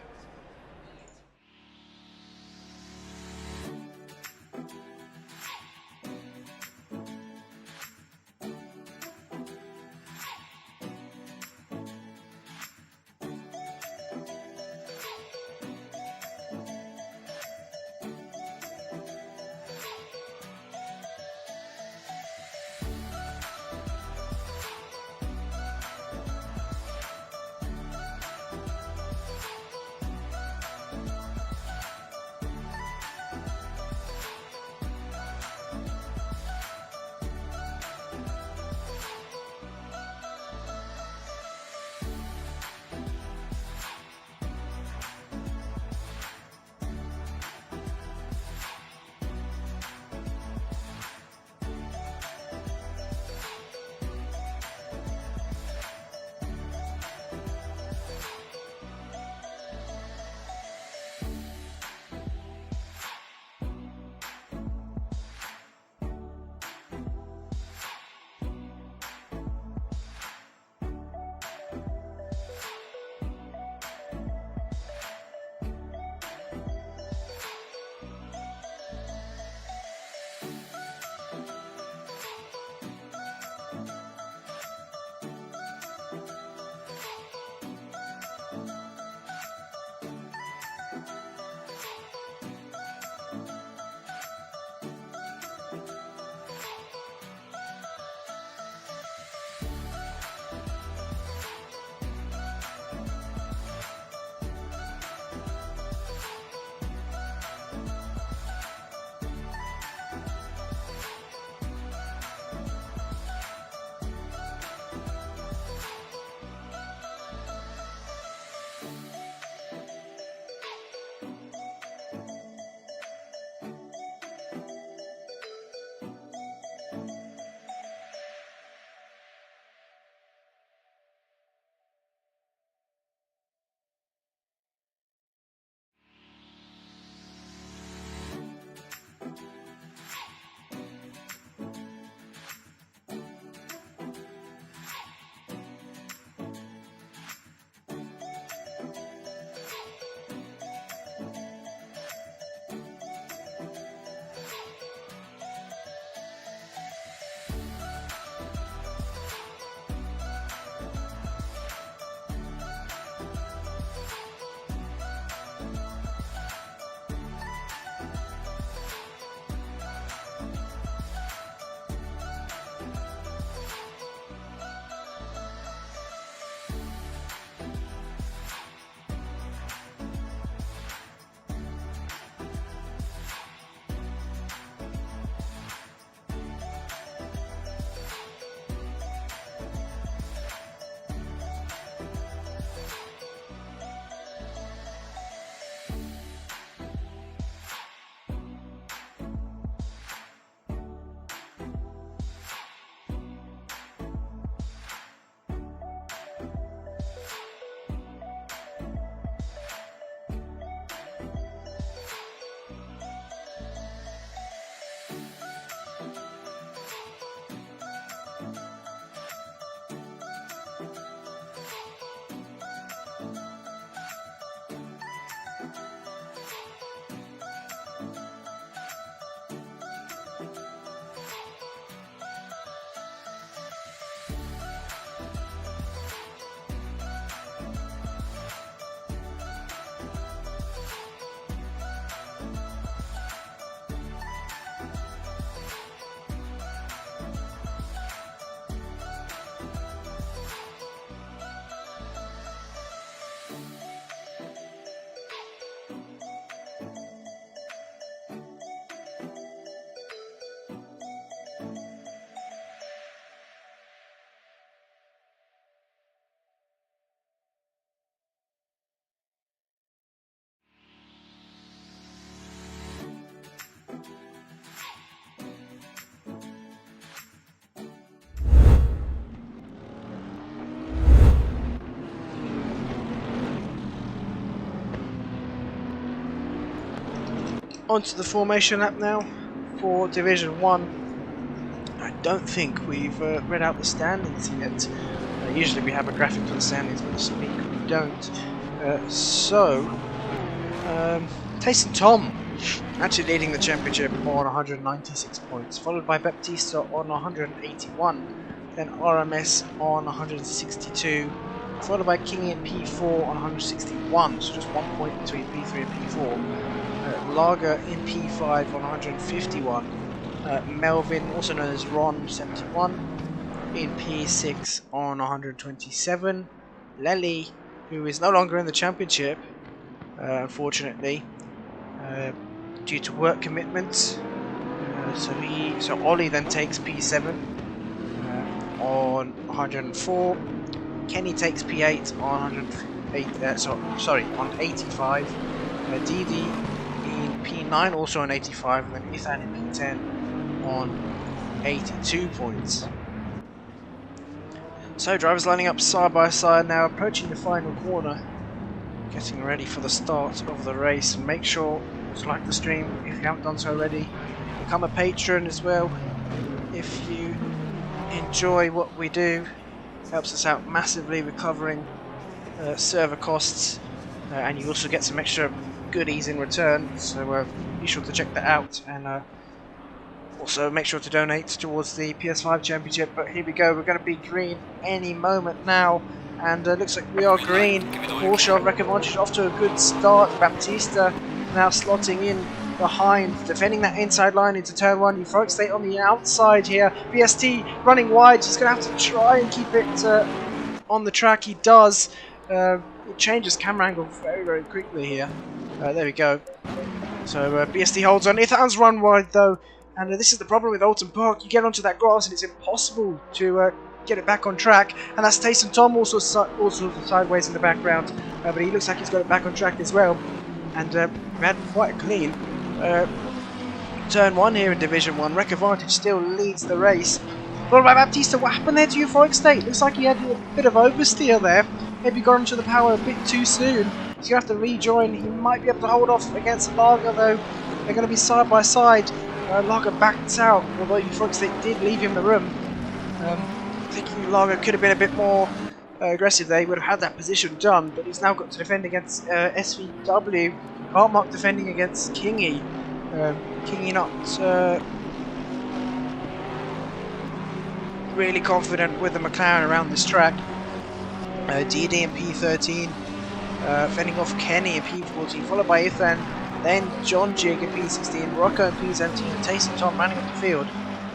onto the formation lap now for Division 1. I don't think we've read out the standings yet. Usually we have a graphic for the standings, but this week we don't. Tyson Tom actually leading the championship on 196 points, followed by Baptista on 181, then RMS on 162, followed by Kingy and P4 on 161, so just 1 point between P3 and P4. Lager in P5 on 151. Melvin, also known as Ron, 71, in P6 on 127. Lely, who is no longer in the championship, unfortunately, due to work commitments. So Ollie then takes P7 on 104. Kenny takes P8 on 85. Deedee in P9, also on 85, and then Ethan in P10 on 82 points. So drivers lining up side by side now, approaching the final corner, getting ready for the start of the race. Make sure to like the stream if you haven't done so already. Become a patron as well if you enjoy what we do. Helps us out massively with covering server costs, and you also get some extra goodies in return, so be sure to check that out, and also make sure to donate towards the PS5 Championship. But here we go, we're going to be green any moment now, and looks like we are green. Porsche record advantage off to a good start. Baptista now slotting in behind, defending that inside line into turn 1. Euphoric State on the outside here. BST running wide, he's going to have to try and keep it on the track. He does. It changes camera angle very, very quickly here. There we go. So BST holds on. Ithan's run wide though, and this is the problem with Oulton Park. You get onto that grass and it's impossible to get it back on track. And that's Tyson Tom also sideways in the background, but he looks like he's got it back on track as well. And we had quite a clean turn 1 here in Division 1. Wreck Advantage still leads the race. What about Baptista? What happened there to Euphoric State? Looks like he had a bit of oversteer there. Maybe got into the power a bit too soon. So you have to rejoin. He might be able to hold off against Lager though. They're going to be side by side. Lager backs out, although Euphoric State did leave him the room. Thinking Lager could have been a bit more aggressive there. He would have had that position done, but he's now got to defend against SVW. Cartmark defending against Kingy. Kingy not really confident with the McLaren around this track. Deedee in P13, fending off Kenny in P14, followed by Ethan, then John Jig in P16, Rocco in P17, and Tyson Tom running up the field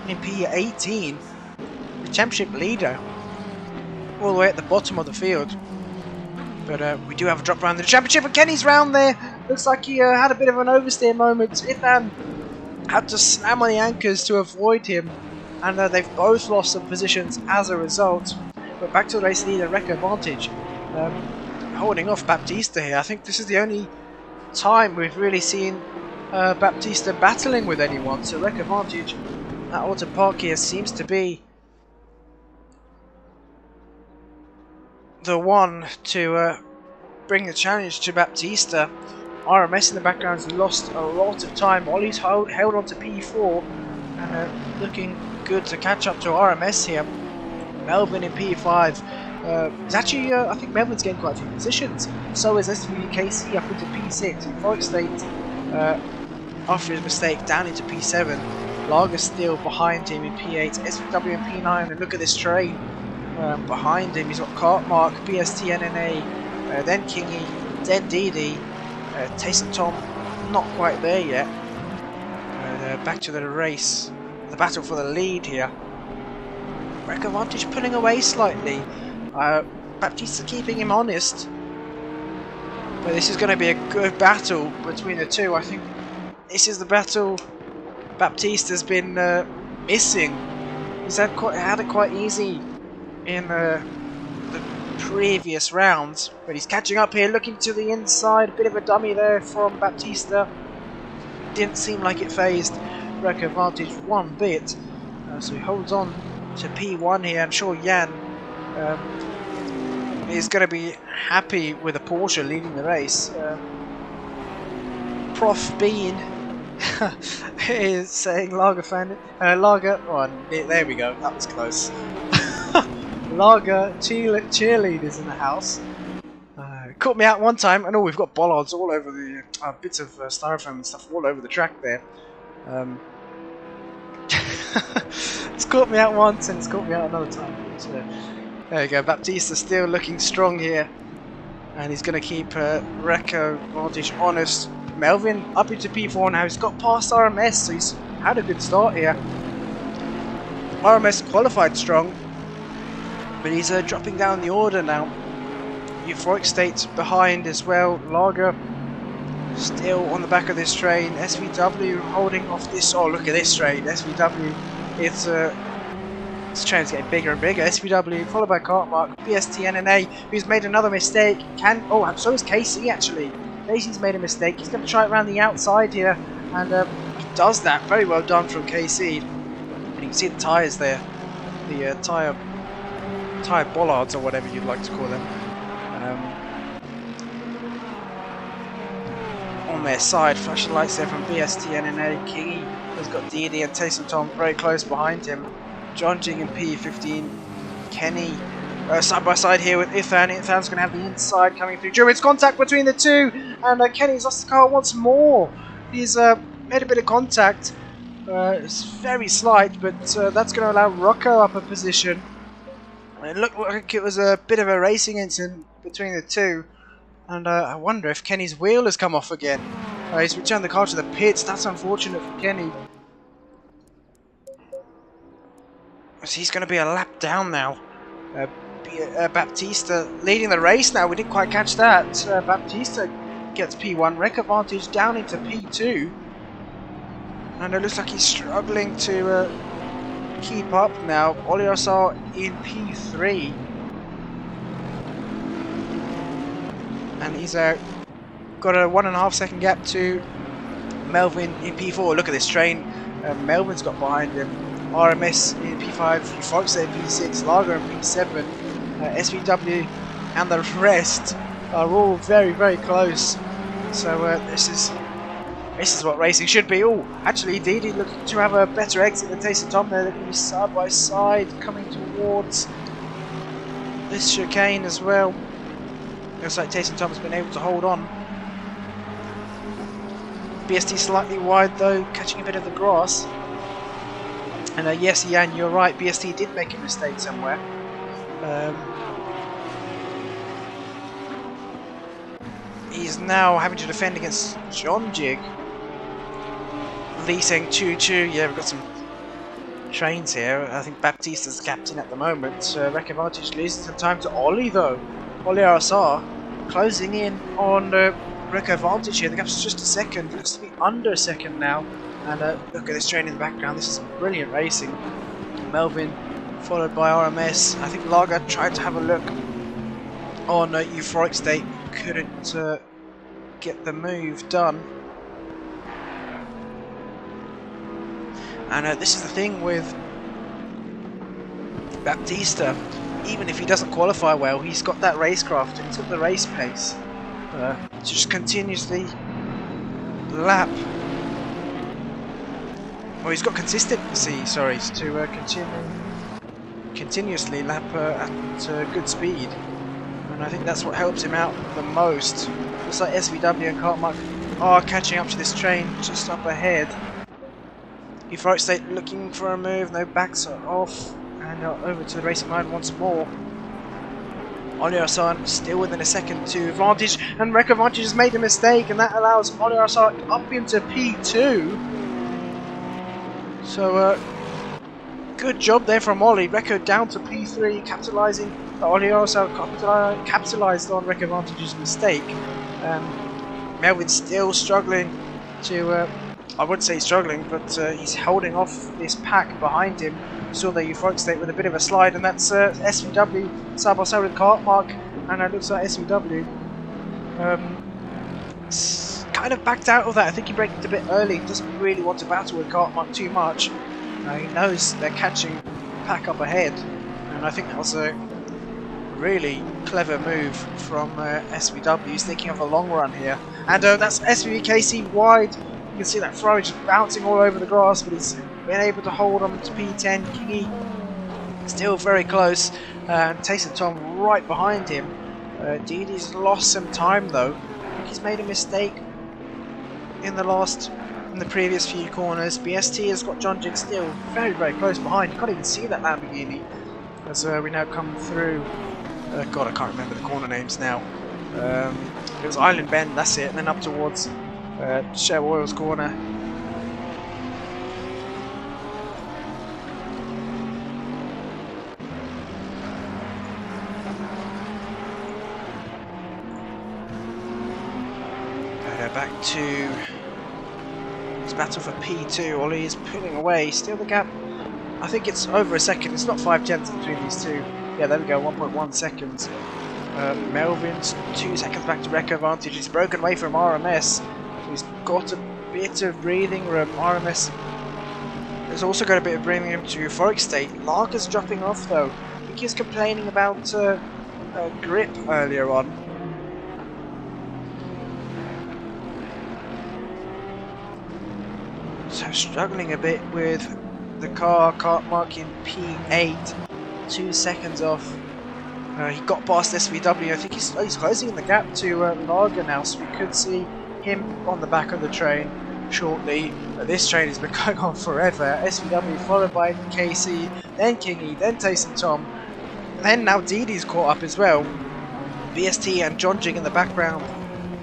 in P18. The championship leader, all the way at the bottom of the field. But we do have a drop round in the championship, and Kenny's round there. Looks like he had a bit of an oversteer moment. Ethan had to slam on the anchors to avoid him, and they've both lost some positions as a result. But back to the race leader, Wreck Advantage, holding off Baptista here. I think this is the only time we've really seen Baptista battling with anyone. So Wreck Advantage at Oulton Park here seems to be the one to bring the challenge to Baptista. RMS in the background has lost a lot of time. Ollie's held on to P4 and looking good to catch up to RMS here. Melvin in P5. It's actually, I think Melvin's gained quite a few positions. So is SVKC up into P6. Euphoric State, after his mistake, down into P7. Lager still behind him in P8. SVW in P9. And look at this train behind him. He's got Cartmark, BST, NNA, then Kingy, then Deedee. Tyson Tom not quite there yet. Back to the race. The battle for the lead here. Wreck Advantage pulling away slightly. Baptista keeping him honest. But this is going to be a good battle between the two. I think this is the battle Baptista's been missing. He's had it quite easy in the previous rounds, but he's catching up here, looking to the inside. A bit of a dummy there from Baptista. Didn't seem like it phased Wreck Advantage one bit. So he holds on to P1 here. I'm sure Jan is going to be happy with a Porsche leading the race. Prof Bean is saying Lager fan. Lager. Oh, there we go. That was close. Lager cheerleaders in the house. Caught me out one time, and we've got bollards all over the bits of styrofoam and stuff all over the track there. It's caught me out once, and it's caught me out another time. So, there you go. Baptista still looking strong here, and he's going to keep Reco Vantage honest. Melvin up into P4 now. He's got past RMS, so he's had a good start here. RMS qualified strong, but he's dropping down the order now. Euphoric State's behind as well. Lager still on the back of this train. SVW holding off this. Oh, look at this train. SVW, this train's getting bigger and bigger. SVW followed by Cartmark, BSTNNA, who's made another mistake. So is KC actually. Casey's made a mistake. He's going to try it around the outside here, and he does that. Very well done from KC. And you can see the tyres there, the tyre bollards or whatever you'd like to call them. On their side, flashing lights there from BSTNNA. Kingy has got Deedee and Taysom Tom very close behind him. John Jing and P15. Kenny side by side here with Ithan. Ithan's going to have the inside coming through. Druid's contact between the two, and Kenny's lost the car once more. He's made a bit of contact. It's very slight, but that's going to allow Rocco up a position. It looked like it was a bit of a racing incident between the two, and I wonder if Kenny's wheel has come off again. He's returned the car to the pits. That's unfortunate for Kenny. So he's going to be a lap down now. Baptista leading the race now. We didn't quite catch that. Baptista gets P1. Wreck Advantage down into P2. And it looks like he's struggling to keep up now. Oliosar in P3. And he's got a 1.5 second gap to Melvin in P4. Look at this train. Melvin's got behind him. RMS in P5, Fox in P6, Lager in P7, SVW and the rest are all very, very close. So this is what racing should be. Oh, actually, Deedee looking to have a better exit than Taysom Tom there. They're going to be side by side coming towards this chicane as well. Looks like Taysom Tom has been able to hold on. BST slightly wide though, catching a bit of the grass. And yes, Jan, you're right, BST did make a mistake somewhere. He's now having to defend against John Jig. Lee saying choo choo. Yeah, we've got some trains here. I think Baptista's captain at the moment. Wreck Advantage losing some time to Ollie though. Ollie RSR closing in on Wreck Advantage here. The gap's just a second. Looks to be under a second now. And look at this train in the background. This is some brilliant racing. Melvin followed by RMS. I think Lager tried to have a look on Euphoric State. Couldn't get the move done. And this is the thing with Baptista. Even if he doesn't qualify well, he's got that racecraft and he's got the race pace. Just continuously lap. Well, he's got consistency, sorry, to continuously lap at good speed. And I think that's what helps him out the most. Looks like SVW and Cartmark are catching up to this train just up ahead. Euphoric State looking for a move, no backs are off. And over to the racing line once more. Oliosar still within a second to Advantage, and Wreck Advantage has made a mistake, and that allows Oliosar up into P2. So, good job there from Ollie. Recco down to P3, capitalising. Ollie also capitalised on Wreck Advantage's mistake. Melvin's still struggling to, I wouldn't say struggling, but he's holding off this pack behind him. We saw the Euphoric State with a bit of a slide, and that's SVW side by side with Cartmark, and it looks like SVW kind of backed out of that. I think he braked a bit early. He doesn't really want to battle with Cartmark too much. He knows they're catching pack up ahead, and I think that was a really clever move from SVW. He's thinking of the long run here, and that's SVKC wide. can see that Ferrari just bouncing all over the grass, but he's been able to hold on to P10. Kingy still very close, and Taysom Tom right behind him. Deedee's lost some time though. I think he's made a mistake in the previous few corners. BST has got John Jig still very, very close behind. You can't even see that Lamborghini as we now come through. God, I can't remember the corner names now. It was Island Bend, that's it, and then up towards Shell Oil's corner. Back to this battle for P2. Ollie is pulling away. Still the gap. I think it's over a second. It's not 5/10 between these two. Yeah, there we go. 1.1 seconds. Melvin's 2 seconds back to wreck advantage. He's broken away from RMS. He's got a bit of breathing room. RMS has also got a bit of breathing room to Euphoric State. Lager's dropping off though. I think he was complaining about grip earlier on. So struggling a bit with the car mark in P8, 2 seconds off. He got past SVW. I think he's closing the gap to Lager now, so we could see him on the back of the train shortly. This train has been going on forever. SVW followed by KC, then Kingy, then Taysom Tom, and then now Deedee's caught up as well. BST and John Jig in the background.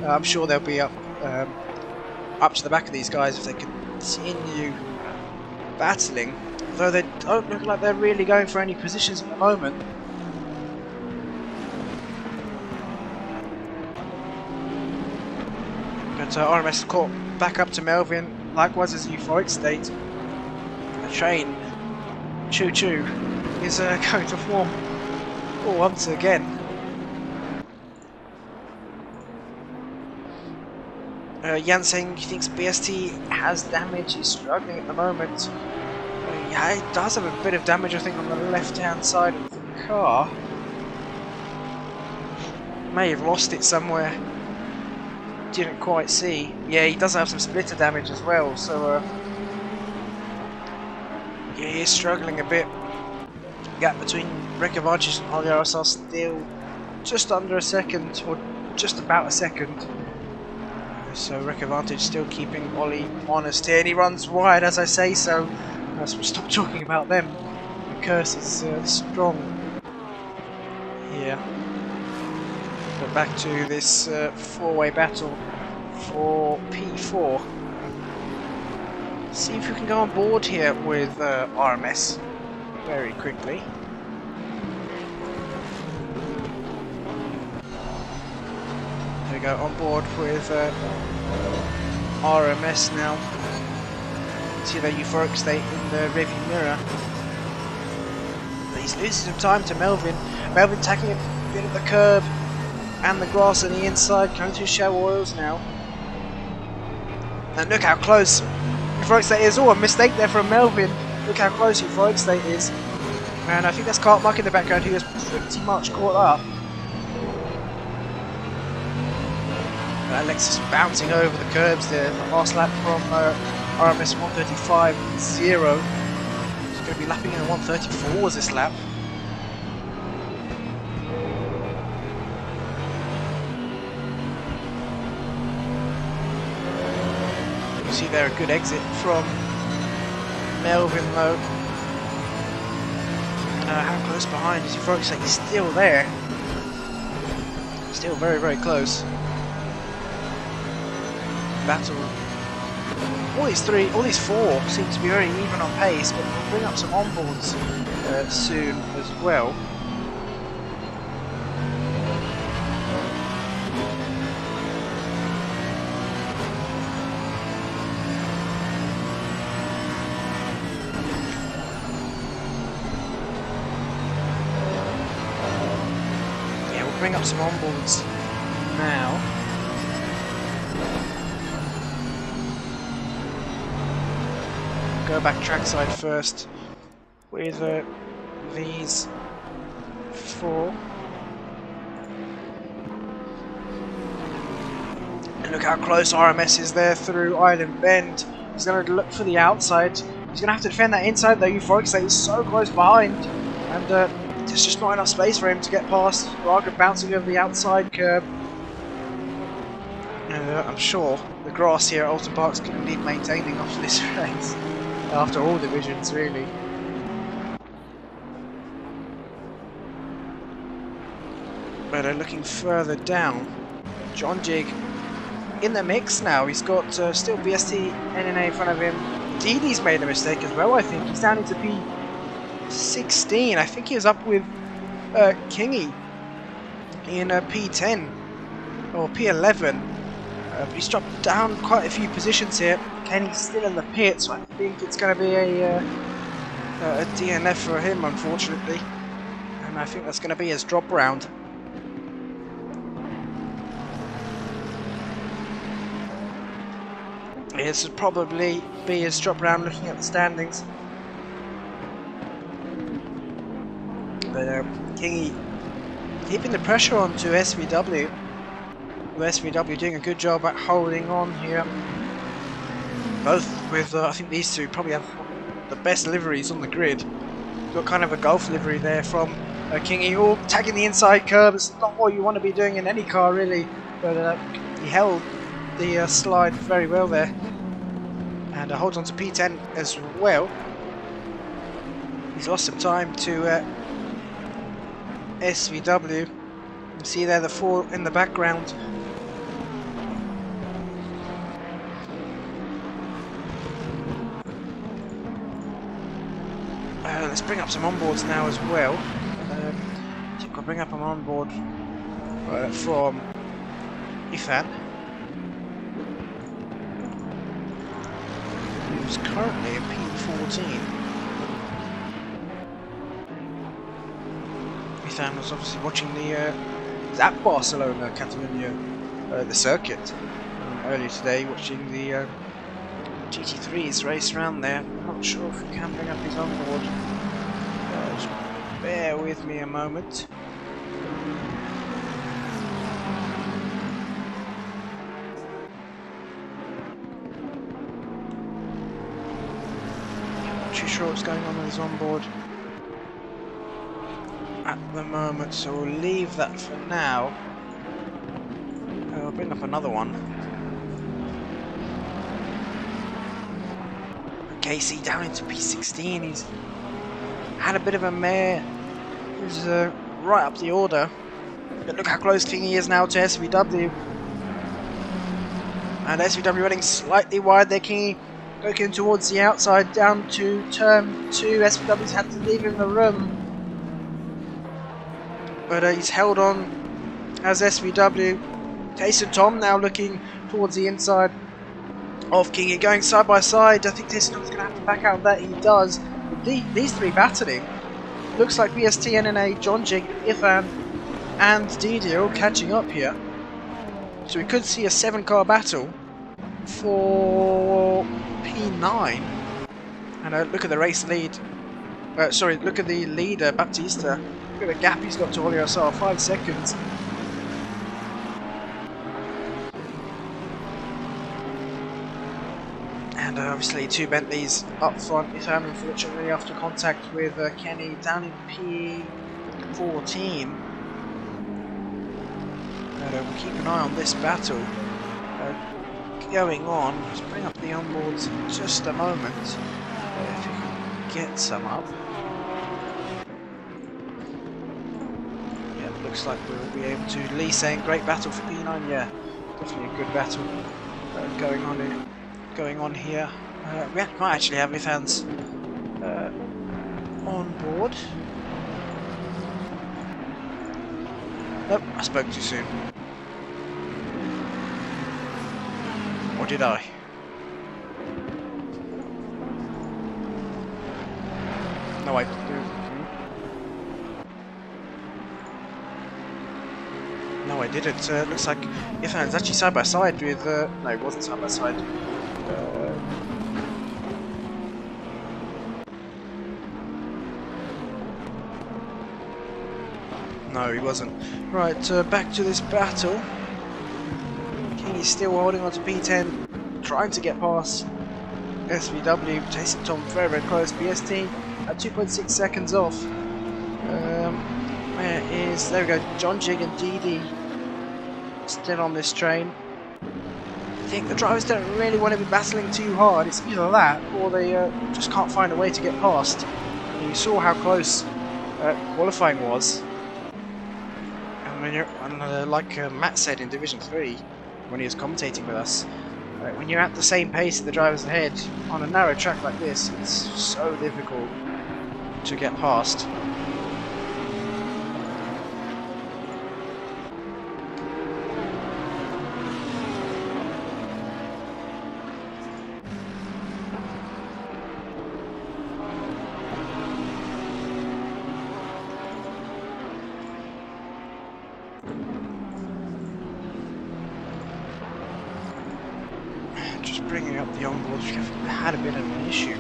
I'm sure they'll be up to the back of these guys if they can continue battling, though they don't look like they're really going for any positions at the moment. But RMS caught back up to Melvin, likewise as Euphoric State. The train, Choo Choo, is going to form once again. Jan saying he thinks BST has damage, he's struggling at the moment. Yeah, he does have a bit of damage, I think, on the left-hand side of the car. May have lost it somewhere. Didn't quite see. Yeah, he does have some splitter damage as well, so yeah, he is struggling a bit. Gap between wreck advantage and RSR still just under a second, or just about a second. So wreck advantage still keeping Ollie honest here, and he runs wide as I say so. So we'll stop talking about them. The curse is strong here. But back to this four-way battle for P4. See if we can go on board here with RMS very quickly. There we go, on board with RMS now. See the Euphoric State in the rearview mirror. But he's losing some time to Melvin. Melvin tackling a bit of the curb and the grass on the inside, going through Shell Oils now. And look how close Euphoric State is. Oh, a mistake there from Melvin. Look how close Euphoric State is. And I think that's Cartmark in the background, who is pretty much caught up. Alex is bouncing over the curbs there. The last lap from RMS 135.0. He's going to be lapping in 134 this lap. You see there a good exit from Melvin though. How close behind is Euphoric State? He's still there. Still very, very close. Battle. All these four seem to be very even on pace, but we'll bring up some onboards soon as well. Yeah, we'll bring up some onboards now. Go back trackside first with these four. And look how close RMS is there through Island Bend. He's going to look for the outside. He's going to have to defend that inside though. Euphoric State is so close behind. And there's just not enough space for him to get past. Raga bouncing over the outside curb. I'm sure the grass here at Oulton Park's going to need maintaining after this race. After all divisions, really. But looking further down, John Jig in the mix now. He's got still BST NNA in front of him. Deedee's made a mistake as well, I think. He's down into P16. I think he was up with Kingy in P10 or P11. But he's dropped down quite a few positions here. Kenny's still in the pit, so I think it's going to be a DNF for him, unfortunately. And I think that's going to be his drop round. This would probably be his drop round looking at the standings. But Kingy keeping the pressure on to SVW. SVW doing a good job at holding on here. Both with, I think these two probably have the best liveries on the grid. Got kind of a golf livery there from Kingy. Oh, tagging the inside curb. It's not what you want to be doing in any car, really. But he held the slide very well there. And holds on to P10 as well. He's lost some time to SVW. You can see there the four in the background. Let's bring up some onboards now as well. I think I'll bring up an onboard from Ethan, who's currently in P14. Ethan was obviously watching the at Barcelona, Catalonia, the circuit earlier today, watching the GT3's race around there. I'm not sure if we can bring up his onboard. Just bear with me a moment. I'm not too sure what's going on with his onboard at the moment, so we'll leave that for now. I'll bring up another one. Casey down into P16. He's had a bit of a mare. He's right up the order. But look how close Kingy is now to SVW. And SVW running slightly wide there. Kingy looking towards the outside down to turn 2. SVW's had to leave him the room. But he's held on as SVW. Tayson Tom now looking towards the inside of Kingy, going side by side. I think Tayson Tom's going to have to back out of that. He does. These three battling. Looks like BST, NNA, John Jig, Ithan, and Deedee are all catching up here. So we could see a 7-car battle for P9. And look at the race lead. Sorry, look at the leader, Baptista. Look at the gap he's got to Olio Sar, 5 seconds. And obviously 2 Bentleys up front. Ethan, unfortunately, after contact with Kenny down in P14. And we'll keep an eye on this battle going on. Let's bring up the onboards in just a moment. If you can get some up. Yeah, looks like we'll be able to. Lee saying great battle for P9. Yeah, definitely a good battle going on here. We might actually have Ethan's on board. Nope, I spoke too soon. Or did I? No, I didn't. No, I didn't. Looks like Ethan's actually side by side with. No, it wasn't side by side. No, he wasn't. Right, back to this battle. King Kingy's still holding on to P10, trying to get past SVW, chasing Tom very, very close. BST at 2.6 seconds off. There we go, John Jig and Deedee still on this train. I think the drivers don't really want to be battling too hard. It's either that or they just can't find a way to get past. And you saw how close qualifying was. And when you're, like Matt said in Division 3, when he was commentating with us, when you're at the same pace as the drivers ahead on a narrow track like this, it's so difficult to get past. Bringing up the onboards, we had a bit of an issue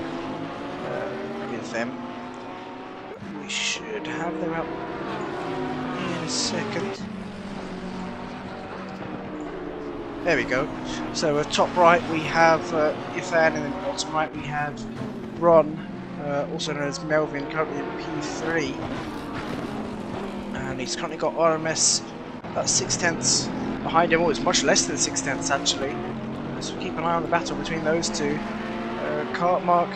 with them. We should have them up in a second. There we go. So top right we have Ifan, and then bottom right we have Ron, also known as Melvin, currently in P3. And he's currently got RMS about 6/10 behind him, or it's much less than 6/10 actually. So keep an eye on the battle between those two. Cartmark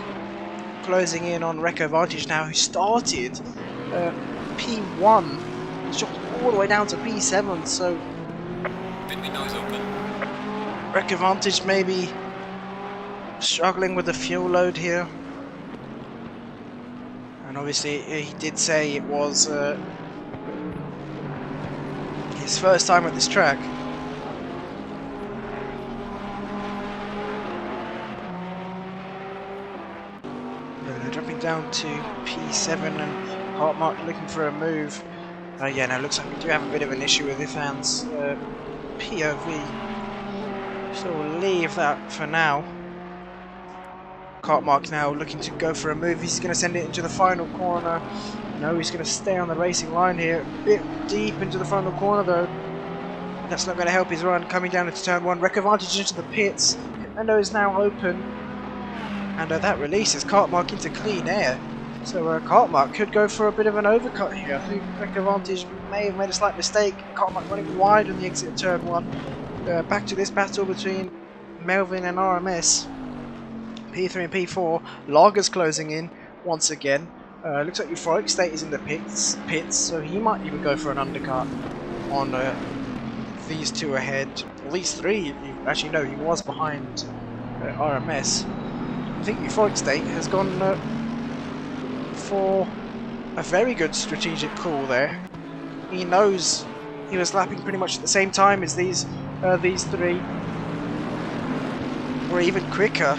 closing in on Wreck Advantage now, who started P1. He's dropped all the way down to P7, so Pit window is open. Wreck Advantage maybe struggling with the fuel load here. And obviously he did say it was his first time at this track. Down to P7 and Hartmark looking for a move. Yeah, now looks like we do have a bit of an issue with Ifan's POV. So we'll leave that for now. Hartmark now looking to go for a move. He's going to send it into the final corner. No, he's going to stay on the racing line here. A bit deep into the final corner though. That's not going to help his run. Coming down into turn 1. Wreck Advantage into the pits. Window is now open. And that releases Cartmark into clean air. So Cartmark could go for a bit of an overcut here. I think Wreck Advantage may have made a slight mistake. Cartmark running wide on the exit of turn 1. Back to this battle between Melvin and RMS. P3 and P4. Lager's closing in once again. Looks like Euphoric State is in the pits, so he might even go for an undercut on these two ahead. Well, these three, actually no, he was behind RMS. I think Euphoric State has gone for a very good strategic call there. He knows he was lapping pretty much at the same time as these three, or even quicker.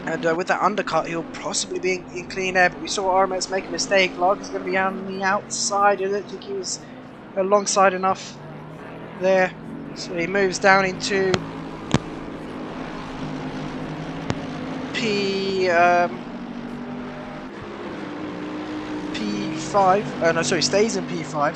And with that undercut, he'll possibly be in clean air. But we saw RMS make a mistake. Lager's going to be on the outside. I don't think he was alongside enough there, so he moves down into P5. No, sorry, stays in P5.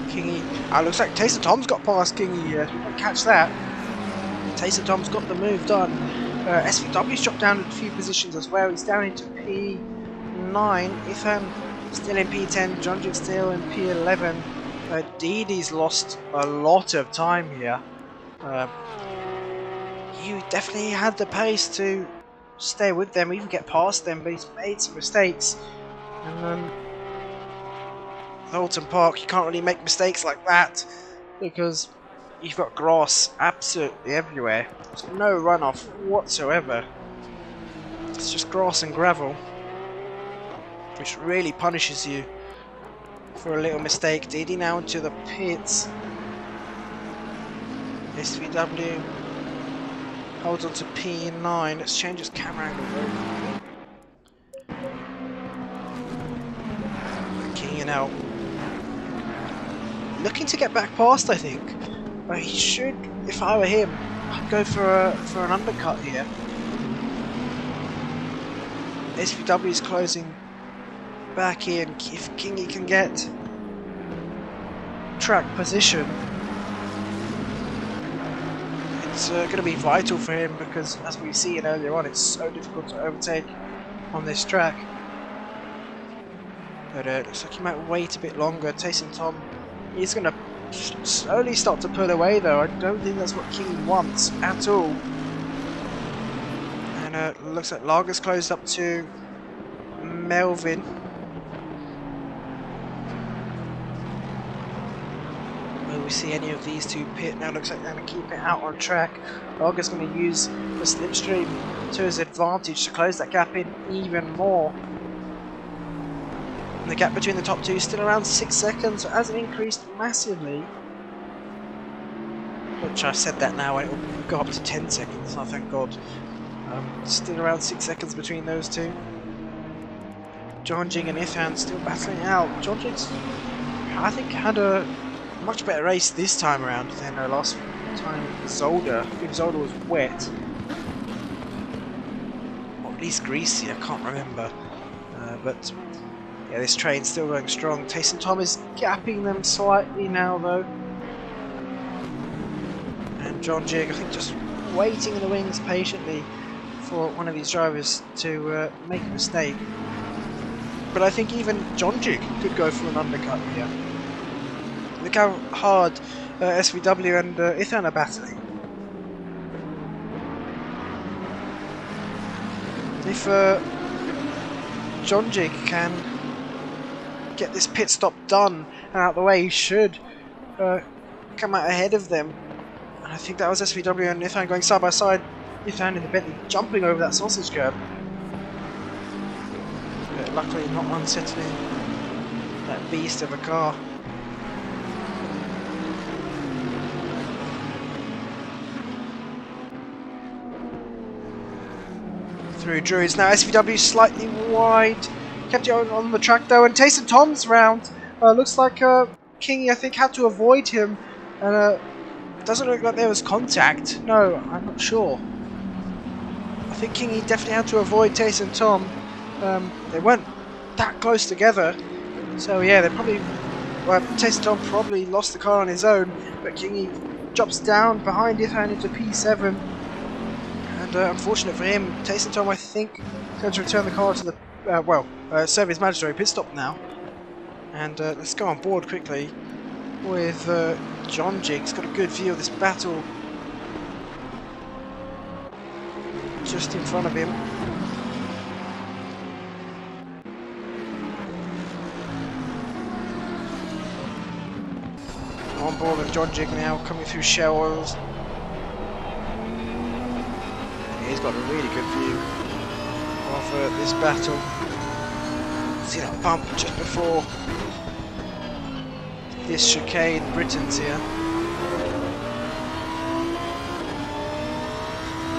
Kingy. Looks like Taster Tom's got past Kingy here. We won't catch that. Taster Tom's got the move done. SVW's dropped down a few positions as well. He's down into P9. Ifan still in P10. Jonjic still in P11. Deedee's lost a lot of time here. He definitely had the pace to stay with them, even get past them, but he's made some mistakes. And Oulton Park, you can't really make mistakes like that because you've got grass absolutely everywhere. There's no runoff whatsoever. It's just grass and gravel, which really punishes you for a little mistake. Deedee now into the pits. SVW holds on to P9. Let's change his camera angle very quickly. Keying out. Looking to get back past, I think. But he should, if I were him, I'd go for an undercut here. SVW is closing back in. If Kingy can get track position, it's going to be vital for him, because as we've seen earlier on, it's so difficult to overtake on this track. But it looks like he might wait a bit longer. Taysom Tom is going to slowly start to pull away, though. I don't think that's what King wants at all. And it looks like Lager's closed up to Melvin. Will we see any of these two pit? Now looks like they're going to keep it out on track. Lager's going to use the slipstream to his advantage to close that gap in even more. And the gap between the top two is still around 6 seconds, so it hasn't increased massively. Which I said that now, it will go up to 10 seconds, oh thank God. Still around 6 seconds between those two. Jonjing and Ithan still battling it out. Jonjing's, I think, had a much better race this time around than last time Zolder. I think Zolder was wet. Or at least greasy, I can't remember. But yeah, this train's still going strong. Taysom Tom is gapping them slightly now, though. And Jonjing, I think, just waiting in the wings patiently for one of these drivers to make a mistake. But I think even Jonjing could go for an undercut here. Look how hard SVW and Ithan are battling. If Jonjing can get this pit stop done and out of the way, he should come out ahead of them. And I think that was SVW and Ithan going side by side. Ithan in the Bentley jumping over that sausage curb. But luckily not one settling that beast of a car. Through Druids now. SVW slightly wide. Kept it on the track though, and Taysom Tom's round. Looks like Kingy, I think, had to avoid him. And doesn't look like there was contact. No, I'm not sure. I think Kingy definitely had to avoid Taysom Tom. They weren't that close together. So yeah, they probably... Well, Taysom Tom probably lost the car on his own, but Kingy drops down behind Ithan into P7. And unfortunate for him, Taysom Tom, I think, is going to return the car to the serve his mandatory pit stop now. And let's go on board quickly with Jonjing. He's got a good view of this battle just in front of him. On board with Jonjing now, coming through shell oils. He's got a really good view of this battle. See that bump just before this chicane. Britain's here.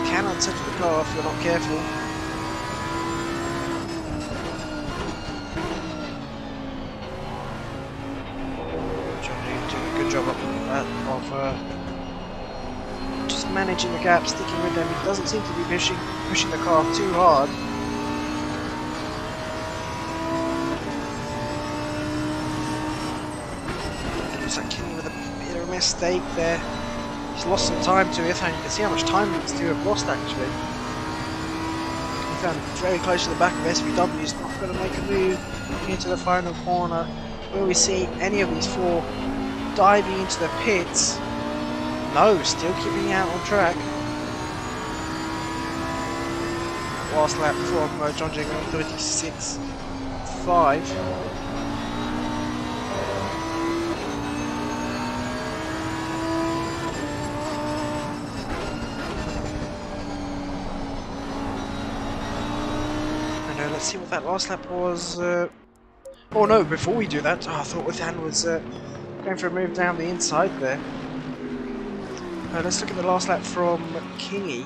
Can unsettle the car if you're not careful. Johnny doing a good job of just managing the gap, sticking with them. He doesn't seem to be pushing the car too hard. Looks like Kenny with a bit of a mistake there. He's lost some time to Ithan. You can see how much time these two have lost actually. Ithan very close to the back of SVW. He's not going to make a move into the final corner. Will we see any of these four diving into the pits? No, still keeping out on track. Last lap from Jonjing on 36.5. And let's see what that last lap was. Oh no, before we do that, I thought Ithan was going for a move down the inside there. Let's look at the last lap from Kingy.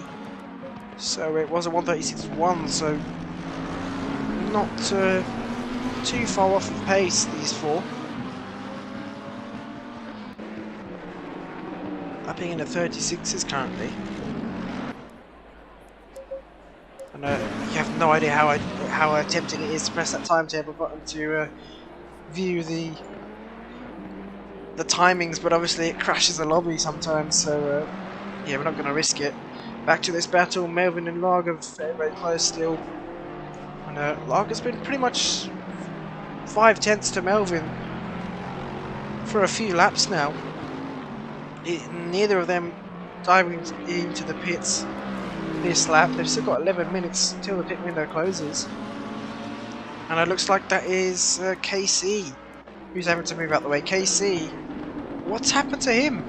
So it was a 1:36.1, so not too far off of pace, these four. Lapping in at 36s currently. And you have no idea how tempting it is to press that timetable button to view the timings, but obviously it crashes the lobby sometimes, so yeah, we're not going to risk it. Back to this battle, Melvin and Lager very, very close still. And Lager's been pretty much 5/10 to Melvin for a few laps now. Neither of them diving into the pits this lap. They've still got 11 minutes till the pit window closes. And it looks like that is KC who's having to move out the way. KC, what's happened to him?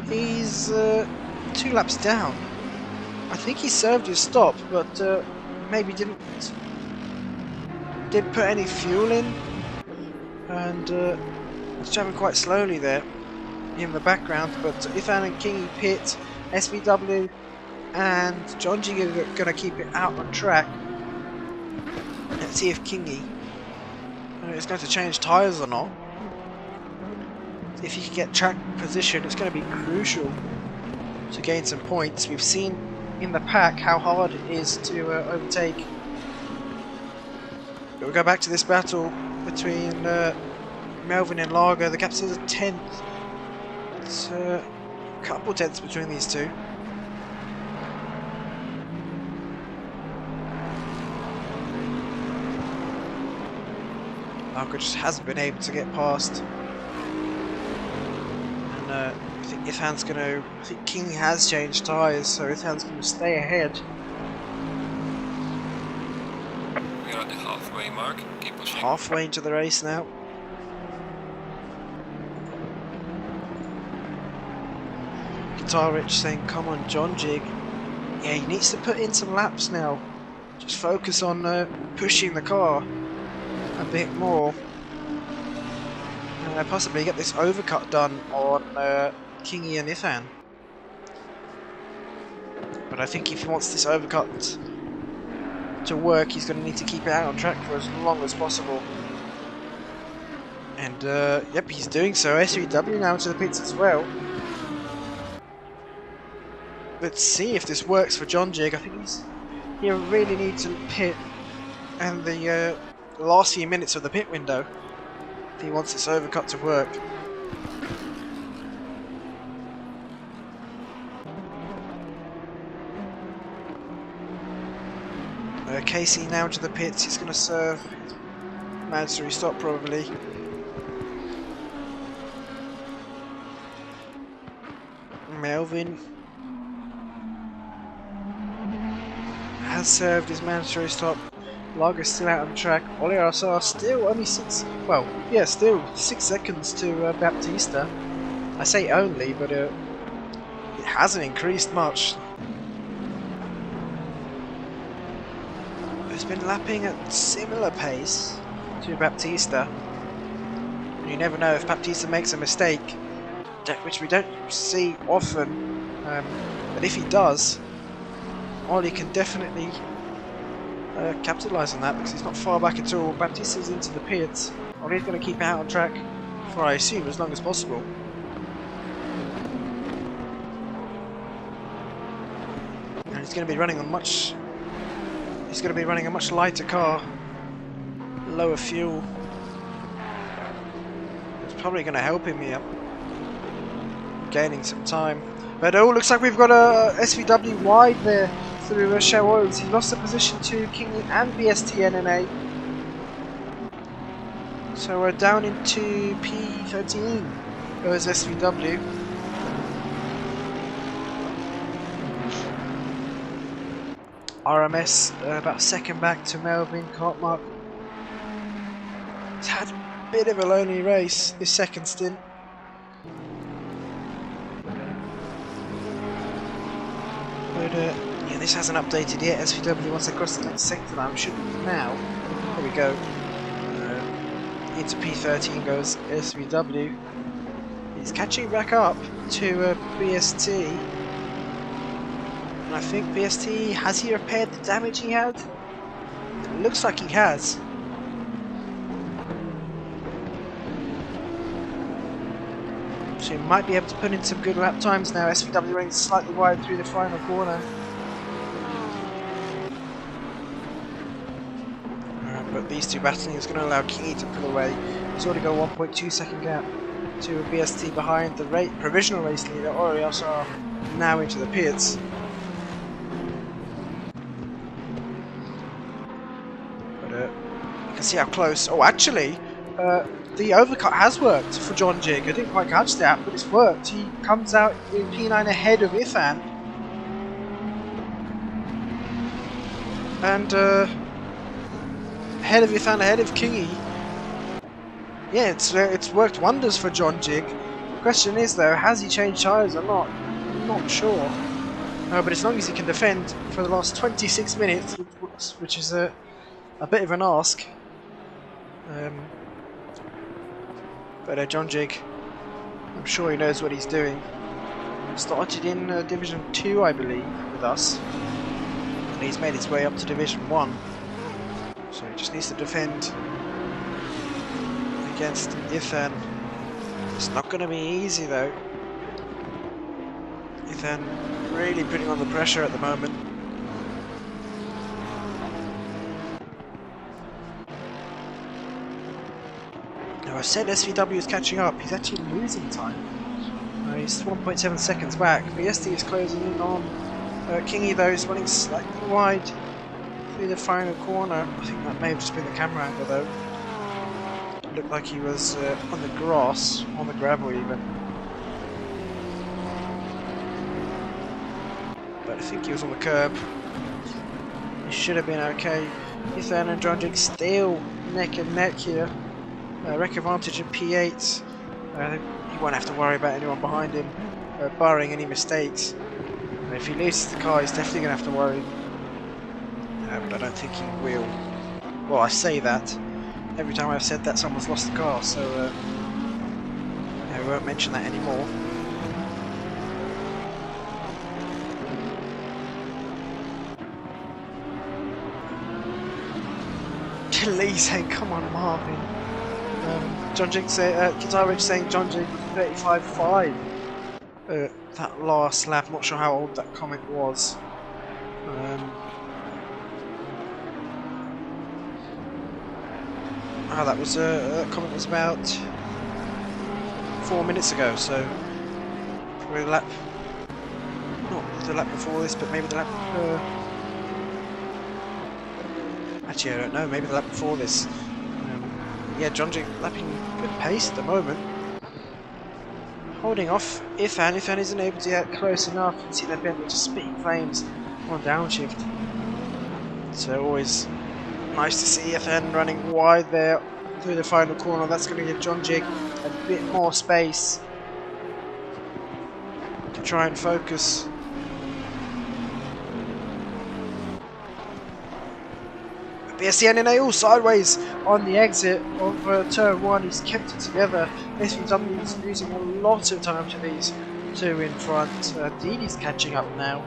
He's 2 laps down. I think he served his stop, but maybe didn't put any fuel in, and was driving quite slowly there in the background. But Ithan and Kingy pit, SVW and John G are going to keep it out on track. Let's see if Kingy is going to change tyres or not. If he can get track position, it's going to be crucial to gain some points. We've seen in the pack how hard it is to overtake. But we'll go back to this battle between Melvin and Lager. The gap's is a 10th. It's a couple tenths between these two. Lager just hasn't been able to get past. And I think Ithan's going to... I think King has changed tyres, so Ithan's going to stay ahead. We are at the halfway mark. Keep pushing. Halfway into the race now. Guitar Rich saying, come on John Jig. Yeah, he needs to put in some laps now. Just focus on pushing the car a bit more. And possibly get this overcut done on Kingy and Ithan. But I think if he wants this overcut to work, he's going to need to keep it out on track for as long as possible. And yep, he's doing so. SVW now into the pits as well. Let's see if this works for John Jig. I think he really needs to pit and the last few minutes of the pit window if he wants this overcut to work. Casey now into the pits. He's going to serve mandatory stop probably. Melvin has served his mandatory stop. Lager's still out on track. Oliarasar still only still 6 seconds to Baptista. I say only, but it hasn't increased much. He's been lapping at similar pace to Baptista. You never know if Baptista makes a mistake, which we don't see often, but if he does, Ollie can definitely capitalise on that because he's not far back at all. Baptista's into the pits. Ollie's going to keep out on track for, I assume, as long as possible. And he's going to be running on much. He's going to be running a much lighter car, lower fuel. It's probably going to help him here, gaining some time. But oh, looks like we've got a SVW wide there through Shell Oils. He lost the position to Kingy and BST-NNA. So we're down into P13 goes SVW. RMS about a second back to Melvin. Cartmark. He's had a bit of a lonely race this second stint. But yeah, this hasn't updated yet. SVW once they cross the next sector line should be now. There we go. Into P13 goes SVW. He's catching back up to BST. And I think BST, has he repaired the damage he had? It looks like he has. So he might be able to put in some good lap times now. SVW running slightly wide through the final corner. But these two battling is going to allow Kingy to pull away. He's already got a 1.2 second gap to BST behind the provisional race leader. Orios are now into the pits. But you can see how close. Oh, actually, the overcut has worked for John Jig. I didn't quite catch that, but it's worked. He comes out in P9 ahead of Ifan. And ahead of Ifan, ahead of Kingy. Yeah, it's worked wonders for John Jig. The question is though, has he changed tyres or not? I'm not sure. But as long as he can defend for the last 26 minutes, which is a bit of an ask. But John Jig, I'm sure he knows what he's doing. Started in Division 2, I believe, with us. And he's made his way up to Division 1. So he just needs to defend against Ifan. It's not going to be easy though. Ifan really putting on the pressure at the moment. Now I said SVW is catching up. He's actually losing time. He's 1.7 seconds back. BST is closing in on Kingy though. Is running slightly wide through the final corner. I think that may have just been the camera angle though. It looked like he was on the grass, on the gravel even. But I think he was on the curb. He should have been okay. Ethan and John Jig still neck and neck here. Wreck advantage at P8. He won't have to worry about anyone behind him, barring any mistakes. And if he loses the car, he's definitely going to have to worry. But I don't think he will. Well, I say that. Every time I've said that, someone's lost the car, so yeah, we won't mention that anymore. Lee saying, come on Marvin. John Jig Guitar Ridge saying John Jig 35.5 that last lap. Not sure how old that comment was. That was comment was about 4 minutes ago, so probably the lap, not the lap before this, but maybe the lap. Actually, I don't know. Maybe the lap before this. Yeah, John Jig lapping good pace at the moment, holding off Ifan. Ifan isn't able to get close enough. You can see that Bentley just spitting flames on downshift. So always nice to see Ifan running wide there through the final corner. That's going to give John Jig a bit more space to try and focus. BST and all sideways on the exit of turn 1. He's kept it together. SVW is losing a lot of time to these two in front. Deedee's catching up now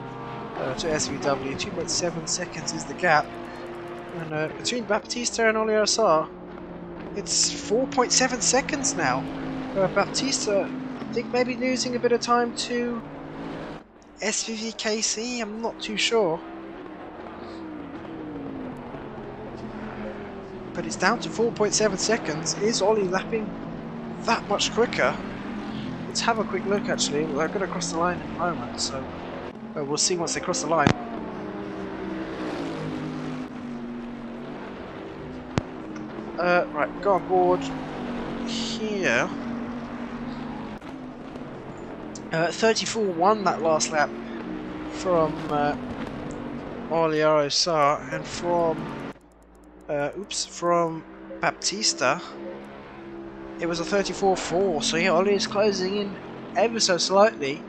to SVW. 2.7 seconds is the gap. And between Baptista and Oliosar, it's 4.7 seconds now. Baptista, I think, maybe losing a bit of time to SVVKC. I'm not too sure. But it's down to 4.7 seconds. Is Ollie lapping that much quicker? Let's have a quick look actually. They're going to cross the line in a moment, so we'll see once they cross the line. Right, go on board here. 34.1 that last lap from Oliosar, and from Baptista it was a 34.4, so yeah, Ollie is closing in ever so slightly.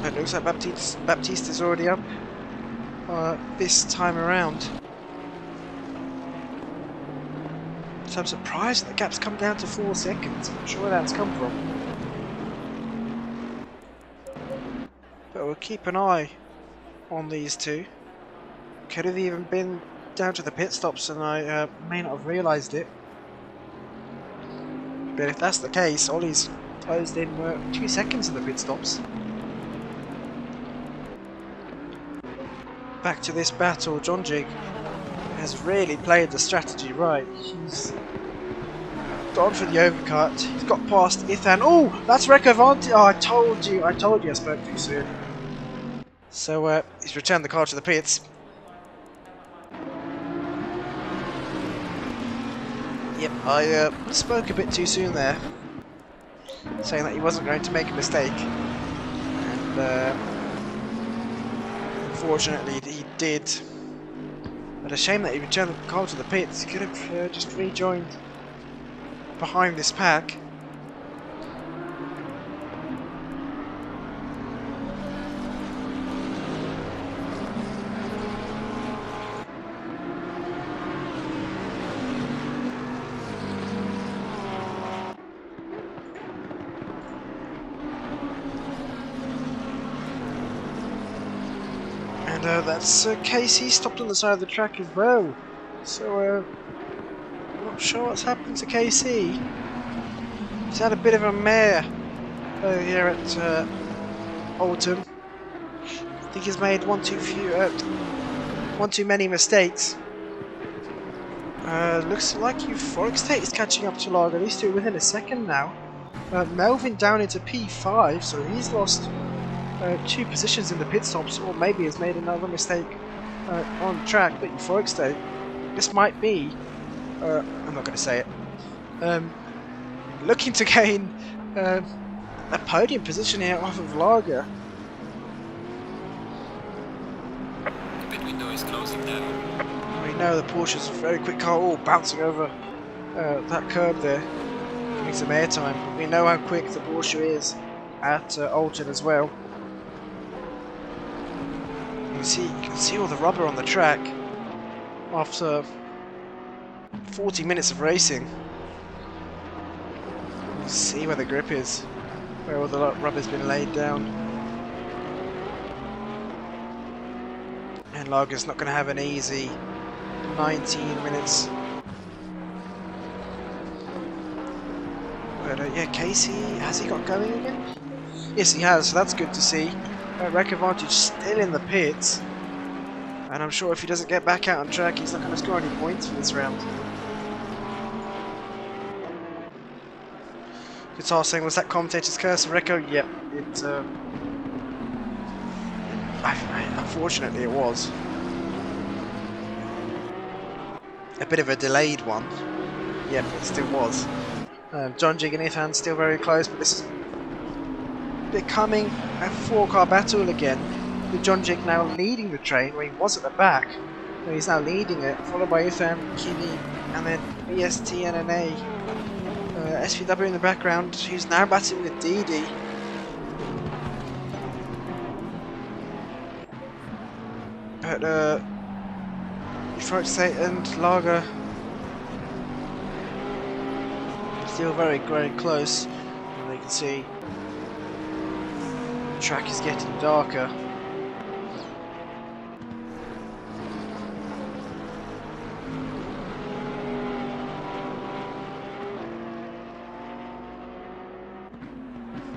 It looks like Baptista's already up this time around. So I'm surprised that the gap's come down to 4 seconds. I'm not sure where that's come from. But we'll keep an eye on these two. Could have even been down to the pit stops and I may not have realised it. But if that's the case, Ollie's closed in 2 seconds in the pit stops. back to this battle. Jonjig has really played the strategy right. He's gone for the overcut. He's got past Ethan. Oh, that's Recavanti. Oh, I told you I spoke too soon. So he's returned the car to the pits. Yep, I spoke a bit too soon there, saying that he wasn't going to make a mistake, and unfortunately he did. But a shame that he returned the car to the pits. He could have just rejoined behind this pack. And that's Casey stopped on the side of the track as well. So not sure what's happened to KC. He's had a bit of a mare here at Oulton. I think he's made one too many mistakes. Looks like Euphoric State is catching up to Lager. These two within a second now. Melvin down into P5, so he's lost 2 positions in the pit stops, or maybe has made another mistake on track. But Euphoric State, this might be, I'm not going to say it, looking to gain a podium position here off of Lager. The pit window is closing down. We know the Porsche's a very quick car, all bouncing over that curb there, getting some airtime. But we know how quick the Porsche is at Oulton as well. You can see all the rubber on the track after 40 minutes of racing. You can see where the grip is, where all the rubber's been laid down. And Lager's not going to have an easy 19 minutes. But yeah, Casey, has he got going again? Yes, he has, so that's good to see. Recavanti still in the pits, and I'm sure if he doesn't get back out on track, he's not going to score any points for this round. Guitar saying, was that commentator's curse? Reco? Yep, it. Unfortunately, it was a bit of a delayed one. Yep, it still was. Jonjig and Ethan still very close, but this is becoming a 4-car battle again, with Jonjig now leading the train where he was at the back. So he's now leading it, followed by Ethan, Kinney, and then BST and NA. SVW in the background, who's now battling with Deedee. But Euphoric State and Lager still very, very close, and you can see the track is getting darker.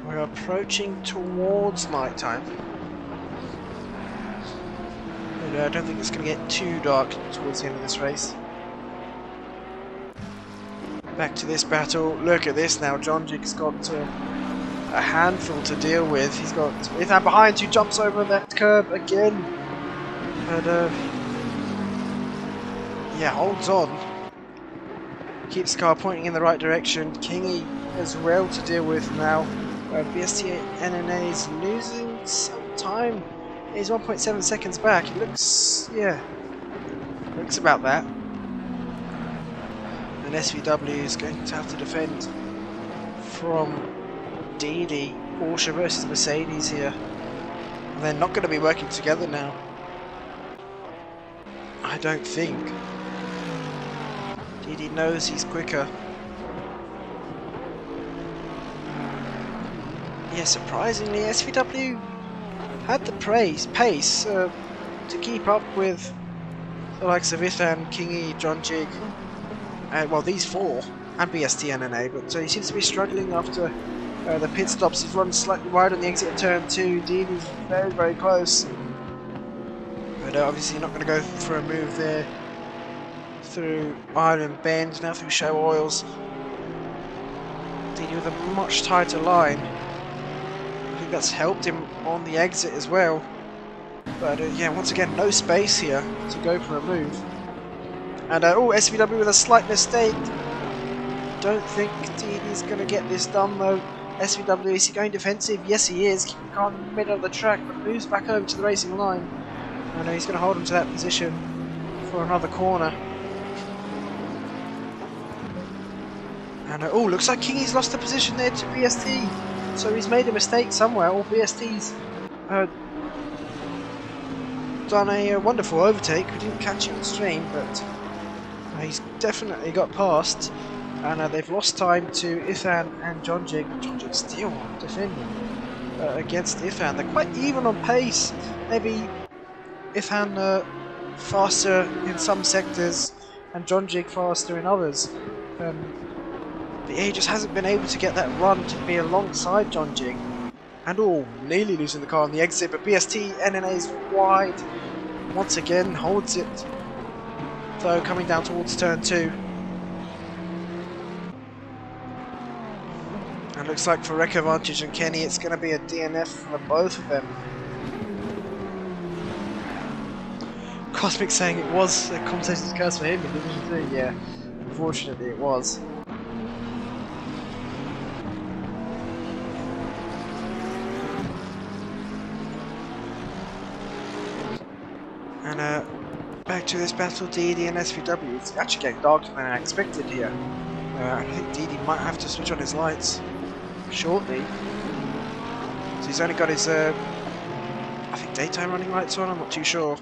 We're approaching towards night time. I don't think it's going to get too dark towards the end of this race. Back to this battle. Look at this now. Jonjig's got a handful to deal with. He's got Ethan behind, who jumps over that curb again. But yeah, holds on. Keeps the car pointing in the right direction. Kingy as well to deal with now. BST NNA is losing some time. He's 1.7 seconds back. It looks, yeah, looks about that. And SVW is going to have to defend from Deedee. Porsche versus Mercedes here. And they're not going to be working together now, I don't think. Deedee knows he's quicker. Yeah, surprisingly, SVW had the pace to keep up with the likes of Ethan, Kingy, Jonjig, well, these 4, and BST NNA, but he seems to be struggling after the pit stops. He's run slightly wide on the exit of turn 2. Deedee's very, very close. But obviously not going to go for a move there through Island Bend, now through Show Oils. Deedee with a much tighter line. I think that's helped him on the exit as well. But yeah, once again, no space here to go for a move. And oh, SVW with a slight mistake. Don't think Deedee's going to get this done though. SVW, is he going defensive? Yes he is, keeping the car in the middle of the track, but moves back over to the racing line. And he's going to hold him to that position for another corner. And oh, looks like Kingy's lost the position there to BST. So he's made a mistake somewhere, or BST's done a wonderful overtake. We didn't catch it on stream, but he's definitely got past. And they've lost time to Ithan and John Jig. John Jig still defending against Ithan. They're quite even on pace. Maybe Ithan faster in some sectors and John Jig faster in others. But he just hasn't been able to get that run to be alongside John Jig. And oh, nearly losing the car on the exit, but BST NNA's wide. Once again, holds it. Though coming down towards turn 2. And looks like for Wreck Advantage and Kenny, it's going to be a DNF for both of them. Cosmic saying it was a commentator's curse for him in Division 3. Yeah, unfortunately it was. And back to this battle, Deedee and SVW. It's actually getting darker than I expected here. I think Deedee might have to switch on his lights shortly. So he's only got his, I think, daytime running lights on, I'm not too sure.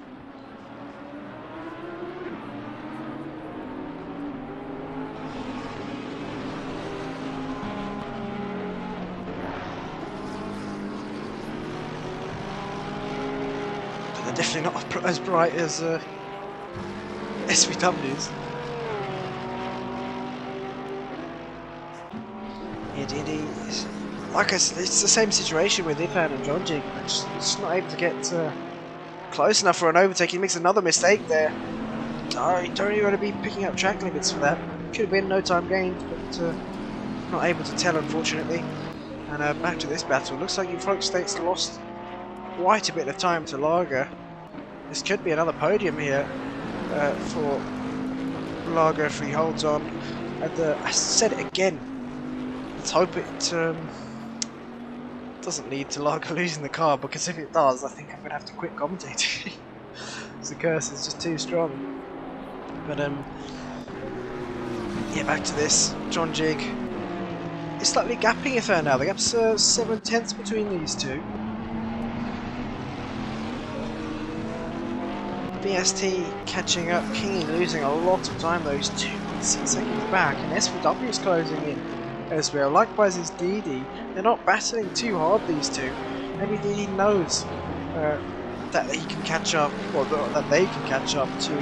But they're definitely not as bright as SVW's. Deedee, like I said, it's the same situation with Ithan and John Jig. Just not able to get close enough for an overtake. He makes another mistake there. Don't really want to be picking up track limits for that. Could have been no time gained, but not able to tell, unfortunately. And back to this battle. Looks like Front State's lost quite a bit of time to Lager. This could be another podium here for Lager if he holds on. And I said it again. Let's hope it doesn't lead to Lager losing the car, because if it does, I think I'm going to have to quit commentating. The curse is just too strong. But yeah, back to this. John Jig is slightly gapping Ithan now. The gap's 7 tenths between these two. BST catching up. Kingy losing a lot of time though. He's 2.6 seconds back, and SVW is closing in as well. Likewise is Deedee. They're not battling too hard, these two. Maybe Deedee knows that he can catch up, or that they can catch up to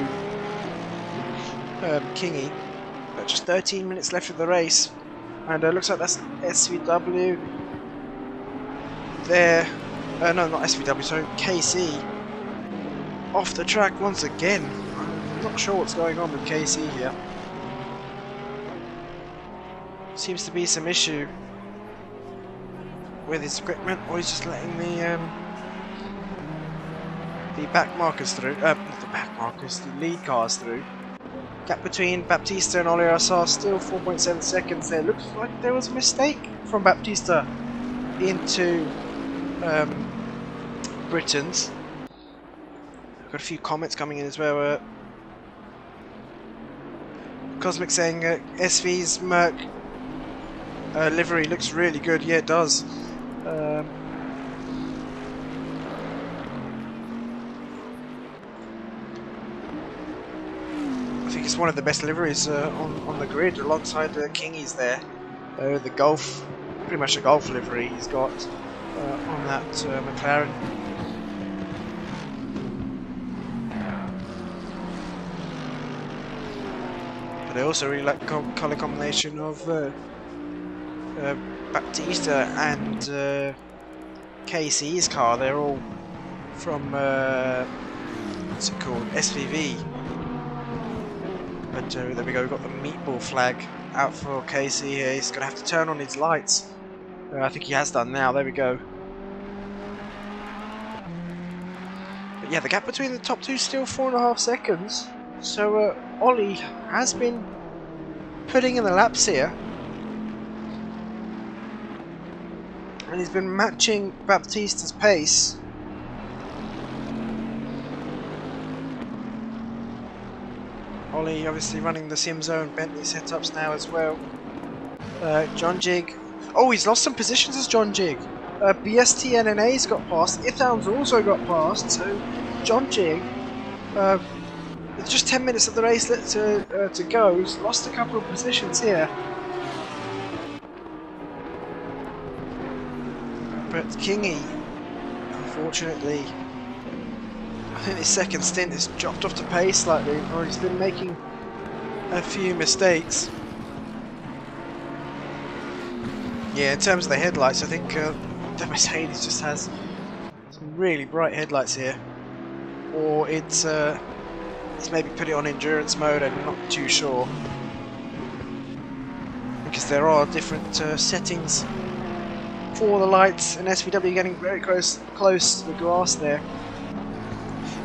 Kingy. But just 13 minutes left of the race, and looks like that's SVW there. No, not SVW, sorry, KC off the track once again. I'm not sure what's going on with KC here. Seems to be some issue with his equipment, or he's just letting the back markers through. Not the back markers, the lead cars through. Gap between Baptista and Oliver still 4.7 seconds there. Looks like there was a mistake from Baptista into Britain's. I've got a few comments coming in as well. Cosmic saying SV's Merc livery looks really good. Yeah, it does. I think it's one of the best liveries on the grid, alongside Kingy's there. The Golf, pretty much a Golf livery he's got on that McLaren. But I also really like the colour combination of Baptista and KC's car. They're all from what's it called, SVV. But there we go, we've got the meatball flag out for Casey here. He's going to have to turn on his lights. I think he has done now, there we go. But yeah, the gap between the top two is still 4.5 seconds. So Ollie has been putting in the laps here. And he's been matching Baptista's pace. Ollie obviously running the SimZone Bentley setups now as well. John Jig. Oh, he's lost some positions as John Jig. BST NNA's got past. Ithan's also got past. So John Jig, with just 10 minutes of the race to go, he's lost a couple of positions here. But Kingy, unfortunately, I think his second stint has dropped off the pace slightly, or he's been making a few mistakes. Yeah, in terms of the headlights, I think the Mercedes just has some really bright headlights here. Or it's maybe put it on endurance mode, I'm not too sure. Because there are different settings for the lights, and SVW getting very close to the grass there.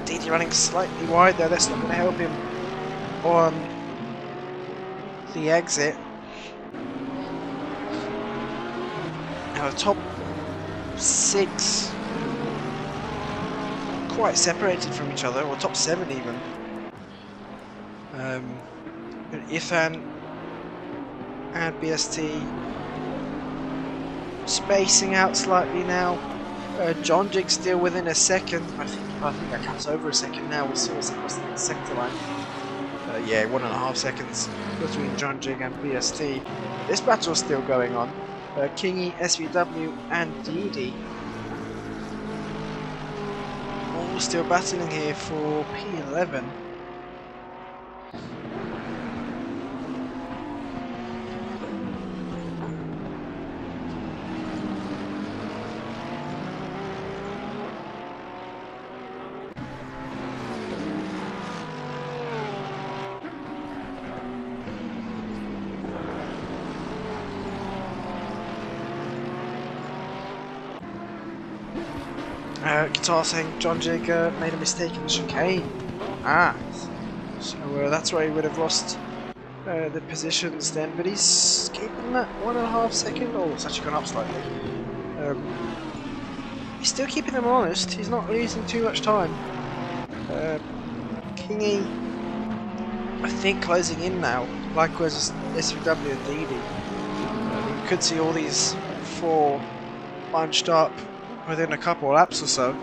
Deedee running slightly wide there, that's not going to help him on the exit. Now the top 6 quite separated from each other, or top 7 even. Ithan and BST spacing out slightly now. John Jig still within a second. I think that counts over a second now. We'll see what's across the sector line. Yeah, 1.5 seconds between John Jig and BST. This battle's still going on. Kingy, SVW and Deedee all still battling here for P11. Guitar saying John Jig made a mistake in the chicane. So that's why he would have lost the positions then, but he's keeping that 1.5 second. Oh, it's actually gone up slightly. He's still keeping them honest, he's not losing too much time. Kingy, I think, closing in now, likewise as SVW and Deedee. You could see all these 4 bunched up within a couple of laps or so.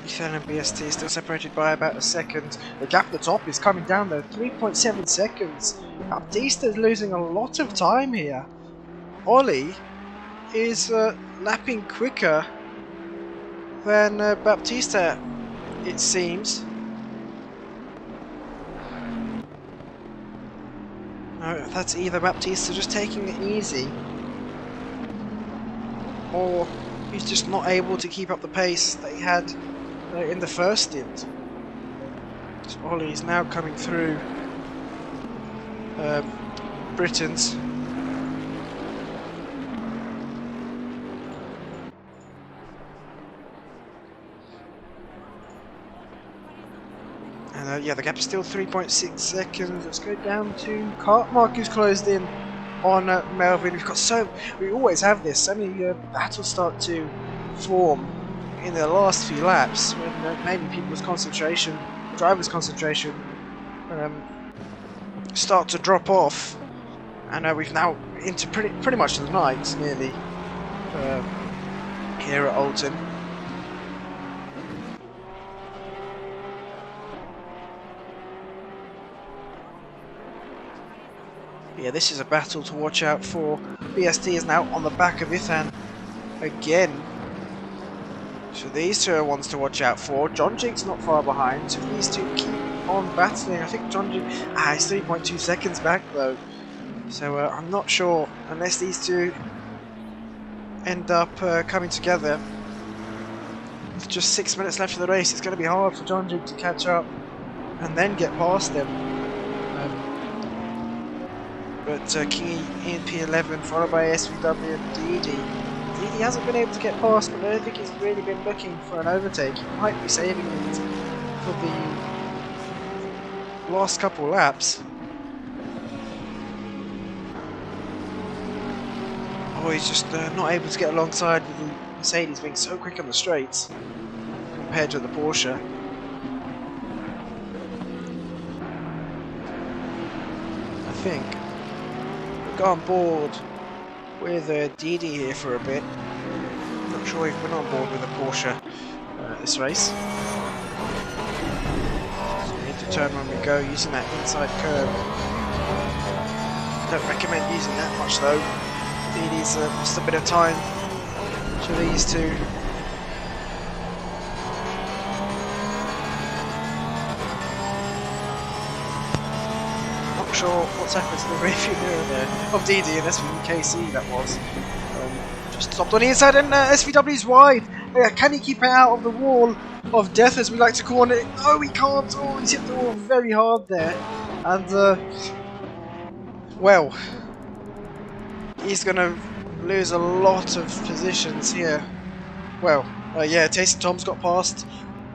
Ethan and BST still separated by about a second. The gap at the top is coming down though, 3.7 seconds. Baptista's losing a lot of time here. Ollie is lapping quicker than Baptista, it seems. No, that's either Baptista just taking it easy, or he's just not able to keep up the pace that he had in the first stint. So Ollie's now coming through Britons. And yeah, the gap is still 3.6 seconds. Let's go down to Cartmark, who's closed in on Melvin. We always have this. So many battles start to form in the last few laps when maybe people's concentration, drivers' concentration, start to drop off, and we've now into pretty much the night nearly here at Oulton. Yeah, this is a battle to watch out for. BST is now on the back of Ithan again. So these two are ones to watch out for. John Jig's not far behind, so these two keep on battling. I think John Jig, he's 3.2 seconds back though. So I'm not sure, unless these two end up coming together. With just 6 minutes left of the race, it's going to be hard for John Jig to catch up and then get past them. But Kingy in P11, followed by SVW and Deedee. Deedee hasn't been able to get past, but I don't think he's really been looking for an overtake. He might be saving it for the last couple laps. Oh, he's just not able to get alongside with the Mercedes being so quick on the straights compared to the Porsche. I think we'll go on board with Deedee here for a bit. Not sure we've been on board with a Porsche this race. So we need to turn when we go using that inside curve. Don't recommend using that much though. Deedee's lost a bit of time to these two. Not sure what's happened to the rearview mirror there of Deedee and SVKC that was. Just stopped on the inside and SVW's wide. Can he keep it out of the wall of death as we like to call it? No, he can't. Oh, he's hit the wall very hard there. And well, he's going to lose a lot of positions here. Well, yeah, Tasty Tom's got past.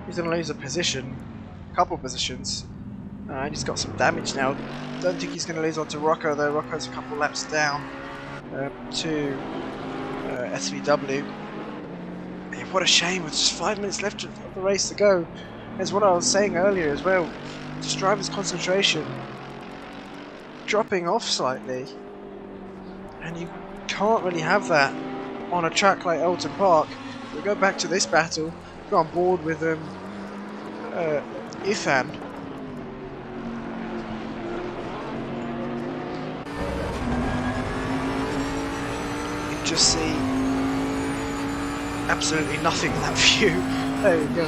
He's going to lose a position, a couple of positions. And he's got some damage now. Don't think he's going to lose on to Rocco, though. Rocco's a couple laps down to SVW. Hey, what a shame, with just 5 minutes left of the race to go. As what I was saying earlier as well, just driver's concentration dropping off slightly. And you can't really have that on a track like Oulton Park. We go back to this battle, go on board with Ifan. You can just see absolutely nothing in that view. There we go.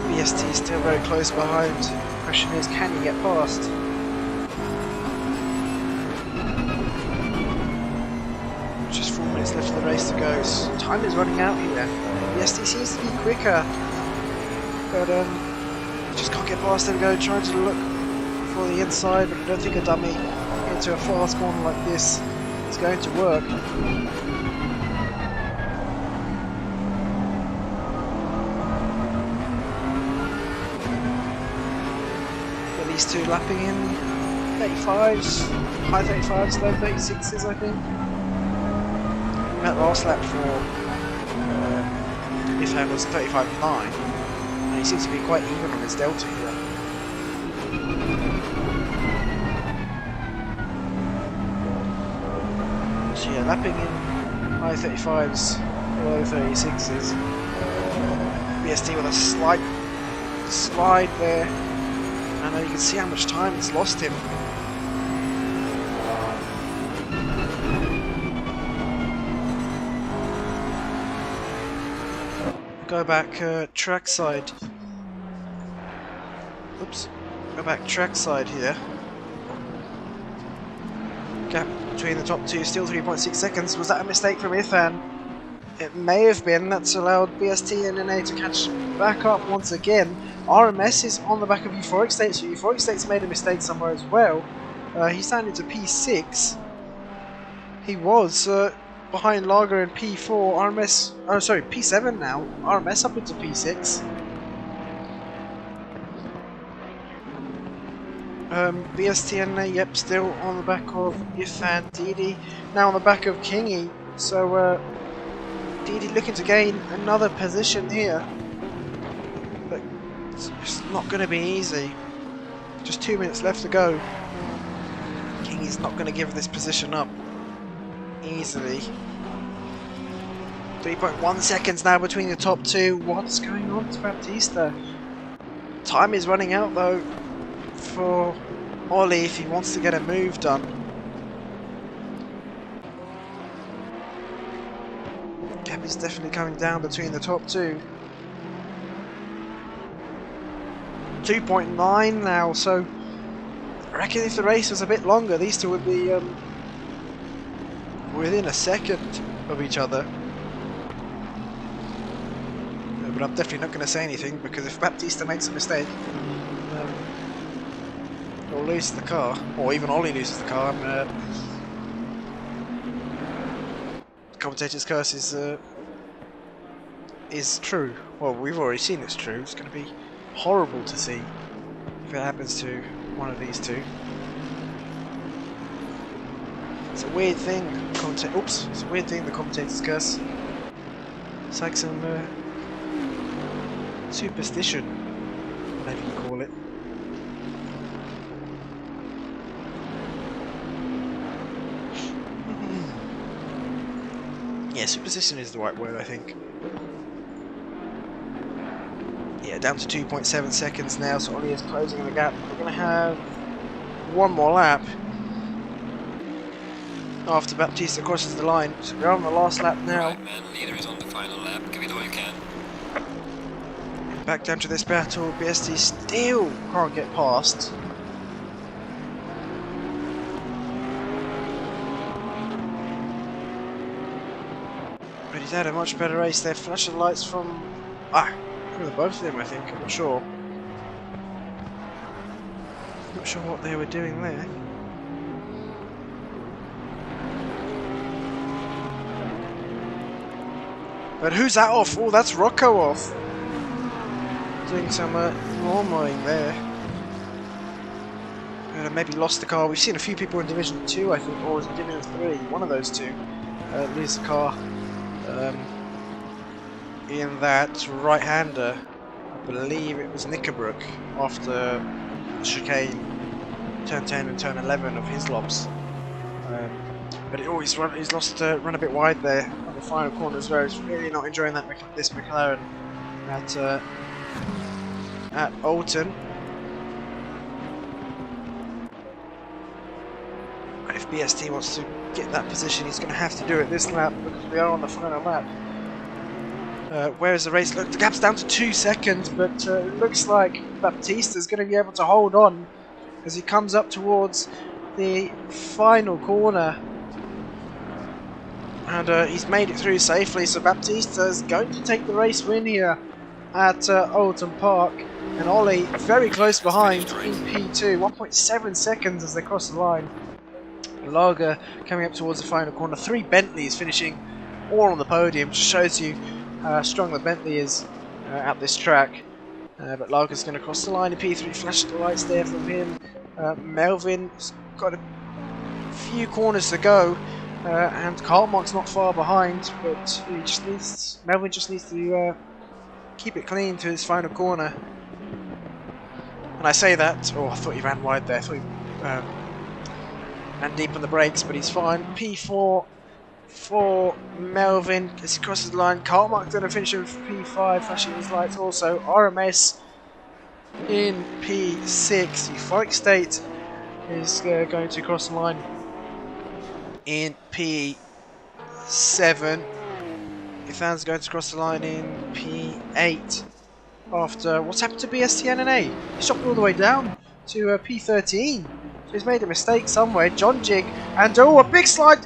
BST is still very close behind. The question is, can he get past? Just 4 minutes left of the race to go. So time is running out here. BST seems to be quicker, but just can't get past. There we go, trying to look for the inside, but I don't think a dummy into a fast corner like this is going to work. At least two lapping in 35s, high 35s, low 36s, I think. That last lap for Ifan was 35.9, and he seems to be quite even on his delta here. So yeah, lapping in high 35s, low 36s. BST with a slight slide there, and you can see how much time it's lost him. Go back trackside. Oops. Go back trackside here. Gap between the top two, still 3.6 seconds. Was that a mistake from Ifan? It may have been. That's allowed BST and NA to catch back up once again. RMS is on the back of Euphoric State, so Euphoric State's made a mistake somewhere as well. He's down into P6. He was behind Lager in P4, RMS, oh sorry, P7 now, RMS up into P6. BSTNA, yep, still on the back of Ifan. Deedee now on the back of Kingy, so Deedee looking to gain another position here, but it's not going to be easy. Just 2 minutes left to go. Kingy's not going to give this position up easily. 3.1 seconds now between the top two. What's going on to Baptista? Time is running out though for Ollie if he wants to get a move done. Gap is definitely coming down between the top two. 2.9 now, so I reckon if the race was a bit longer, these two would be within a second of each other. but I'm definitely not going to say anything, because if Baptista makes a mistake, or loses the car, or even Ollie loses the car, commentator's curse is true. Well, we've already seen it's true. It's going to be horrible to see if it happens to one of these two. It's a weird thing. It's a weird thing. The commentator's curse. It's like some superstition, whatever you call it. Yeah, superstition is the right word, I think. Yeah, down to 2.7 seconds now, so Ollie is closing the gap. We're going to have one more lap after Baptista crosses the line. So we're on the last lap now. Right, man, leader is on the final lap. Give it all you can. Back down to this battle. BST still can't get past. But he's had a much better race there. Flashing lights from the both of them, I think. I'm not sure. Not sure what they were doing there. But who's that off? Oh, that's Rocco off. Doing some normalizing there. Maybe lost the car. We've seen a few people in Division 2, I think, or was it Division 3? One of those two lose the car. In that right-hander, I believe it was Knickerbrook after the chicane, turn 10 and turn 11 of his lobs. But he's lost run a bit wide there on the final corner as well. He's really not enjoying this McLaren at Oulton. And if BST wants to get that position, he's going to have to do it this lap, because we are on the final lap. Where is the race? Look, the gap's down to 2 seconds, but it looks like Baptista's going to be able to hold on as he comes up towards the final corner. And he's made it through safely, so Baptista's going to take the race win here at Oulton Park. And Ollie very close behind in P2, 1.7 seconds as they cross the line. Lager coming up towards the final corner. 3 Bentleys finishing all on the podium, just shows you how strong the Bentley is at this track. But Lager's going to cross the line in P3, flashing the lights there from him. Melvin's got a few corners to go, and Carlmark's not far behind, but Melvin just needs to keep it clean to his final corner. And I say that, I thought he ran wide there, I thought he ran deep on the brakes, but he's fine. P4 for Melvin as he crosses the line. Carlmark's going to finish with P5, flashing his lights also. RMS in P6. Euphoric State is going to cross the line in P7. Ifan's going to cross the line in P8. After what's happened to BSTNNA? He's dropped all the way down to P13. So he's made a mistake somewhere. John Jig, and a big slide.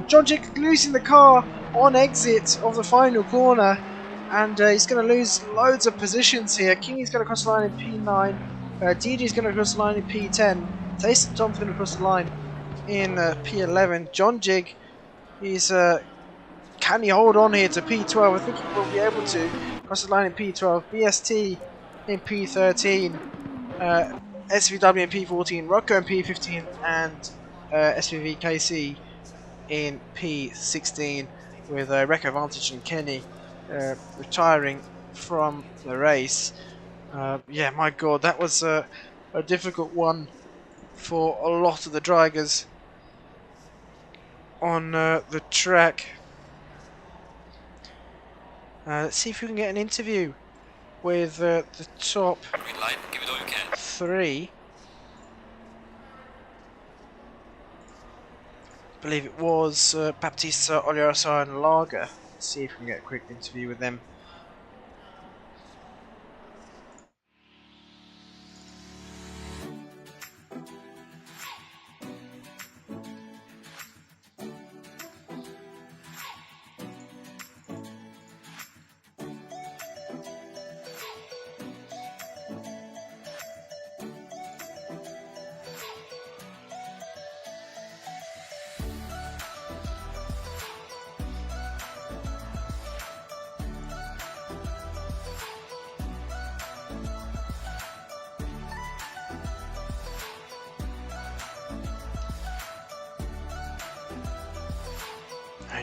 John Jig losing the car on exit of the final corner, and he's going to lose loads of positions here. Kingy's going to cross the line in P9. DeeDee's going to cross the line in P10. Taysom Tom's going to cross the line in P11. John Jig, can he hold on here to P12? I think he will be able to. Cross the line in P12. BST in P13. SVW in P14. Rocco in P15. And SVV KC in P16. With Recco Vantage and Kenny retiring from the race. Yeah, my god, that was a difficult one for a lot of the drivers on the track. Let's see if we can get an interview with the top Green light, give it all you can. 3. I believe it was Baptista, Oliarasa and Lager. Let's see if we can get a quick interview with them.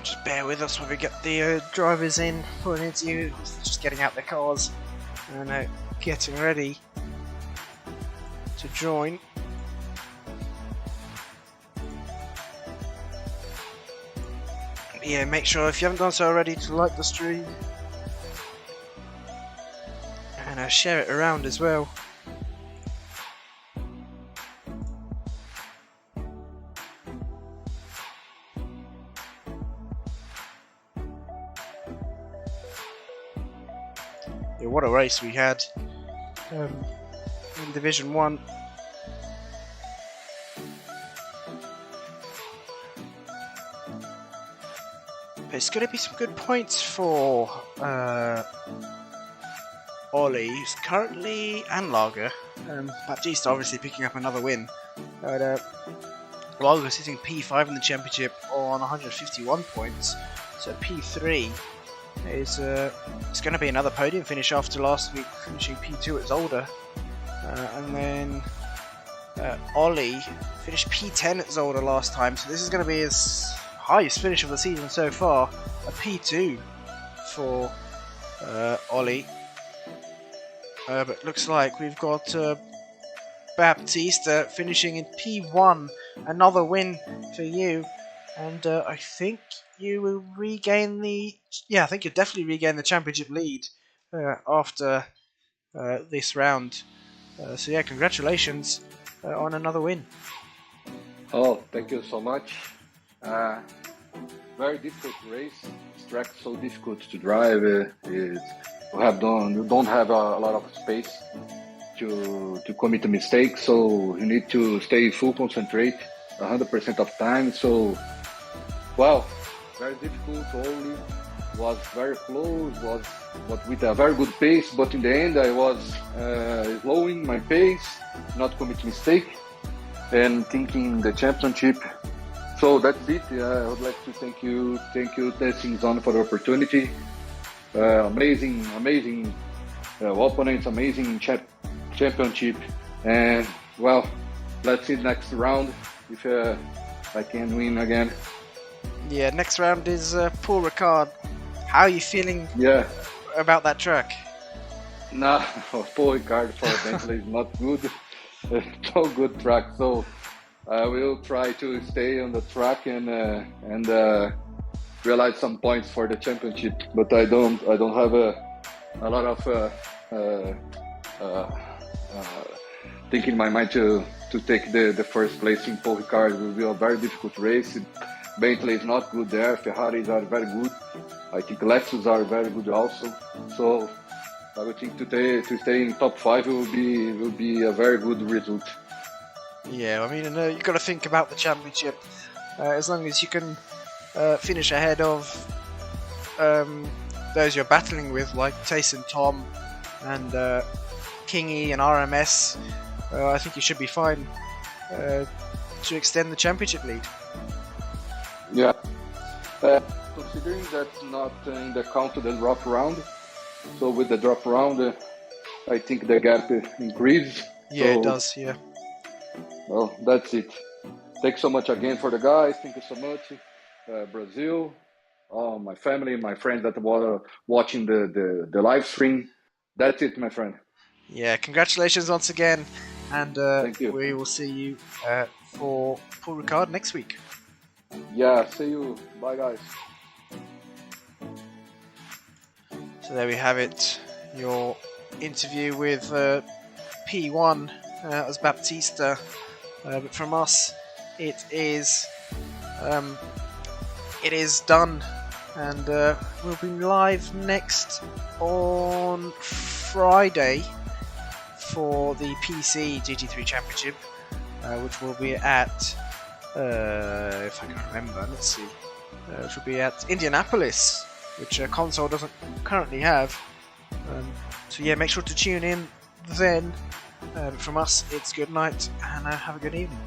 just bear with us when we get the drivers in for an interview, just getting out their cars and getting ready to join. Yeah, make sure if you haven't done so already to like the stream and share it around as well. Yeah, what a race we had in Division 1. It's going to be some good points for Ollie, who's currently, and Lager. Baptista obviously picking up another win. But Lager sitting P5 in the championship on 151 points. So P3 is it's going to be another podium finish after last week finishing P2 at Zolder. And then Ollie finished P10 at Zolder last time, so this is going to be his highest finish of the season so far, a P2 for Ollie. But looks like we've got Baptista finishing in P1, another win for you, and I think you will regain the, I think you'll definitely regain the championship lead after this round. So yeah, congratulations on another win. Oh, thank you so much. Very difficult race. This track is so difficult to drive. You don't have a lot of space to commit a mistake, so you need to stay full concentrate 100% of time. So, well, very difficult. Only was very close. Was with a very good pace, but in the end I was slowing my pace, not commit mistake, and thinking the championship. So that's it. I would like to thank you, SimZone, for the opportunity. Amazing opponents, amazing championship, and well, let's see next round if I can win again. Yeah, next round is Paul Ricard. How are you feeling about that track? Nah, Paul Ricard for Bentley is not good. No good track, so I will try to stay on the track and realize some points for the championship. But I don't have a lot of think in my mind to take the first place in Paul Ricard. It will be a very difficult race. Bentley is not good there. Ferraris are very good. I think Lexus are very good also. So I would think to stay in top 5 will be a very good result. Yeah, I mean, you've got to think about the championship. As long as you can finish ahead of those you're battling with, like Tayson Tom and Kingy and RMS, I think you should be fine to extend the championship lead. Yeah. Considering that's not in the count of the drop round, so with the drop round, I think the gap increases. Yeah, so, it does, yeah. Well, that's it. Thanks so much again for the guys. Thank you so much. Brazil, my family, my friends that were watching the live stream. That's it, my friend. Yeah, congratulations once again, and Thank you. We will see you for Paul Ricard next week. Yeah, see you. Bye, guys. So there we have it, your interview with P1 as Baptista. But from us, it is done, and we'll be live next on Friday for the PC GT3 Championship, which will be at, if I can remember, let's see, which will be at Indianapolis, which console doesn't currently have. So yeah, make sure to tune in then. From us, it's good night, and have a good evening.